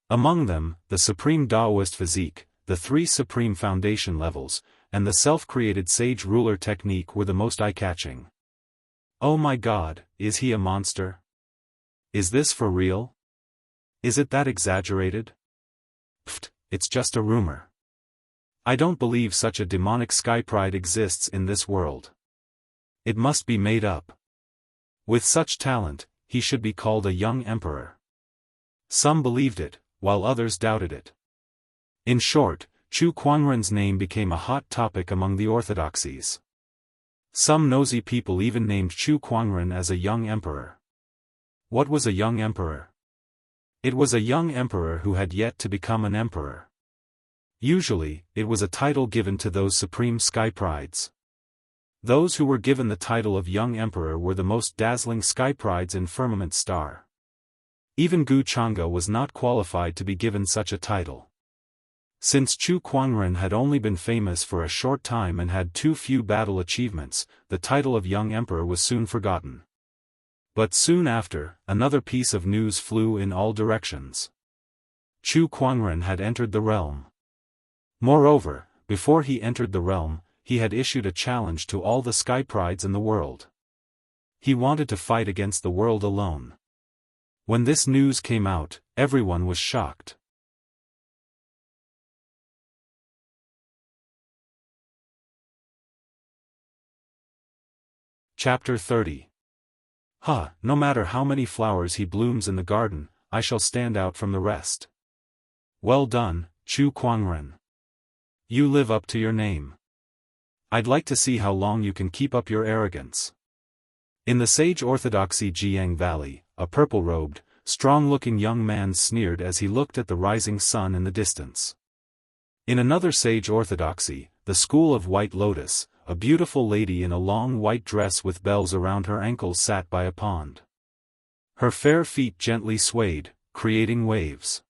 Among them, the Supreme Daoist Physique, the 3 Supreme Foundation levels, and the self-created Sage Ruler technique were the most eye-catching. Oh my God, is he a monster? Is this for real? Is it that exaggerated? Pfft, it's just a rumor. I don't believe such a demonic sky pride exists in this world. It must be made up. With such talent, he should be called a young emperor. Some believed it, while others doubted it. In short, Chu Kuangren's name became a hot topic among the orthodoxies. Some nosy people even named Chu Kuangren as a young emperor. What was a young emperor? It was a young emperor who had yet to become an emperor. Usually, it was a title given to those supreme sky prides. Those who were given the title of young emperor were the most dazzling sky prides in Firmament Star. Even Gu Chang'e was not qualified to be given such a title. Since Chu Kuangren had only been famous for a short time and had too few battle achievements, the title of young emperor was soon forgotten. But soon after, another piece of news flew in all directions. Chu Kuangren had entered the realm. Moreover, before he entered the realm, he had issued a challenge to all the sky prides in the world. He wanted to fight against the world alone. When this news came out, everyone was shocked. Chapter 30. No matter how many flowers he blooms in the garden, I shall stand out from the rest. Well done, Chu Kuangren. You live up to your name. I'd like to see how long you can keep up your arrogance. In the sage orthodoxy Jianghu Valley, a purple-robed, strong-looking young man sneered as he looked at the rising sun in the distance. In another sage orthodoxy, the school of White Lotus, a beautiful lady in a long white dress with bells around her ankles sat by a pond. Her fair feet gently swayed, creating waves.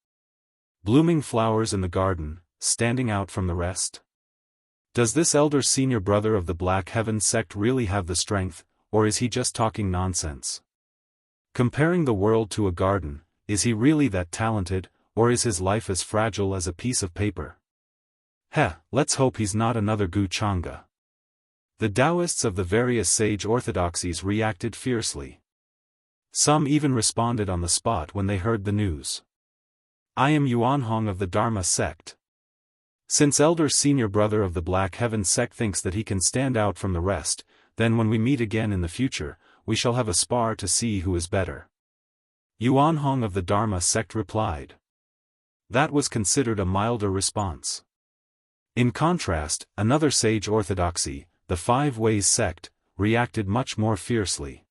Blooming flowers in the garden, standing out from the rest. Does this elder senior brother of the Black Heaven sect really have the strength, or is he just talking nonsense? Comparing the world to a garden, is he really that talented, or is his life as fragile as a piece of paper? Let's hope he's not another Gu Chang'e. The Daoists of the various sage orthodoxies reacted fiercely. Some even responded on the spot when they heard the news. I am Yuanhong of the Dharma sect. Since elder senior brother of the Black Heaven sect thinks that he can stand out from the rest, then when we meet again in the future, we shall have a spar to see who is better. Yuan Hong of the Dharma sect replied. That was considered a milder response. In contrast, another sage orthodoxy, the Five Ways sect, reacted much more fiercely.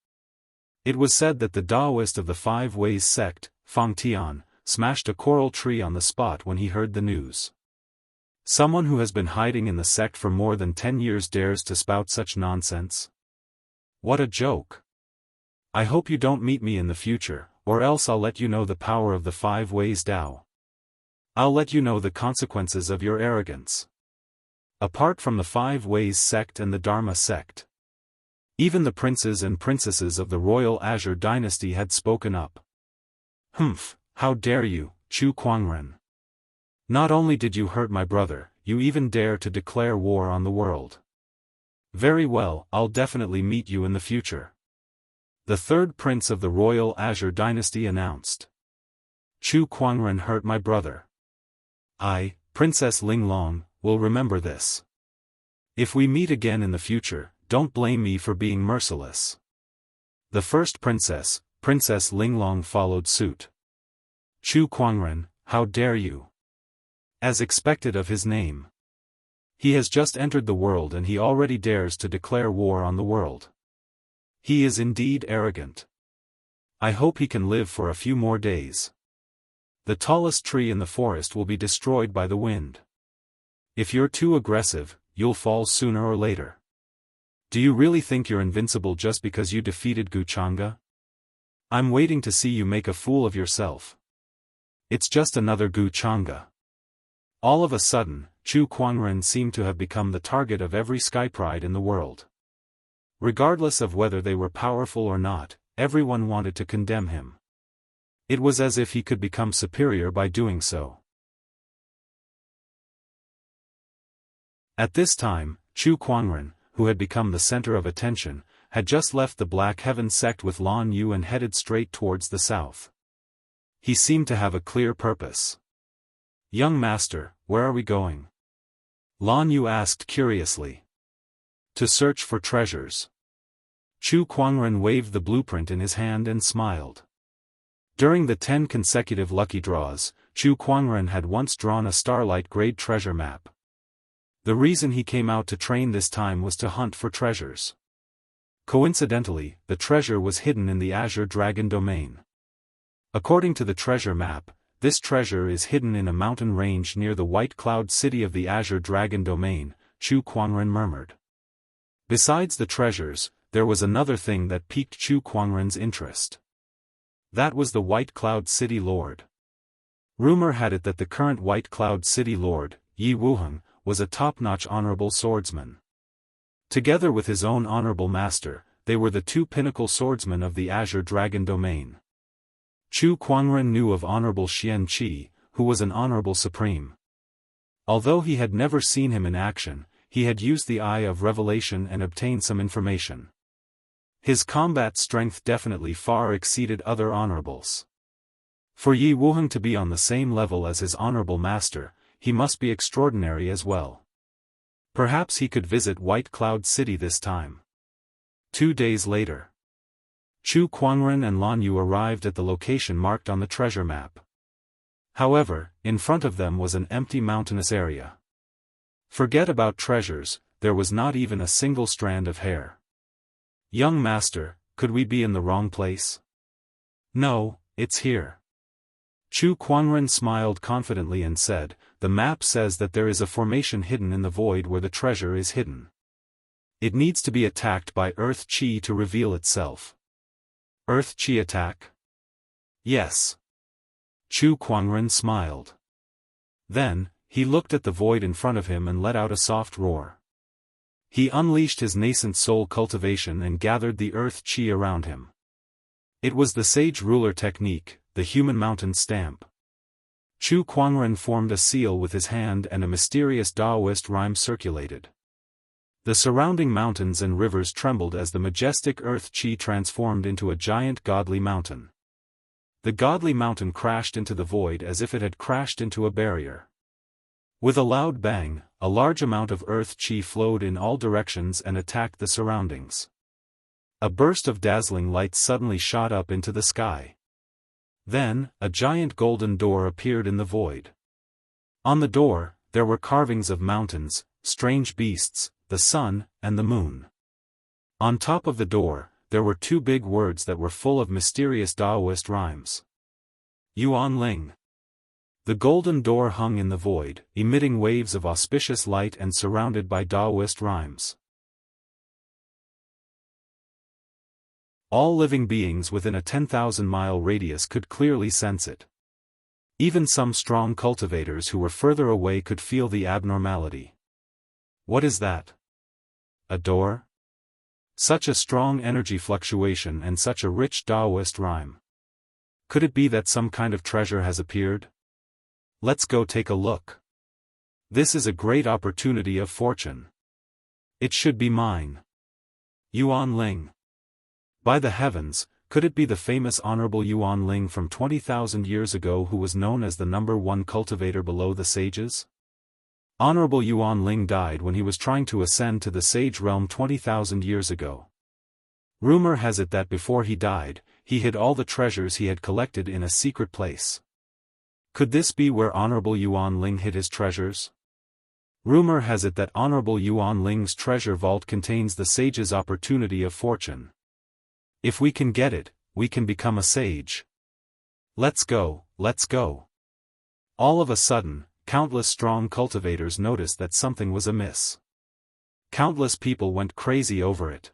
It was said that the Daoist of the Five Ways sect, Fang Tian, smashed a coral tree on the spot when he heard the news. Someone who has been hiding in the sect for more than 10 years dares to spout such nonsense? What a joke. I hope you don't meet me in the future, or else I'll let you know the power of the Five Ways Dao. I'll let you know the consequences of your arrogance. Apart from the Five Ways sect and the Dharma sect, even the princes and princesses of the royal Azure dynasty had spoken up. Humph, how dare you, Chu Kuangren. Not only did you hurt my brother, you even dare to declare war on the world. Very well, I'll definitely meet you in the future. The third prince of the royal Azure dynasty announced. Chu Kuangren hurt my brother. I, Princess Linglong, will remember this. If we meet again in the future, don't blame me for being merciless. The first princess, Princess Linglong, followed suit. Chu Kuangren, how dare you? As expected of his name. He has just entered the world and he already dares to declare war on the world. He is indeed arrogant. I hope he can live for a few more days. The tallest tree in the forest will be destroyed by the wind. If you're too aggressive, you'll fall sooner or later. Do you really think you're invincible just because you defeated Guchanga? I'm waiting to see you make a fool of yourself. It's just another Guchanga. All of a sudden, Chu Kuangren seemed to have become the target of every skypride in the world. Regardless of whether they were powerful or not, everyone wanted to condemn him. It was as if he could become superior by doing so. At this time, Chu Kuangren, who had become the center of attention, had just left the Black Heaven sect with Lan Yu and headed straight towards the south. He seemed to have a clear purpose. Young master, where are we going? Lan Yu asked curiously. To search for treasures. Chu Kuangren waved the blueprint in his hand and smiled. During the 10 consecutive lucky draws, Chu Kuangren had once drawn a starlight grade treasure map. The reason he came out to train this time was to hunt for treasures. Coincidentally, the treasure was hidden in the Azure Dragon domain. According to the treasure map, this treasure is hidden in a mountain range near the White Cloud City of the Azure Dragon domain, Chu Kuangren murmured. Besides the treasures, there was another thing that piqued Chu Kuangren's interest. That was the White Cloud City Lord. Rumor had it that the current White Cloud City Lord, Yi Wuheng, was a top-notch honorable swordsman. Together with his own honorable master, they were the two pinnacle swordsmen of the Azure Dragon domain. Chu Kuangren knew of Honorable Xianqi, who was an honorable supreme. Although he had never seen him in action, he had used the Eye of Revelation and obtained some information. His combat strength definitely far exceeded other honorables. For Yi Wuheng to be on the same level as his honorable master, he must be extraordinary as well. Perhaps he could visit White Cloud City this time. 2 days later, Chu Kuangren and Lan Yu arrived at the location marked on the treasure map. However, in front of them was an empty mountainous area. Forget about treasures, there was not even a single strand of hair. Young master, could we be in the wrong place? No, it's here. Chu Kuangren smiled confidently and said, the map says that there is a formation hidden in the void where the treasure is hidden. It needs to be attacked by Earth Qi to reveal itself. Earth Qi attack? Yes. Chu Kuangren smiled. Then, he looked at the void in front of him and let out a soft roar. He unleashed his nascent soul cultivation and gathered the Earth Qi around him. It was the sage ruler technique, the human mountain stamp. Chu Kuangren formed a seal with his hand and a mysterious Daoist rhyme circulated. The surrounding mountains and rivers trembled as the majestic Earth Qi transformed into a giant godly mountain. The godly mountain crashed into the void as if it had crashed into a barrier. With a loud bang, a large amount of earth chi flowed in all directions and attacked the surroundings. A burst of dazzling light suddenly shot up into the sky. Then, a giant golden door appeared in the void. On the door, there were carvings of mountains, strange beasts, the sun, and the moon. On top of the door, there were two big words that were full of mysterious Daoist rhymes. Yuanling. The golden door hung in the void, emitting waves of auspicious light and surrounded by Daoist rhymes. All living beings within a 10,000-mile radius could clearly sense it. Even some strong cultivators who were further away could feel the abnormality. What is that? A door? Such a strong energy fluctuation and such a rich Daoist rhyme. Could it be that some kind of treasure has appeared? Let's go take a look. This is a great opportunity of fortune. It should be mine. Yuanling. By the heavens, could it be the famous Honorable Yuanling from 20,000 years ago who was known as the #1 cultivator below the sages? Honorable Yuanling died when he was trying to ascend to the sage realm 20,000 years ago. Rumor has it that before he died, he hid all the treasures he had collected in a secret place. Could this be where Honorable Yuanling hid his treasures? Rumor has it that Honorable Yuanling's treasure vault contains the sage's opportunity of fortune. If we can get it, we can become a sage. Let's go, let's go. All of a sudden, countless strong cultivators noticed that something was amiss. Countless people went crazy over it.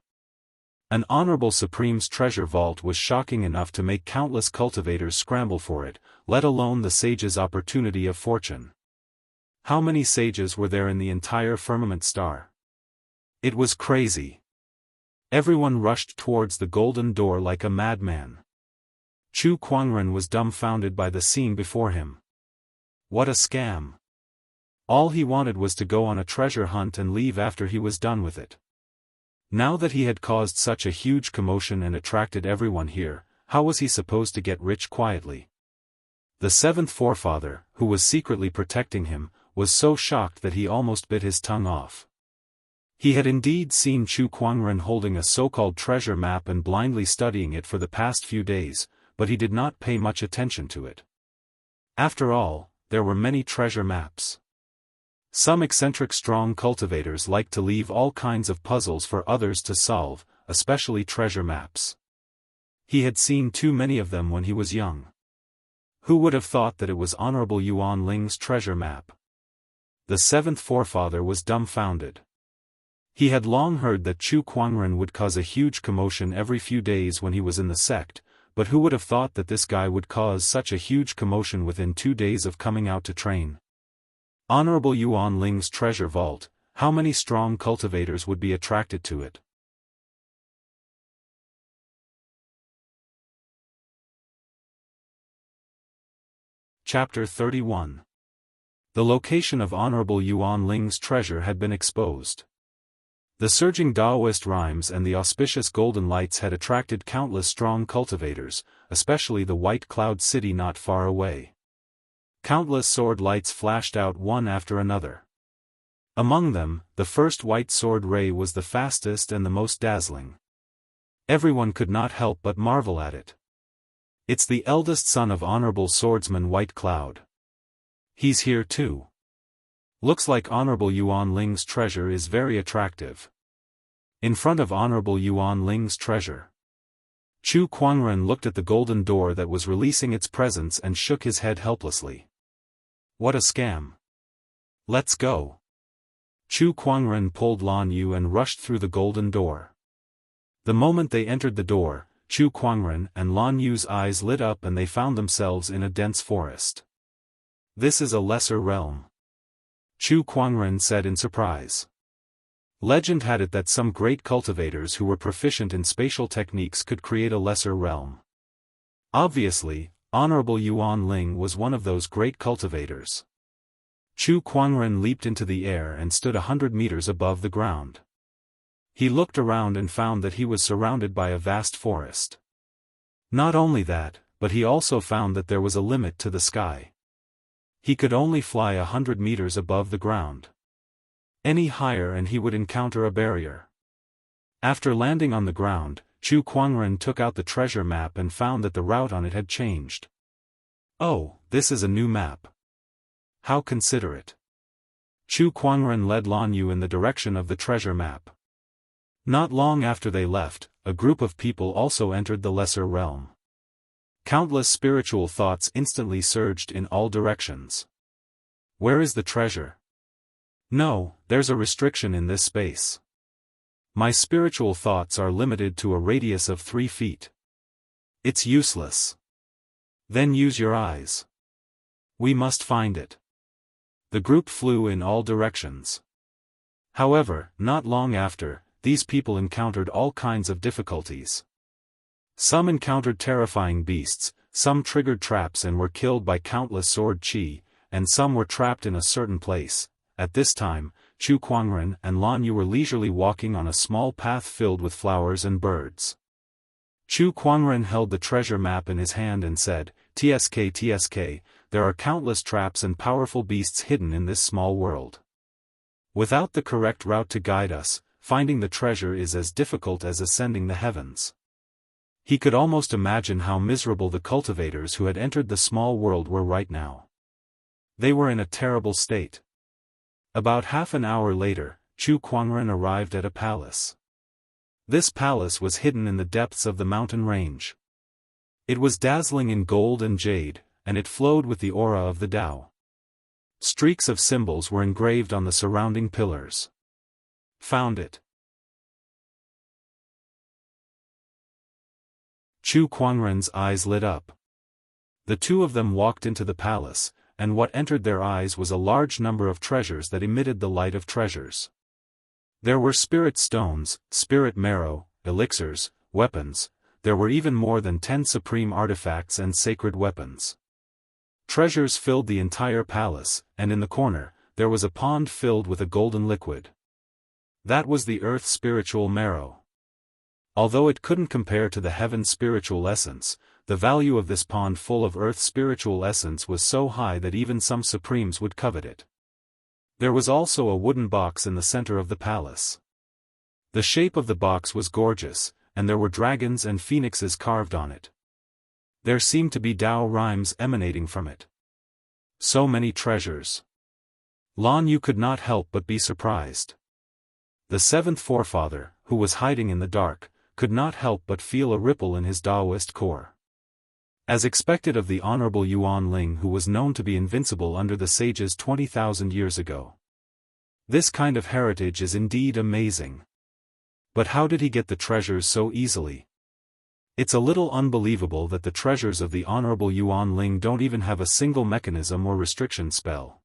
An Honorable Supreme's treasure vault was shocking enough to make countless cultivators scramble for it, let alone the sage's opportunity of fortune. How many sages were there in the entire firmament star? It was crazy. Everyone rushed towards the golden door like a madman. Chu Kuangren was dumbfounded by the scene before him. What a scam. All he wanted was to go on a treasure hunt and leave after he was done with it. Now that he had caused such a huge commotion and attracted everyone here, how was he supposed to get rich quietly? The seventh forefather, who was secretly protecting him, was so shocked that he almost bit his tongue off. He had indeed seen Chu Kuangren holding a so-called treasure map and blindly studying it for the past few days, but he did not pay much attention to it. After all, there were many treasure maps. Some eccentric strong cultivators like to leave all kinds of puzzles for others to solve, especially treasure maps. He had seen too many of them when he was young. Who would have thought that it was Honorable Yuanling's treasure map? The seventh forefather was dumbfounded. He had long heard that Chu Kuangren would cause a huge commotion every few days when he was in the sect, but who would have thought that this guy would cause such a huge commotion within 2 days of coming out to train? Honorable Yuanling's treasure vault, how many strong cultivators would be attracted to it? Chapter 31. The location of Honorable Yuanling's treasure had been exposed. The surging Daoist rhymes and the auspicious golden lights had attracted countless strong cultivators, especially the white cloud city not far away. Countless sword lights flashed out one after another. Among them, the first white sword ray was the fastest and the most dazzling. Everyone could not help but marvel at it. It's the eldest son of Honorable Swordsman White Cloud. He's here too. Looks like Honorable Yuanling's treasure is very attractive. In front of Honorable Yuanling's treasure, Chu Kuangren looked at the golden door that was releasing its presence and shook his head helplessly. What a scam. Let's go. Chu Kuangren pulled Lan Yu and rushed through the golden door. The moment they entered the door, Chu Kuangren and Lan Yu's eyes lit up and they found themselves in a dense forest. This is a lesser realm, Chu Kuangren said in surprise. Legend had it that some great cultivators who were proficient in spatial techniques could create a lesser realm. Obviously, Honorable Yuanling was one of those great cultivators. Chu Kuangren leaped into the air and stood 100 meters above the ground. He looked around and found that he was surrounded by a vast forest. Not only that, but he also found that there was a limit to the sky. He could only fly 100 meters above the ground. Any higher and he would encounter a barrier. After landing on the ground, Chu Kuangren took out the treasure map and found that the route on it had changed. Oh, this is a new map. How considerate. Chu Kuangren led Lan Yu in the direction of the treasure map. Not long after they left, a group of people also entered the lesser realm. Countless spiritual thoughts instantly surged in all directions. Where is the treasure? No, there's a restriction in this space. My spiritual thoughts are limited to a radius of 3 feet. It's useless. Then use your eyes. We must find it. The group flew in all directions. However, not long after, these people encountered all kinds of difficulties. Some encountered terrifying beasts, some triggered traps and were killed by countless sword chi, and some were trapped in a certain place. At this time, Chu Kuangren and Lan Yu were leisurely walking on a small path filled with flowers and birds. Chu Kuangren held the treasure map in his hand and said, "TSK TSK, there are countless traps and powerful beasts hidden in this small world. Without the correct route to guide us, finding the treasure is as difficult as ascending the heavens." He could almost imagine how miserable the cultivators who had entered the small world were right now. They were in a terrible state. About half an hour later, Chu Kuangren arrived at a palace. This palace was hidden in the depths of the mountain range. It was dazzling in gold and jade, and it flowed with the aura of the Tao. Streaks of symbols were engraved on the surrounding pillars. Found it. Chu Kuangren's eyes lit up. The two of them walked into the palace, and what entered their eyes was a large number of treasures that emitted the light of treasures. There were spirit stones, spirit marrow, elixirs, weapons. There were even more than 10 supreme artifacts and sacred weapons. Treasures filled the entire palace, and in the corner, there was a pond filled with a golden liquid. That was the earth spiritual marrow. Although it couldn't compare to the heaven spiritual essence, the value of this pond full of earth spiritual essence was so high that even some supremes would covet it. There was also a wooden box in the center of the palace. The shape of the box was gorgeous, and there were dragons and phoenixes carved on it. There seemed to be Tao rhymes emanating from it. So many treasures. Lan Yu could not help but be surprised. The seventh forefather, who was hiding in the dark, could not help but feel a ripple in his Daoist core. As expected of the Honorable Yuan Ling, who was known to be invincible under the sages 20,000 years ago. This kind of heritage is indeed amazing. But how did he get the treasures so easily? It's a little unbelievable that the treasures of the Honorable Yuan Ling don't even have a single mechanism or restriction spell.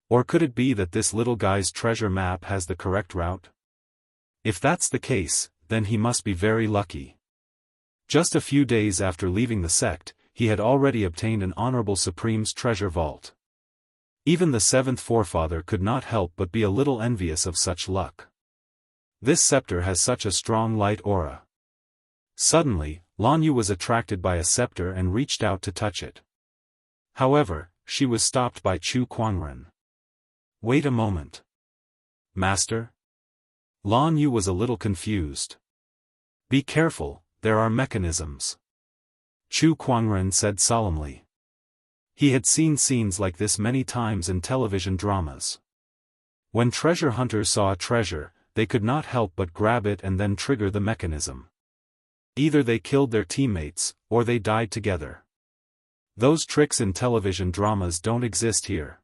Or could it be that this little guy's treasure map has the correct route? If that's the case, then he must be very lucky. Just a few days after leaving the sect, he had already obtained an Honorable Supreme's treasure vault. Even the seventh forefather could not help but be a little envious of such luck. This scepter has such a strong light aura. Suddenly, Lan Yu was attracted by a scepter and reached out to touch it. However, she was stopped by Chu Kuangren. Wait a moment. Master? Lan Yu was a little confused. Be careful, there are mechanisms. Chu Kuangren said solemnly. He had seen scenes like this many times in television dramas. When treasure hunters saw a treasure, they could not help but grab it and then trigger the mechanism. Either they killed their teammates, or they died together. Those tricks in television dramas don't exist here.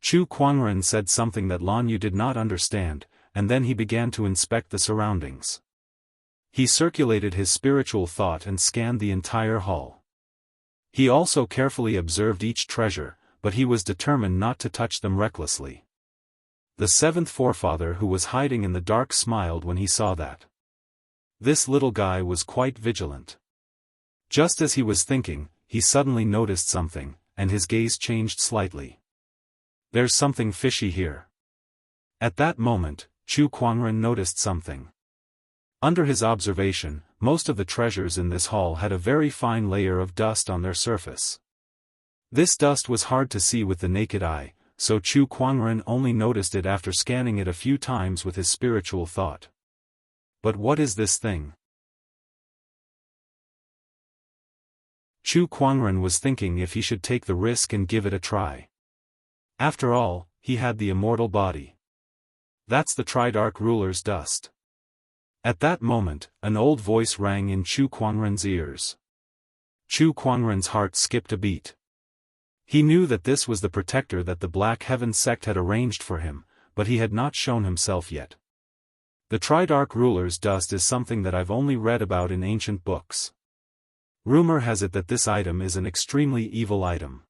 Chu Kuangren said something that Lan Yu did not understand, and then he began to inspect the surroundings. He circulated his spiritual thought and scanned the entire hall. He also carefully observed each treasure, but he was determined not to touch them recklessly. The seventh forefather who was hiding in the dark smiled when he saw that. This little guy was quite vigilant. Just as he was thinking, he suddenly noticed something, and his gaze changed slightly. There's something fishy here. At that moment, Chu Kuangren noticed something. Under his observation, most of the treasures in this hall had a very fine layer of dust on their surface. This dust was hard to see with the naked eye, so Chu Kuangren only noticed it after scanning it a few times with his spiritual thought. But what is this thing? Chu Kuangren was thinking if he should take the risk and give it a try. After all, he had the immortal body. That's the Tridarch ruler's dust. At that moment, an old voice rang in Chu Kuangren's ears. Chu Kuangren's heart skipped a beat. He knew that this was the protector that the Black Heaven sect had arranged for him, but he had not shown himself yet. The Tridarch ruler's dust is something that I've only read about in ancient books. Rumor has it that this item is an extremely evil item.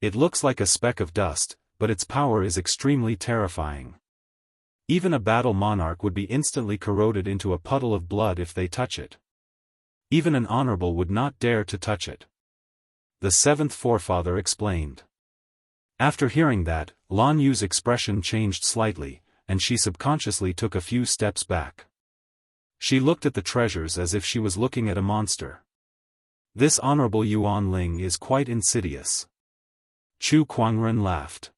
It looks like a speck of dust, but its power is extremely terrifying. Even a battle monarch would be instantly corroded into a puddle of blood if they touch it. Even an honorable would not dare to touch it. The seventh forefather explained. After hearing that, Lan Yu's expression changed slightly, and she subconsciously took a few steps back. She looked at the treasures as if she was looking at a monster. This honorable Yuan Ling is quite insidious. Chu Kuangren laughed.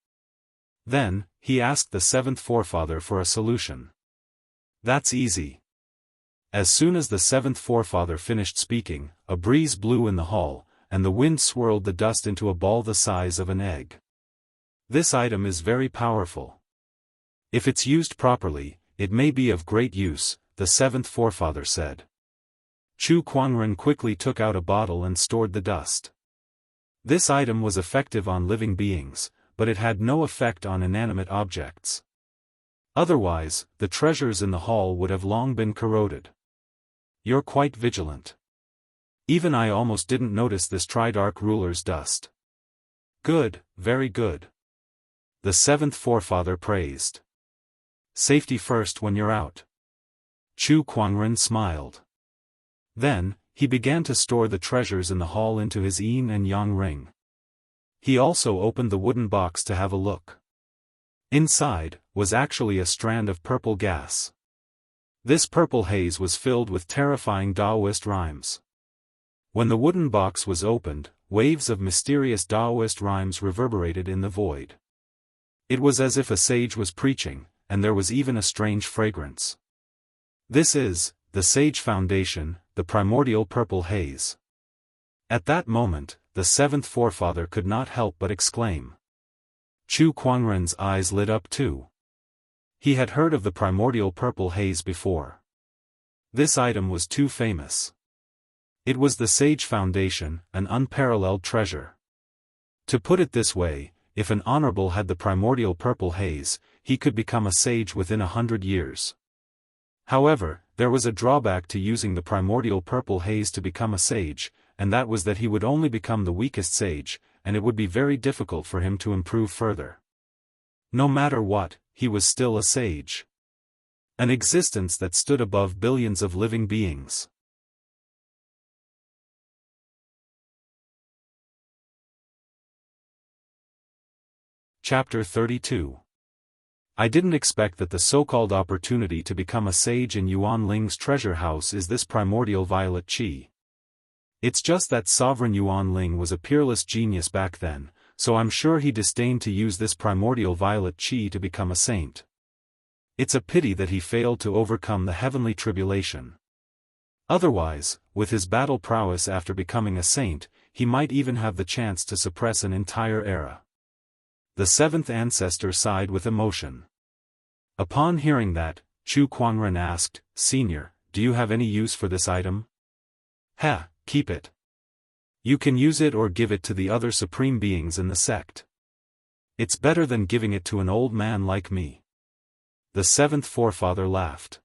Then, he asked the seventh forefather for a solution. That's easy. As soon as the seventh forefather finished speaking, a breeze blew in the hall, and the wind swirled the dust into a ball the size of an egg. This item is very powerful. If it's used properly, it may be of great use, the seventh forefather said. Chu Kuangren quickly took out a bottle and stored the dust. This item was effective on living beings, but it had no effect on inanimate objects. Otherwise, the treasures in the hall would have long been corroded. You're quite vigilant. Even I almost didn't notice this Tridarch ruler's dust. Good, very good. The seventh forefather praised. Safety first when you're out. Chu Kuangren smiled. Then, he began to store the treasures in the hall into his yin and yang ring. He also opened the wooden box to have a look. Inside, was actually a strand of purple gas. This purple haze was filled with terrifying Daoist rhymes. When the wooden box was opened, waves of mysterious Daoist rhymes reverberated in the void. It was as if a sage was preaching, and there was even a strange fragrance. This is, the Sage Foundation, the primordial purple haze. At that moment, the seventh forefather could not help but exclaim. Chu Kuangren's eyes lit up too. He had heard of the primordial purple haze before. This item was too famous. It was the Sage Foundation, an unparalleled treasure. To put it this way, if an honorable had the primordial purple haze, he could become a sage within 100 years. However, there was a drawback to using the primordial purple haze to become a sage, and that was that he would only become the weakest sage, and it would be very difficult for him to improve further. No matter what, he was still a sage. An existence that stood above billions of living beings. Chapter 32. I didn't expect that the so-called opportunity to become a sage in Yuan Ling's treasure house is this primordial violet qi. It's just that Sovereign Yuan Ling was a peerless genius back then, so I'm sure he disdained to use this primordial violet qi to become a saint. It's a pity that he failed to overcome the heavenly tribulation. Otherwise, with his battle prowess after becoming a saint, he might even have the chance to suppress an entire era. The seventh ancestor sighed with emotion. Upon hearing that, Chu Kuangren asked, Senior, do you have any use for this item? Keep it. You can use it or give it to the other supreme beings in the sect. It's better than giving it to an old man like me. The seventh forefather laughed.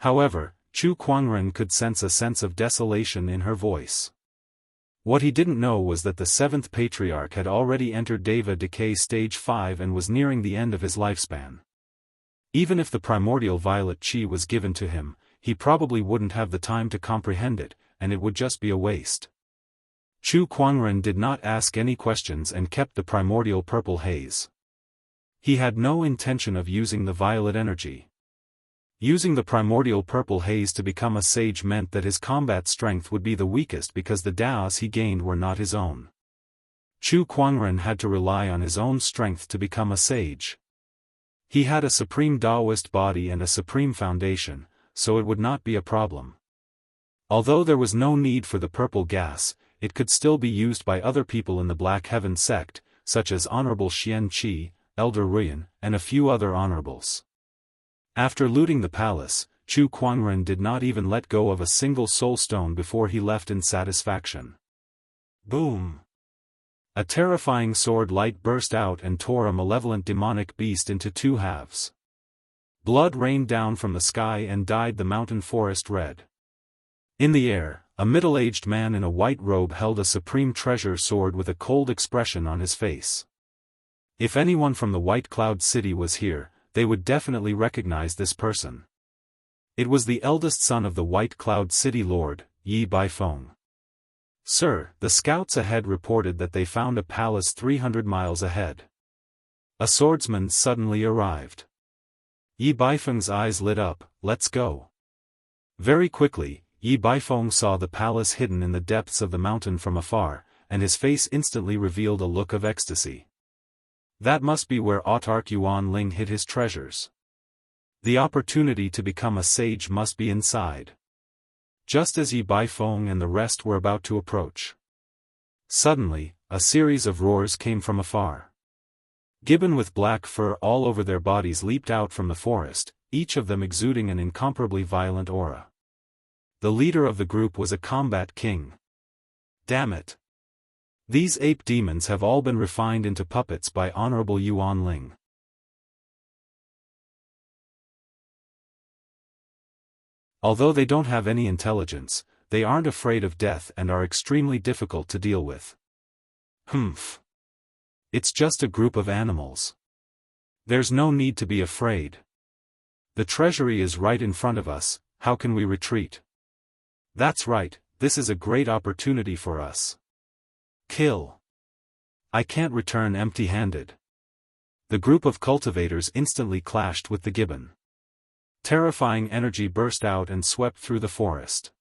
However, Chu Kuangren could sense a sense of desolation in her voice. What he didn't know was that the seventh patriarch had already entered Deva decay stage 5 and was nearing the end of his lifespan. Even if the primordial violet qi was given to him, he probably wouldn't have the time to comprehend it, and it would just be a waste. Chu Kuangren did not ask any questions and kept the primordial purple haze. He had no intention of using the violet energy. Using the primordial purple haze to become a sage meant that his combat strength would be the weakest because the Daos he gained were not his own. Chu Kuangren had to rely on his own strength to become a sage. He had a supreme Daoist body and a supreme foundation, so it would not be a problem. Although there was no need for the purple gas, it could still be used by other people in the Black Heaven sect, such as Honorable Xianxia, Elder Ruyan, and a few other honorables. After looting the palace, Chu Kuangren did not even let go of a single soul stone before he left in satisfaction. Boom! A terrifying sword light burst out and tore a malevolent demonic beast into two halves. Blood rained down from the sky and dyed the mountain forest red. In the air, a middle-aged man in a white robe held a supreme treasure sword with a cold expression on his face. If anyone from the White Cloud City was here, they would definitely recognize this person. It was the eldest son of the White Cloud City Lord, Yi Baifeng. "Sir, the scouts ahead reported that they found a palace 300 miles ahead." A swordsman suddenly arrived. Yi Baifeng's eyes lit up. "Let's go." Very quickly, Yi Baifeng saw the palace hidden in the depths of the mountain from afar, and his face instantly revealed a look of ecstasy. That must be where Autarch Yuan Ling hid his treasures. The opportunity to become a sage must be inside. Just as Yi Baifeng and the rest were about to approach, suddenly, a series of roars came from afar. Gibbon with black fur all over their bodies leaped out from the forest, each of them exuding an incomparably violent aura. The leader of the group was a combat king. Damn it! These ape demons have all been refined into puppets by Honorable Yuan Ling. Although they don't have any intelligence, they aren't afraid of death and are extremely difficult to deal with. Humph. It's just a group of animals. There's no need to be afraid. The treasury is right in front of us, how can we retreat? That's right, this is a great opportunity for us. Kill. I can't return empty-handed. The group of cultivators instantly clashed with the gibbon. Terrifying energy burst out and swept through the forest.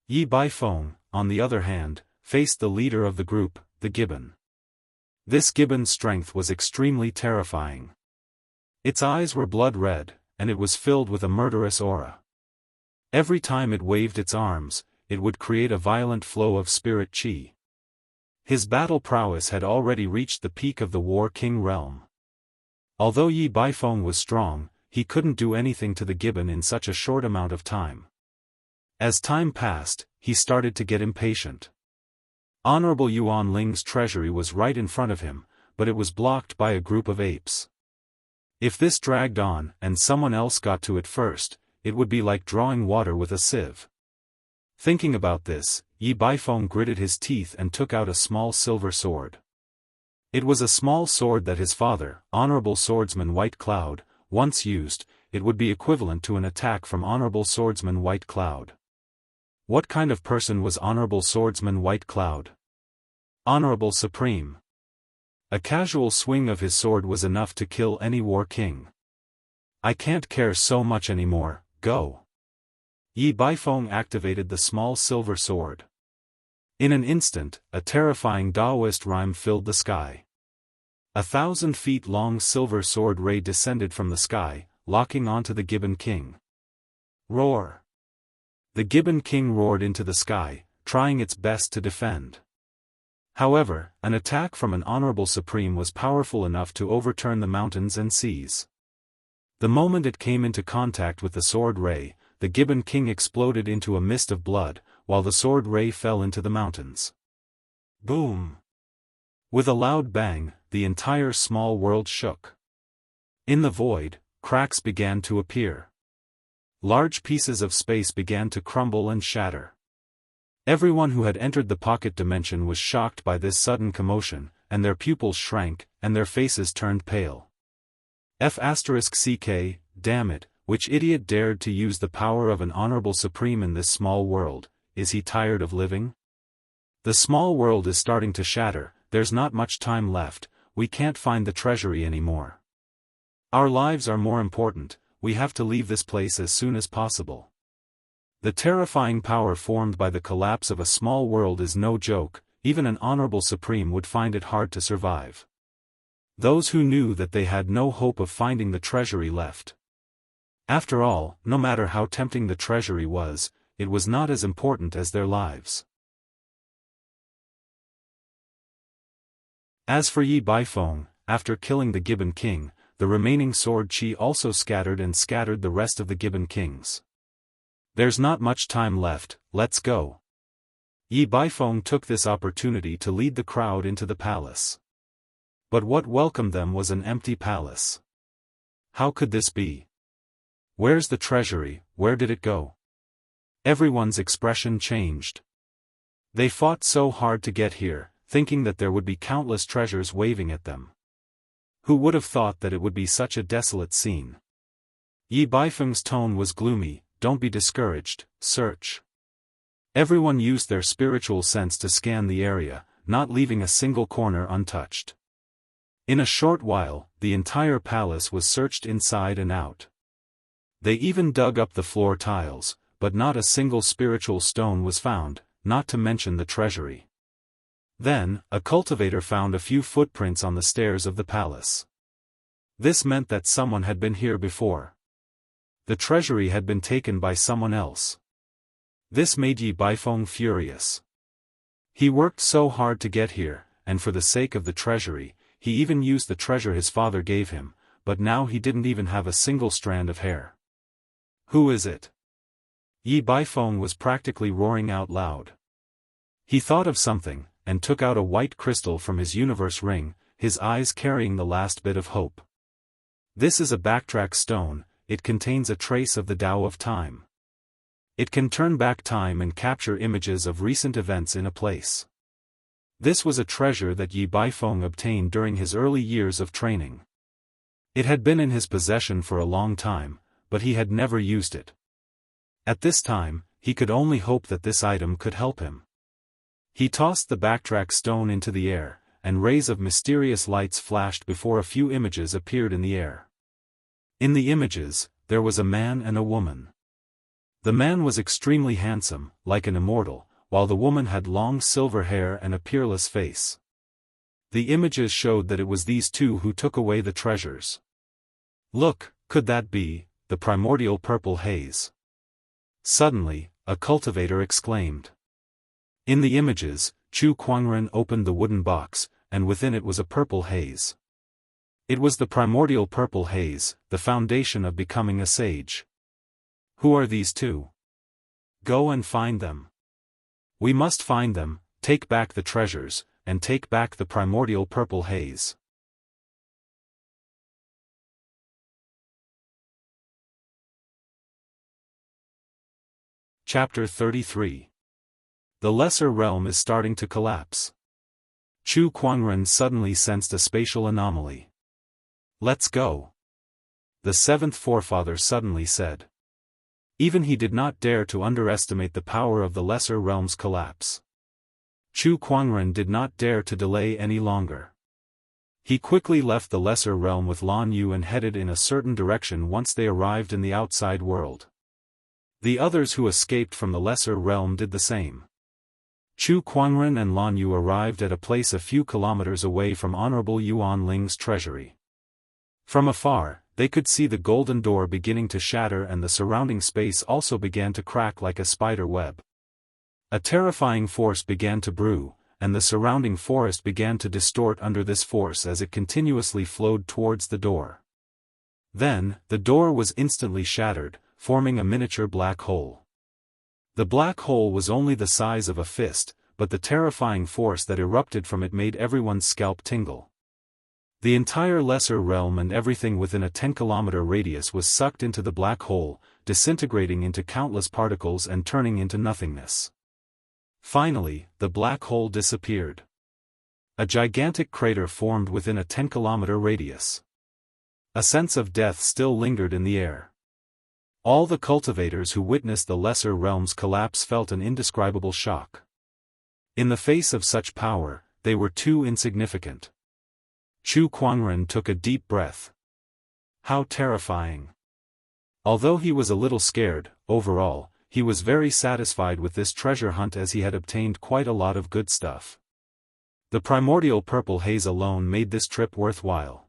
Yi Baifeng, on the other hand, faced the leader of the group, the gibbon. This gibbon's strength was extremely terrifying. Its eyes were blood red, and it was filled with a murderous aura. Every time it waved its arms, it would create a violent flow of spirit qi. His battle prowess had already reached the peak of the War King realm. Although Yi Baifeng was strong, he couldn't do anything to the gibbon in such a short amount of time. As time passed, he started to get impatient. Honorable Yuan Ling's treasury was right in front of him, but it was blocked by a group of apes. If this dragged on, and someone else got to it first, it would be like drawing water with a sieve. Thinking about this, Yi Baifeng gritted his teeth and took out a small silver sword. It was a small sword that his father, Honorable Swordsman White Cloud, once used. It would be equivalent to an attack from Honorable Swordsman White Cloud. What kind of person was Honorable Swordsman White Cloud? Honorable Supreme. A casual swing of his sword was enough to kill any war king. I can't care so much anymore, go. Yi Baifeng activated the small silver sword. In an instant, a terrifying Daoist rhyme filled the sky. 1,000 feet long silver sword ray descended from the sky, locking onto the Gibbon King. Roar! The Gibbon King roared into the sky, trying its best to defend. However, an attack from an Honorable Supreme was powerful enough to overturn the mountains and seas. The moment it came into contact with the sword ray, the Gibbon King exploded into a mist of blood, while the sword ray fell into the mountains. Boom! With a loud bang, the entire small world shook. In the void, cracks began to appear. Large pieces of space began to crumble and shatter. Everyone who had entered the pocket dimension was shocked by this sudden commotion, and their pupils shrank, and their faces turned pale. F***ck, damn it, which idiot dared to use the power of an Honorable Supreme in this small world? Is he tired of living? The small world is starting to shatter, there's not much time left, we can't find the treasury anymore. Our lives are more important, we have to leave this place as soon as possible. The terrifying power formed by the collapse of a small world is no joke, even an honorable supreme would find it hard to survive. Those who knew that they had no hope of finding the treasury left. After all, no matter how tempting the treasury was, it was not as important as their lives. As for Yi Baifeng, after killing the Gibbon King, the remaining sword chi also scattered the rest of the Gibbon Kings. There's not much time left, let's go. Yi Baifeng took this opportunity to lead the crowd into the palace. But what welcomed them was an empty palace. How could this be? Where's the treasury, where did it go? Everyone's expression changed. They fought so hard to get here, thinking that there would be countless treasures waving at them. Who would have thought that it would be such a desolate scene? Yi Baifeng's tone was gloomy. Don't be discouraged, search. Everyone used their spiritual sense to scan the area, not leaving a single corner untouched. In a short while, the entire palace was searched inside and out. They even dug up the floor tiles, but not a single spiritual stone was found, not to mention the treasury. Then, a cultivator found a few footprints on the stairs of the palace. This meant that someone had been here before. The treasury had been taken by someone else. This made Yi Baifeng furious. He worked so hard to get here, and for the sake of the treasury, he even used the treasure his father gave him, but now he didn't even have a single strand of hair. Who is it? Yi Baifeng was practically roaring out loud. He thought of something, and took out a white crystal from his universe ring, his eyes carrying the last bit of hope. This is a backtrack stone. It contains a trace of the Tao of time. It can turn back time and capture images of recent events in a place. This was a treasure that Yi Baifeng obtained during his early years of training. It had been in his possession for a long time, but he had never used it. At this time, he could only hope that this item could help him. He tossed the backtrack stone into the air, and rays of mysterious lights flashed before a few images appeared in the air. In the images, there was a man and a woman. The man was extremely handsome, like an immortal, while the woman had long silver hair and a peerless face. The images showed that it was these two who took away the treasures. Look, could that be the primordial purple haze? Suddenly, a cultivator exclaimed. In the images, Chu Kuangren opened the wooden box, and within it was a purple haze. It was the primordial purple haze, the foundation of becoming a sage. Who are these two? Go and find them. We must find them, take back the treasures, and take back the primordial purple haze. Chapter 33. The Lesser Realm is starting to collapse. Chu Kuangren suddenly sensed a spatial anomaly. Let's go. The seventh forefather suddenly said. Even he did not dare to underestimate the power of the Lesser Realm's collapse. Chu Kuangren did not dare to delay any longer. He quickly left the Lesser Realm with Lan Yu and headed in a certain direction once they arrived in the outside world. The others who escaped from the Lesser Realm did the same. Chu Kuangren and Lan Yu arrived at a place a few kilometers away from Honorable Yuan Ling's treasury. From afar, they could see the golden door beginning to shatter and the surrounding space also began to crack like a spider web. A terrifying force began to brew, and the surrounding forest began to distort under this force as it continuously flowed towards the door. Then, the door was instantly shattered, forming a miniature black hole. The black hole was only the size of a fist, but the terrifying force that erupted from it made everyone's scalp tingle. The entire Lesser Realm and everything within a 10-kilometer radius was sucked into the black hole, disintegrating into countless particles and turning into nothingness. Finally, the black hole disappeared. A gigantic crater formed within a 10-kilometer radius. A sense of death still lingered in the air. All the cultivators who witnessed the Lesser Realm's collapse felt an indescribable shock. In the face of such power, they were too insignificant. Chu Kuangren took a deep breath. How terrifying. Although he was a little scared, overall, he was very satisfied with this treasure hunt as he had obtained quite a lot of good stuff. The primordial purple haze alone made this trip worthwhile.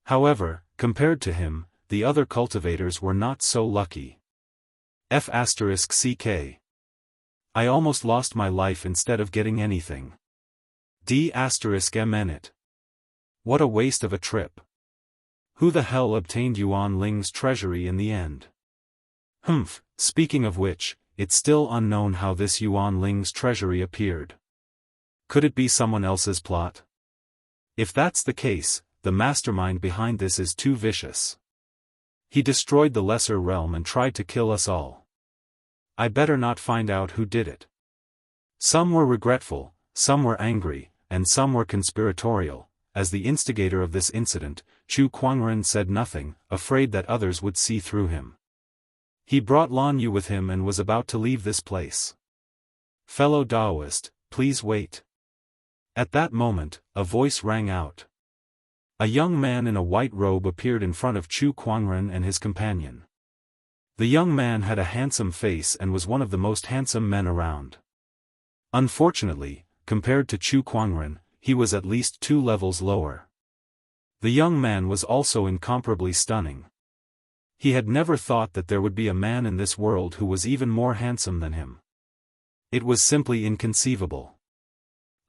However, compared to him, the other cultivators were not so lucky. F***ck. I almost lost my life instead of getting anything. D***mn. What a waste of a trip. Who the hell obtained Yuan Ling's treasury in the end? Humph, speaking of which, it's still unknown how this Yuan Ling's treasury appeared. Could it be someone else's plot? If that's the case, the mastermind behind this is too vicious. He destroyed the lesser realm and tried to kill us all. I better not find out who did it. Some were regretful, some were angry, and some were conspiratorial. As the instigator of this incident, Chu Kuangren said nothing, afraid that others would see through him. He brought Lan Yu with him and was about to leave this place. Fellow Daoist, please wait. At that moment, a voice rang out. A young man in a white robe appeared in front of Chu Kuangren and his companion. The young man had a handsome face and was one of the most handsome men around. Unfortunately, compared to Chu Kuangren, he was at least 2 levels lower. The young man was also incomparably stunning. He had never thought that there would be a man in this world who was even more handsome than him. It was simply inconceivable.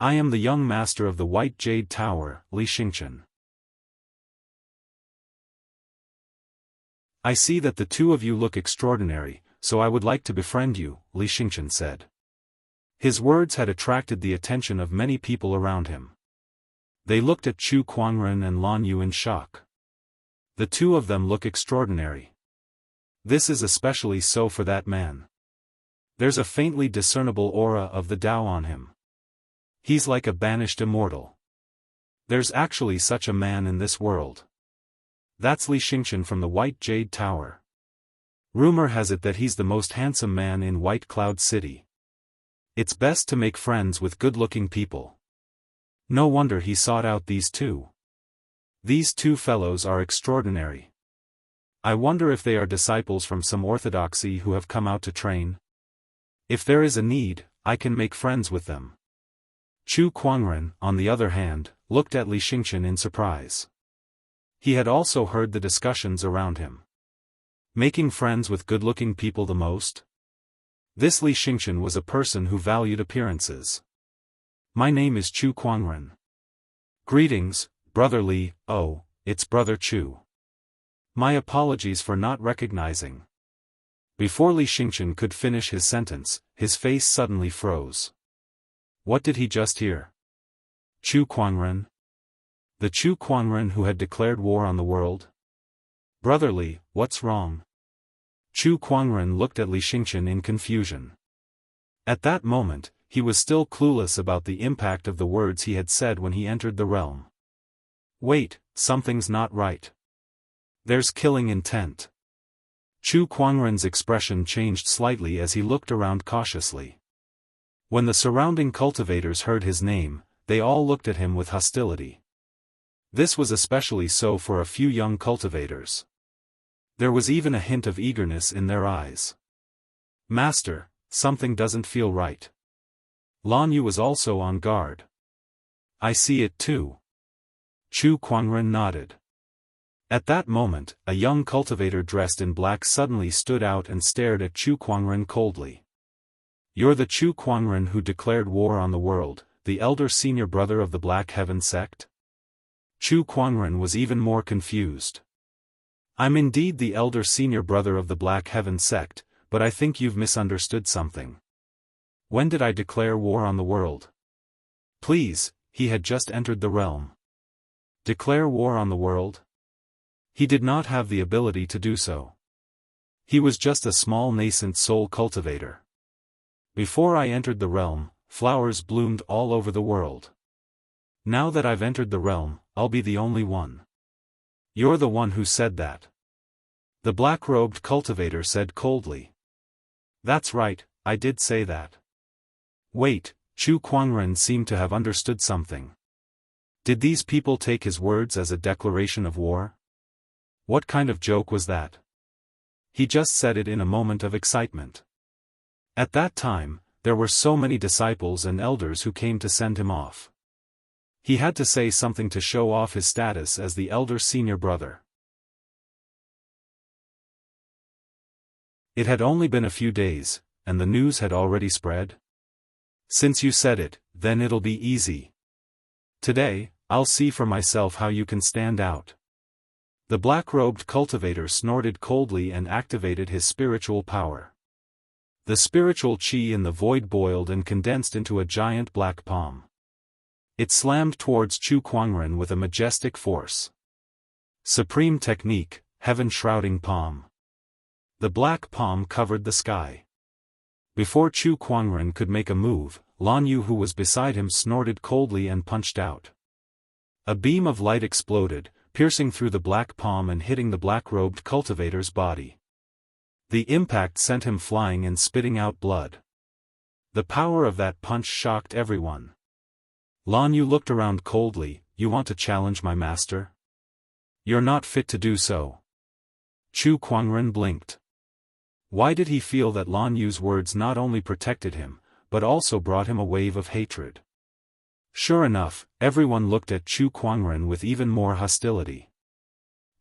I am the young master of the White Jade Tower, Li Xingchen. I see that the two of you look extraordinary, so I would like to befriend you, Li Xingchen said. His words had attracted the attention of many people around him. They looked at Chu Kuangren and Lan Yu in shock. The two of them look extraordinary. This is especially so for that man. There's a faintly discernible aura of the Tao on him. He's like a banished immortal. There's actually such a man in this world. That's Li Xingchen from the White Jade Tower. Rumor has it that he's the most handsome man in White Cloud City. It's best to make friends with good-looking people. No wonder he sought out these two. These two fellows are extraordinary. I wonder if they are disciples from some orthodoxy who have come out to train. If there is a need, I can make friends with them. Chu Kuangren, on the other hand, looked at Li Xingchen in surprise. He had also heard the discussions around him. Making friends with good-looking people the most? This Li Xingchen was a person who valued appearances. My name is Chu Kuangren. Greetings, Brother Li. Oh, it's Brother Chu. My apologies for not recognizing. Before Li Xingchen could finish his sentence, his face suddenly froze. What did he just hear? Chu Kuangren? The Chu Kuangren who had declared war on the world? Brother Li, what's wrong? Chu Kuangren looked at Li Xingchen in confusion. At that moment, he was still clueless about the impact of the words he had said when he entered the realm. Wait, something's not right. There's killing intent. Chu Kuangren's expression changed slightly as he looked around cautiously. When the surrounding cultivators heard his name, they all looked at him with hostility. This was especially so for a few young cultivators. There was even a hint of eagerness in their eyes. Master, something doesn't feel right. Lan Yu was also on guard. I see it too. Chu Kuangren nodded. At that moment, a young cultivator dressed in black suddenly stood out and stared at Chu Kuangren coldly. You're the Chu Kuangren who declared war on the world, the elder senior brother of the Black Heaven sect? Chu Kuangren was even more confused. I'm indeed the elder senior brother of the Black Heaven sect, but I think you've misunderstood something. When did I declare war on the world? Please, he had just entered the realm. Declare war on the world? He did not have the ability to do so. He was just a small nascent soul cultivator. Before I entered the realm, flowers bloomed all over the world. Now that I've entered the realm, I'll be the only one. You're the one who said that. The black-robed cultivator said coldly. That's right, I did say that. Wait, Chu Kuangren seemed to have understood something. Did these people take his words as a declaration of war? What kind of joke was that? He just said it in a moment of excitement. At that time, there were so many disciples and elders who came to send him off. He had to say something to show off his status as the elder senior brother. It had only been a few days, and the news had already spread. Since you said it, then it'll be easy. Today, I'll see for myself how you can stand out. The black-robed cultivator snorted coldly and activated his spiritual power. The spiritual chi in the void boiled and condensed into a giant black palm. It slammed towards Chu Kuangren with a majestic force. Supreme technique, heaven-shrouding palm. The black palm covered the sky. Before Chu Kuangren could make a move, Lan Yu who was beside him snorted coldly and punched out. A beam of light exploded, piercing through the black palm and hitting the black-robed cultivator's body. The impact sent him flying and spitting out blood. The power of that punch shocked everyone. Lan Yu looked around coldly. You want to challenge my master? You're not fit to do so. Chu Kuangren blinked. Why did he feel that Lan Yu's words not only protected him, but also brought him a wave of hatred? Sure enough, everyone looked at Chu Kuangren with even more hostility.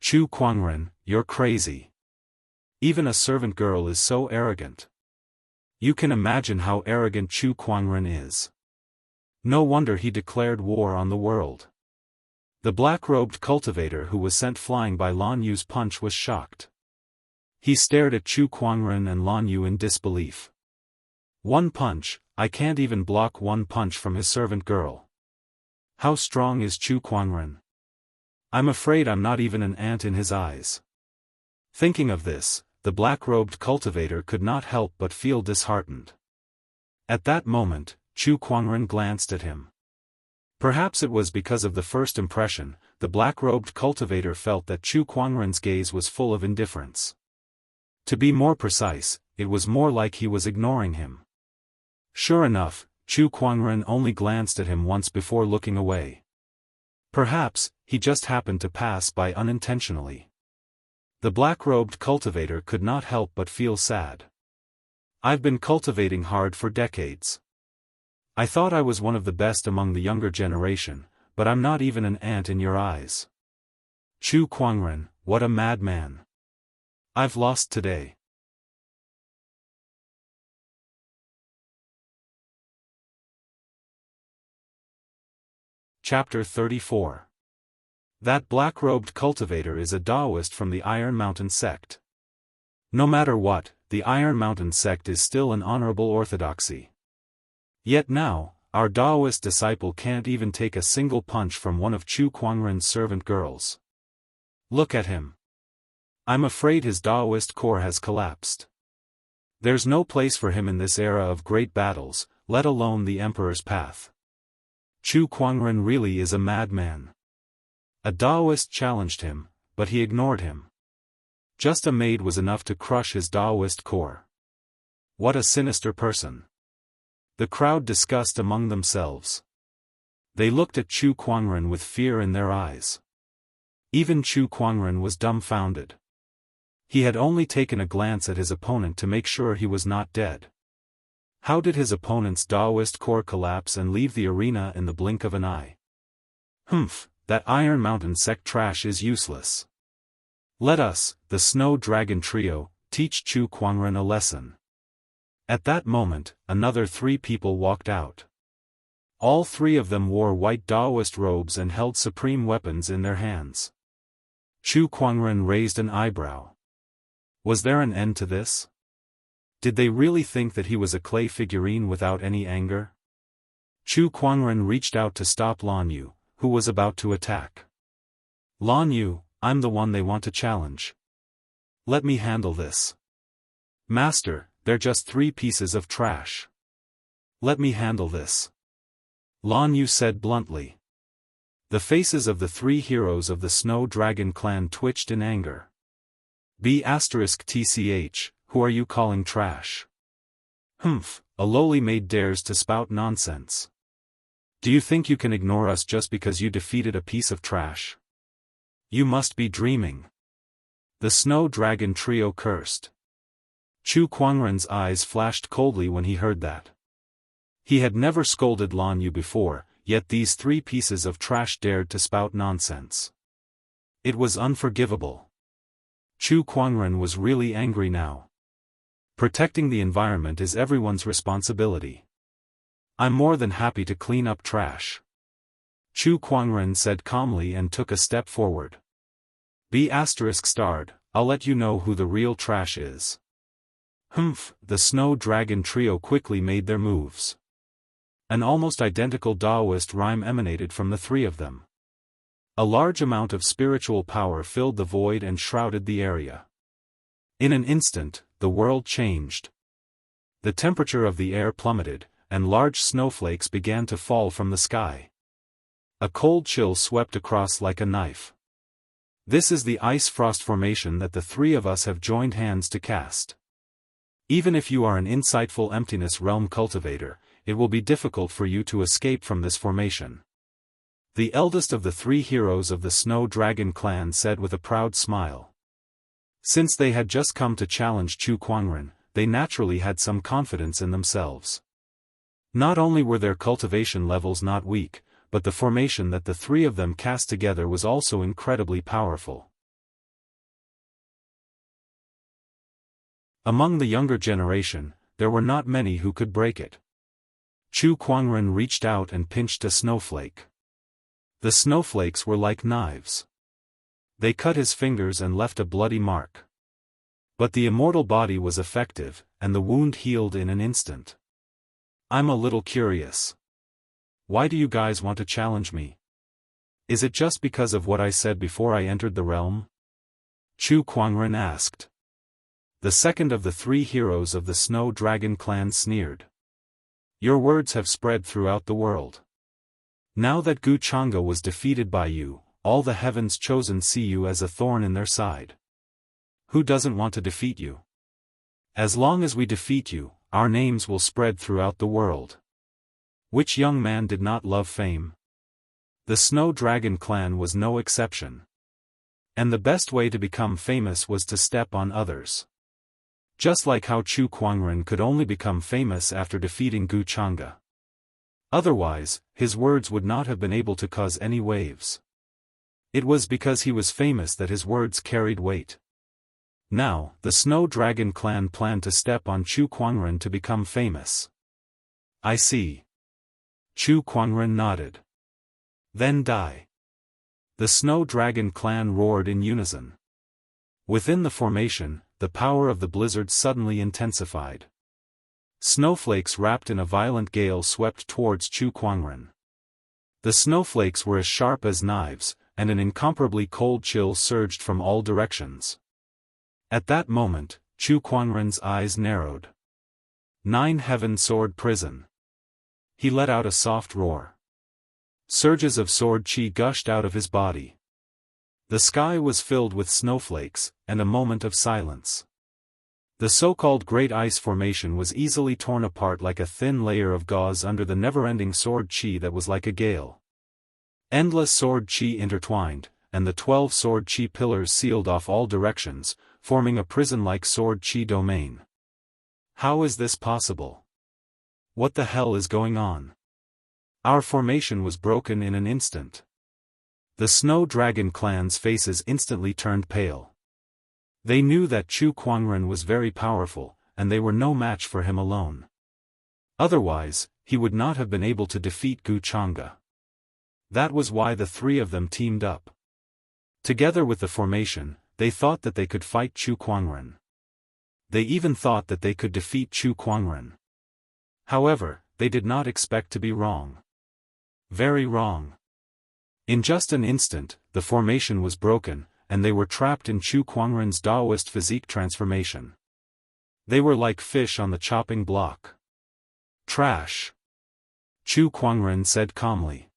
Chu Kuangren, you're crazy. Even a servant girl is so arrogant. You can imagine how arrogant Chu Kuangren is. No wonder he declared war on the world. The black-robed cultivator who was sent flying by Lan Yu's punch was shocked. He stared at Chu Kuangren and Lan Yu in disbelief. One punch, I can't even block one punch from his servant girl. How strong is Chu Kuangren? I'm afraid I'm not even an ant in his eyes. Thinking of this, the black-robed cultivator could not help but feel disheartened. At that moment, Chu Kuangren glanced at him. Perhaps it was because of the first impression, the black-robed cultivator felt that Chu Kuangren's gaze was full of indifference. To be more precise, it was more like he was ignoring him. Sure enough, Chu Kuangren only glanced at him once before looking away. Perhaps, he just happened to pass by unintentionally. The black-robed cultivator could not help but feel sad. I've been cultivating hard for decades. I thought I was one of the best among the younger generation, but I'm not even an ant in your eyes. Chu Kuangren, what a madman. I've lost today. Chapter 34. That black-robed cultivator is a Daoist from the Iron Mountain sect. No matter what, the Iron Mountain sect is still an honorable orthodoxy. Yet now, our Daoist disciple can't even take a single punch from one of Chu Kuangren's servant girls. Look at him. I'm afraid his Daoist core has collapsed. There's no place for him in this era of great battles, let alone the Emperor's path. Chu Kuangren really is a madman. A Daoist challenged him, but he ignored him. Just a maid was enough to crush his Daoist core. What a sinister person. The crowd discussed among themselves. They looked at Chu Kuangren with fear in their eyes. Even Chu Kuangren was dumbfounded. He had only taken a glance at his opponent to make sure he was not dead. How did his opponent's Daoist core collapse and leave the arena in the blink of an eye? Humph, that Iron Mountain sect trash is useless. Let us, the Snow Dragon Trio, teach Chu Kuangren a lesson. At that moment, another 3 people walked out. All 3 of them wore white Daoist robes and held supreme weapons in their hands. Chu Kuangren raised an eyebrow. Was there an end to this? Did they really think that he was a clay figurine without any anger? Chu Kuangren reached out to stop Lan Yu, who was about to attack. Lan Yu, I'm the one they want to challenge. Let me handle this. Master, they're just 3 pieces of trash. Let me handle this. Lan Yu said bluntly. The faces of the 3 heroes of the Snow Dragon clan twitched in anger. B***tch, who are you calling trash? Humph, a lowly maid dares to spout nonsense. Do you think you can ignore us just because you defeated a piece of trash? You must be dreaming. The Snow Dragon Trio cursed. Chu Kuangren's eyes flashed coldly when he heard that. He had never scolded Lan Yu before, yet these three pieces of trash dared to spout nonsense. It was unforgivable. Chu Kuangren was really angry now. Protecting the environment is everyone's responsibility. I'm more than happy to clean up trash. Chu Kuangren said calmly and took a step forward. ****, I'll let you know who the real trash is. Humph, the Snow Dragon trio quickly made their moves. An almost identical Daoist rhyme emanated from the three of them. A large amount of spiritual power filled the void and shrouded the area. In an instant, the world changed. The temperature of the air plummeted, and large snowflakes began to fall from the sky. A cold chill swept across like a knife. This is the ice frost formation that the three of us have joined hands to cast. Even if you are an insightful emptiness realm cultivator, it will be difficult for you to escape from this formation. The eldest of the three heroes of the Snow Dragon clan said with a proud smile. Since they had just come to challenge Chu Kuangren, they naturally had some confidence in themselves. Not only were their cultivation levels not weak, but the formation that the three of them cast together was also incredibly powerful. Among the younger generation, there were not many who could break it. Chu Kuangren reached out and pinched a snowflake. The snowflakes were like knives. They cut his fingers and left a bloody mark. But the immortal body was effective, and the wound healed in an instant. I'm a little curious. Why do you guys want to challenge me? Is it just because of what I said before I entered the realm? Chu Kuangren asked. The second of the three heroes of the Snow Dragon clan sneered. Your words have spread throughout the world. Now that Gu Chang'e was defeated by you, all the heavens chosen see you as a thorn in their side. Who doesn't want to defeat you? As long as we defeat you, our names will spread throughout the world. Which young man did not love fame? The Snow Dragon clan was no exception. And the best way to become famous was to step on others. Just like how Chu Kuangren could only become famous after defeating Gu Chang'e. Otherwise, his words would not have been able to cause any waves. It was because he was famous that his words carried weight. Now, the Snow Dragon clan planned to step on Chu Kuangren to become famous. I see. Chu Kuangren nodded. Then die. The Snow Dragon clan roared in unison. Within the formation, the power of the blizzard suddenly intensified. Snowflakes wrapped in a violent gale swept towards Chu Kuangren. The snowflakes were as sharp as knives, and an incomparably cold chill surged from all directions. At that moment, Chu Kuangren's eyes narrowed. 9 Heaven Sword Prison. He let out a soft roar. Surges of sword chi gushed out of his body. The sky was filled with snowflakes, and a moment of silence. The so-called Great Ice Formation was easily torn apart like a thin layer of gauze under the never-ending sword chi that was like a gale. Endless sword chi intertwined, and the 12 sword chi pillars sealed off all directions, forming a prison-like sword chi domain. How is this possible? What the hell is going on? Our formation was broken in an instant. The Snow Dragon clan's faces instantly turned pale. They knew that Chu Kuangren was very powerful, and they were no match for him alone. Otherwise, he would not have been able to defeat Gu Chang'e. That was why the three of them teamed up. Together with the formation, they thought that they could fight Chu Kuangren. They even thought that they could defeat Chu Kuangren. However, they did not expect to be wrong. Very wrong. In just an instant, the formation was broken, and they were trapped in Chu Kuangren's Daoist physique transformation. They were like fish on the chopping block. Trash. Chu Kuangren said calmly.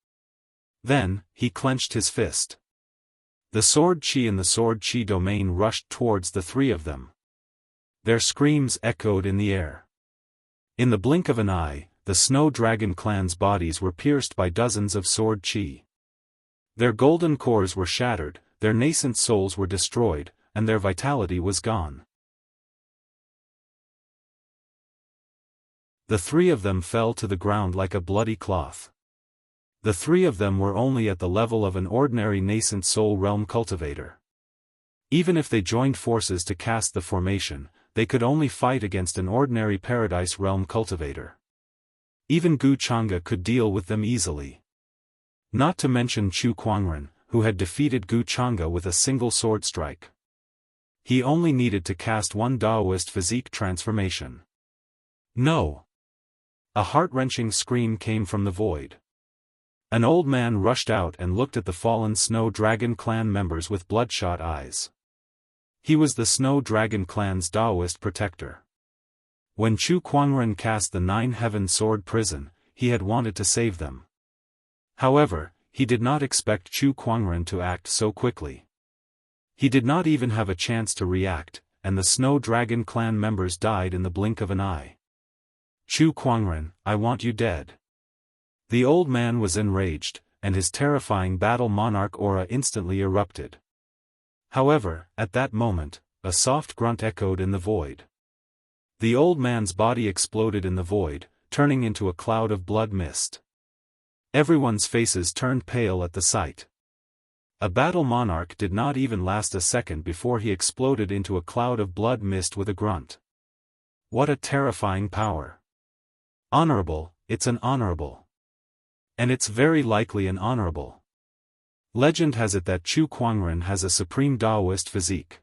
Then, he clenched his fist. The sword chi in the sword chi domain rushed towards the three of them. Their screams echoed in the air. In the blink of an eye, the Snow Dragon clan's bodies were pierced by dozens of sword chi. Their golden cores were shattered, their nascent souls were destroyed, and their vitality was gone. The three of them fell to the ground like a bloody cloth. The three of them were only at the level of an ordinary nascent soul realm cultivator. Even if they joined forces to cast the formation, they could only fight against an ordinary paradise realm cultivator. Even Gu Chang'e could deal with them easily. Not to mention Chu Kuangren, who had defeated Gu Chang'e with a single sword strike. He only needed to cast one Daoist physique transformation. No! A heart-wrenching scream came from the void. An old man rushed out and looked at the fallen Snow Dragon clan members with bloodshot eyes. He was the Snow Dragon clan's Daoist protector. When Chu Kuangren cast the Nine-Heaven Sword Prison, he had wanted to save them. However, he did not expect Chu Kuangren to act so quickly. He did not even have a chance to react, and the Snow Dragon clan members died in the blink of an eye. Chu Kuangren, I want you dead. The old man was enraged, and his terrifying battle monarch aura instantly erupted. However, at that moment, a soft grunt echoed in the void. The old man's body exploded in the void, turning into a cloud of blood mist. Everyone's faces turned pale at the sight. A battle monarch did not even last a second before he exploded into a cloud of blood mist with a grunt. What a terrifying power! Honorable, it's an honorable. And it's very likely an honorable. Legend has it that Chu Kuangren has a supreme Daoist physique.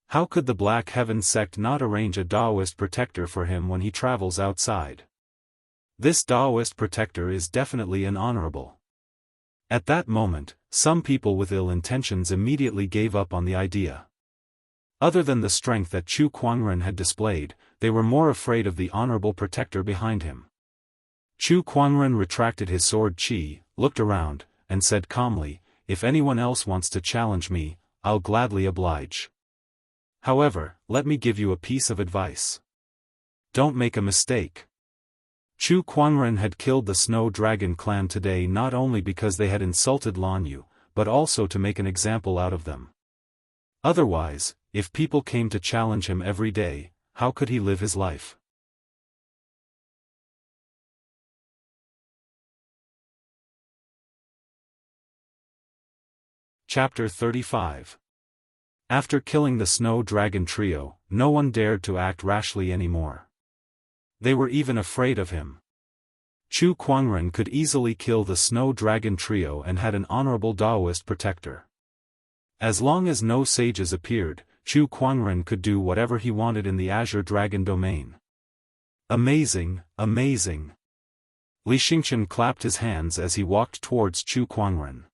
How could the Black Heaven sect not arrange a Daoist protector for him when he travels outside? This Daoist protector is definitely an honorable. At that moment, some people with ill intentions immediately gave up on the idea. Other than the strength that Chu Kuangren had displayed, they were more afraid of the honorable protector behind him. Chu Kuangren retracted his sword chi, looked around, and said calmly, if anyone else wants to challenge me, I'll gladly oblige. However, let me give you a piece of advice. Don't make a mistake. Chu Kuangren had killed the Snow Dragon clan today not only because they had insulted Lan Yu, but also to make an example out of them. Otherwise, if people came to challenge him every day, how could he live his life? Chapter 35. After killing the Snow Dragon trio, no one dared to act rashly anymore. They were even afraid of him. Chu Kuangren could easily kill the Snow Dragon trio and had an honorable Daoist protector. As long as no sages appeared, Chu Kuangren could do whatever he wanted in the Azure Dragon domain. Amazing, amazing. Li Xingqian clapped his hands as he walked towards Chu Kuangren.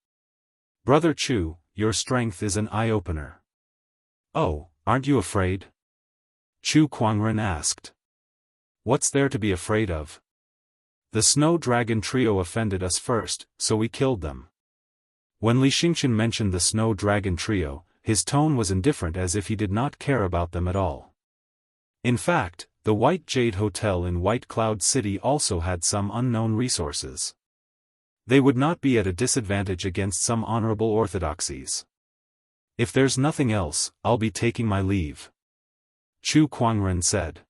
Brother Chu, your strength is an eye-opener. Oh, aren't you afraid? Chu Kuangren asked. What's there to be afraid of? The Snow Dragon trio offended us first, so we killed them. When Li Xingqian mentioned the Snow Dragon trio, his tone was indifferent as if he did not care about them at all. In fact, the White Jade Hotel in White Cloud City also had some unknown resources. They would not be at a disadvantage against some honorable orthodoxies. If there's nothing else, I'll be taking my leave. Chu Kuangren said.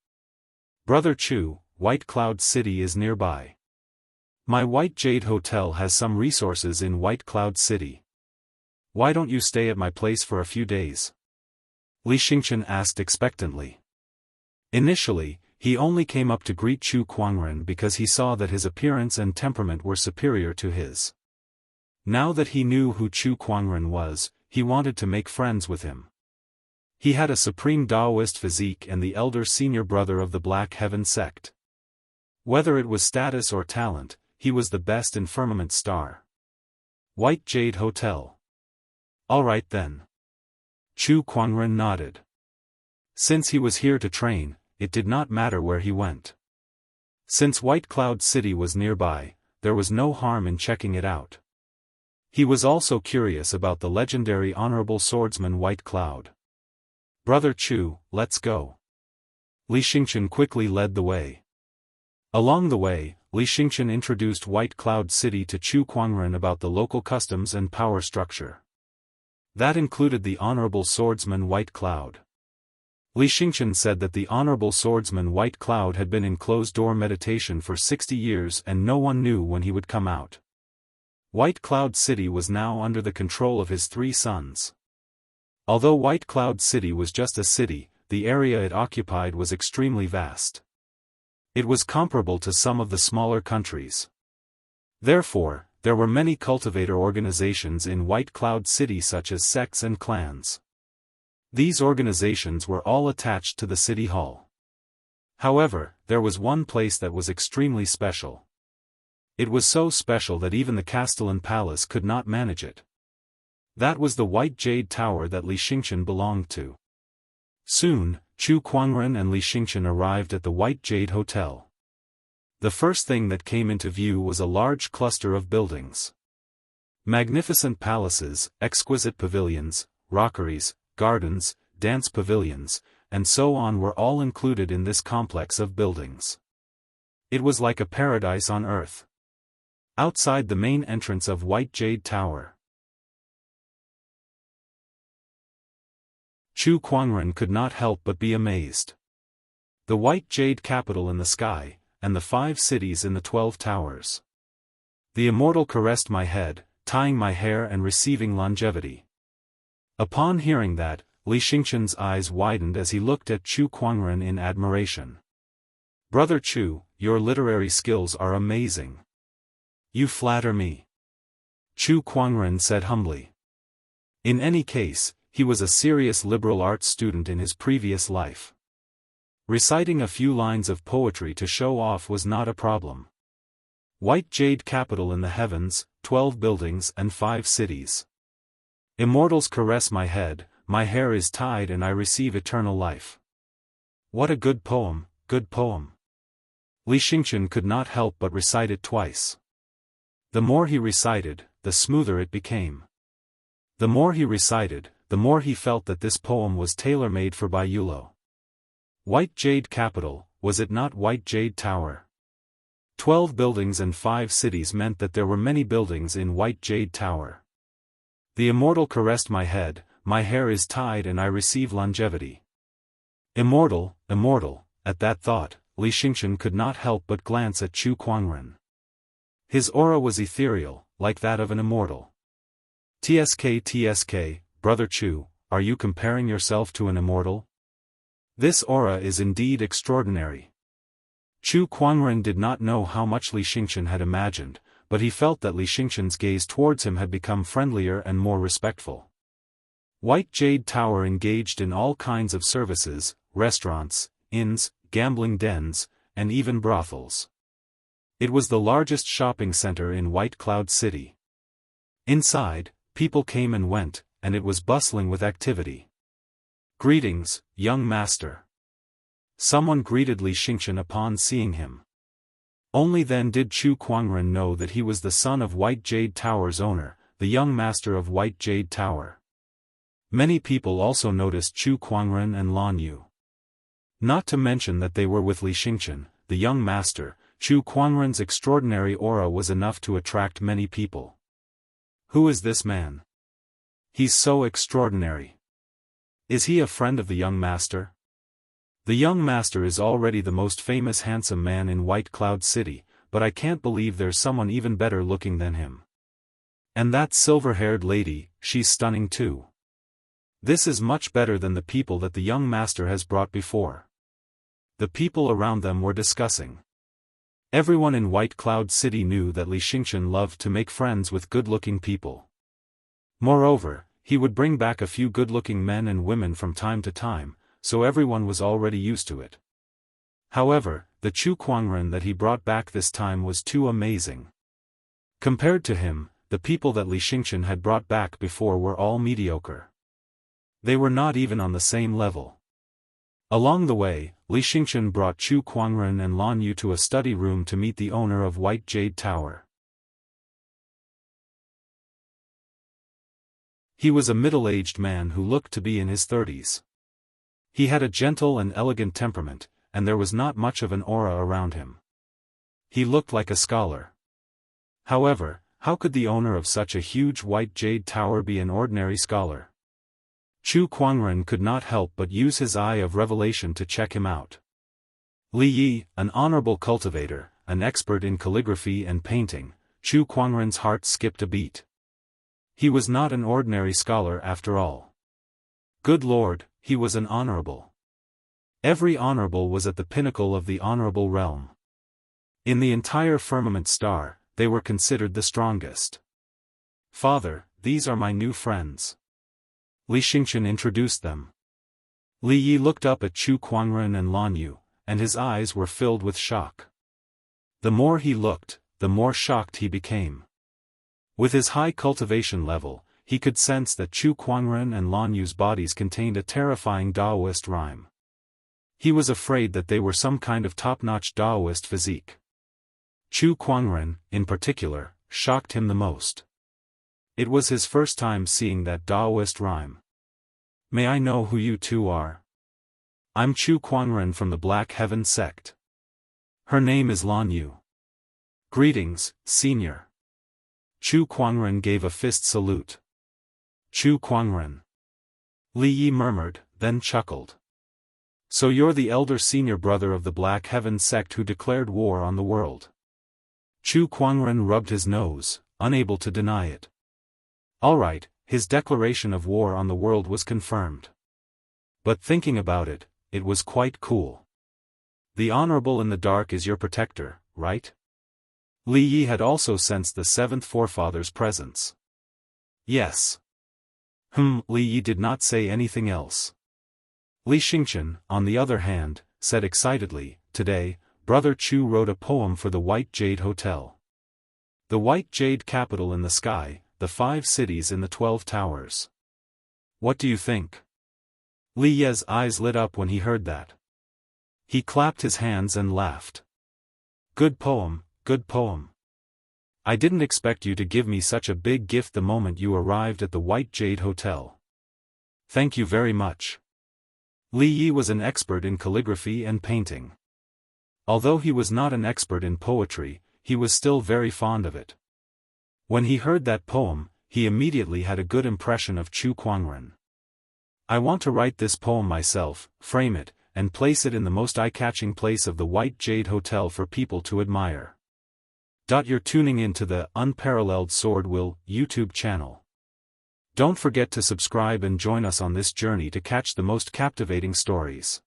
Brother Chu, White Cloud City is nearby. My White Jade Hotel has some resources in White Cloud City. Why don't you stay at my place for a few days? Li Xingqian asked expectantly. Initially, he only came up to greet Chu Kuangren because he saw that his appearance and temperament were superior to his. Now that he knew who Chu Kuangren was, he wanted to make friends with him. He had a supreme Daoist physique and the elder senior brother of the Black Heaven sect. Whether it was status or talent, he was the best in Firmament Star. White Jade Hotel. Alright then. Chu Kuangren nodded. Since he was here to train, it did not matter where he went. Since White Cloud City was nearby, there was no harm in checking it out. He was also curious about the legendary honorable swordsman White Cloud. Brother Chu, let's go. Li Xingqian quickly led the way. Along the way, Li Xingqian introduced White Cloud City to Chu Kuangren about the local customs and power structure. That included the honorable swordsman White Cloud. Li Xingqian said that the honorable swordsman White Cloud had been in closed-door meditation for 60 years and no one knew when he would come out. White Cloud City was now under the control of his 3 sons. Although White Cloud City was just a city, the area it occupied was extremely vast. It was comparable to some of the smaller countries. Therefore, there were many cultivator organizations in White Cloud City such as sects and clans. These organizations were all attached to the city hall. However, there was one place that was extremely special. It was so special that even the Castellan Palace could not manage it. That was the White Jade Tower that Li Xingqian belonged to. Soon, Chu Kuangren and Li Xingqian arrived at the White Jade Hotel. The first thing that came into view was a large cluster of buildings. Magnificent palaces, exquisite pavilions, rockeries, gardens, dance pavilions, and so on were all included in this complex of buildings. It was like a paradise on earth. Outside the main entrance of White Jade Tower, Chu Kuangren could not help but be amazed. The White Jade capital in the sky, and the 5 cities in the 12 towers. The Immortal caressed my head, tying my hair and receiving longevity. Upon hearing that, Li Xingqian's eyes widened as he looked at Chu Kuangren in admiration. "Brother Chu, your literary skills are amazing. You flatter me," Chu Kuangren said humbly. In any case, he was a serious liberal arts student in his previous life. Reciting a few lines of poetry to show off was not a problem. White Jade capital in the heavens, 12 buildings and 5 cities. Immortals caress my head, my hair is tied and I receive eternal life. What a good poem, good poem. Li Xingqian could not help but recite it twice. The more he recited, the smoother it became. The more he recited, the more he felt that this poem was tailor-made for Bai Yulo. White Jade capital, was it not White Jade Tower? 12 buildings and 5 cities meant that there were many buildings in White Jade Tower. The Immortal caressed my head, my hair is tied and I receive longevity. Immortal, immortal, at that thought, Li Xingqian could not help but glance at Chu Kuangren. His aura was ethereal, like that of an immortal. TSK, Brother Chu, are you comparing yourself to an immortal? This aura is indeed extraordinary. Chu Kuangren did not know how much Li Xingqian had imagined, but he felt that Li Xingqian's gaze towards him had become friendlier and more respectful. White Jade Tower engaged in all kinds of services, restaurants, inns, gambling dens, and even brothels. It was the largest shopping center in White Cloud City. Inside, people came and went, and it was bustling with activity. "Greetings, young master." Someone greeted Li Xingqian upon seeing him. Only then did Chu Kuangren know that he was the son of White Jade Tower's owner, the young master of White Jade Tower. Many people also noticed Chu Kuangren and Lan Yu. Not to mention that they were with Li Xingqian, the young master. Chu Kuangren's extraordinary aura was enough to attract many people. Who is this man? He's so extraordinary. Is he a friend of the young master? The young master is already the most famous handsome man in White Cloud City, but I can't believe there's someone even better looking than him. And that silver-haired lady, she's stunning too. This is much better than the people that the young master has brought before. The people around them were discussing. Everyone in White Cloud City knew that Li Xingqian loved to make friends with good-looking people. Moreover, he would bring back a few good-looking men and women from time to time, so everyone was already used to it. However, the Chu Kuangren that he brought back this time was too amazing. Compared to him, the people that Li Xingqian had brought back before were all mediocre. They were not even on the same level. Along the way, Li Xingqian brought Chu Kuangren and Lan Yu to a study room to meet the owner of White Jade Tower. He was a middle-aged man who looked to be in his 30s. He had a gentle and elegant temperament, and there was not much of an aura around him. He looked like a scholar. However, how could the owner of such a huge White Jade Tower be an ordinary scholar? Chu Kuangren could not help but use his eye of revelation to check him out. Li Yi, an honorable cultivator, an expert in calligraphy and painting, Chu Kuangren's heart skipped a beat. He was not an ordinary scholar after all. Good Lord, he was an honorable. Every honorable was at the pinnacle of the honorable realm. In the entire firmament star, they were considered the strongest. Father, these are my new friends. Li Xingchen introduced them. Li Yi looked up at Chu Kuangren and Lan Yu, and his eyes were filled with shock. The more he looked, the more shocked he became. With his high cultivation level, he could sense that Chu Kuangren and Lan Yu's bodies contained a terrifying Daoist rhyme. He was afraid that they were some kind of top-notch Daoist physique. Chu Kuangren, in particular, shocked him the most. It was his first time seeing that Daoist rhyme. May I know who you two are? I'm Chu Kuangren from the Black Heaven sect. Her name is Lan Yu. Greetings, senior. Chu Kuangren gave a fist salute. Chu Kuangren. Li Yi murmured, then chuckled. So you're the elder senior brother of the Black Heaven sect who declared war on the world. Chu Kuangren rubbed his nose, unable to deny it. All right, his declaration of war on the world was confirmed. But thinking about it, it was quite cool. The Honorable in the Dark is your protector, right? Li Yi had also sensed the seventh forefather's presence. Yes. Li Yi did not say anything else. Li Xingchen, on the other hand, said excitedly, today, Brother Chu wrote a poem for the White Jade Hotel. The White Jade capital in the sky, the 5 cities in the 12 towers. What do you think? Li Ye's eyes lit up when he heard that. He clapped his hands and laughed. Good poem, good poem. I didn't expect you to give me such a big gift the moment you arrived at the White Jade Hotel. Thank you very much. Li Yi was an expert in calligraphy and painting. Although he was not an expert in poetry, he was still very fond of it. When he heard that poem, he immediately had a good impression of Chu Kuangren. I want to write this poem myself, frame it, and place it in the most eye-catching place of the White Jade Hotel for people to admire. You're tuning in to the Unparalleled SwordWill YouTube channel. Don't forget to subscribe and join us on this journey to catch the most captivating stories.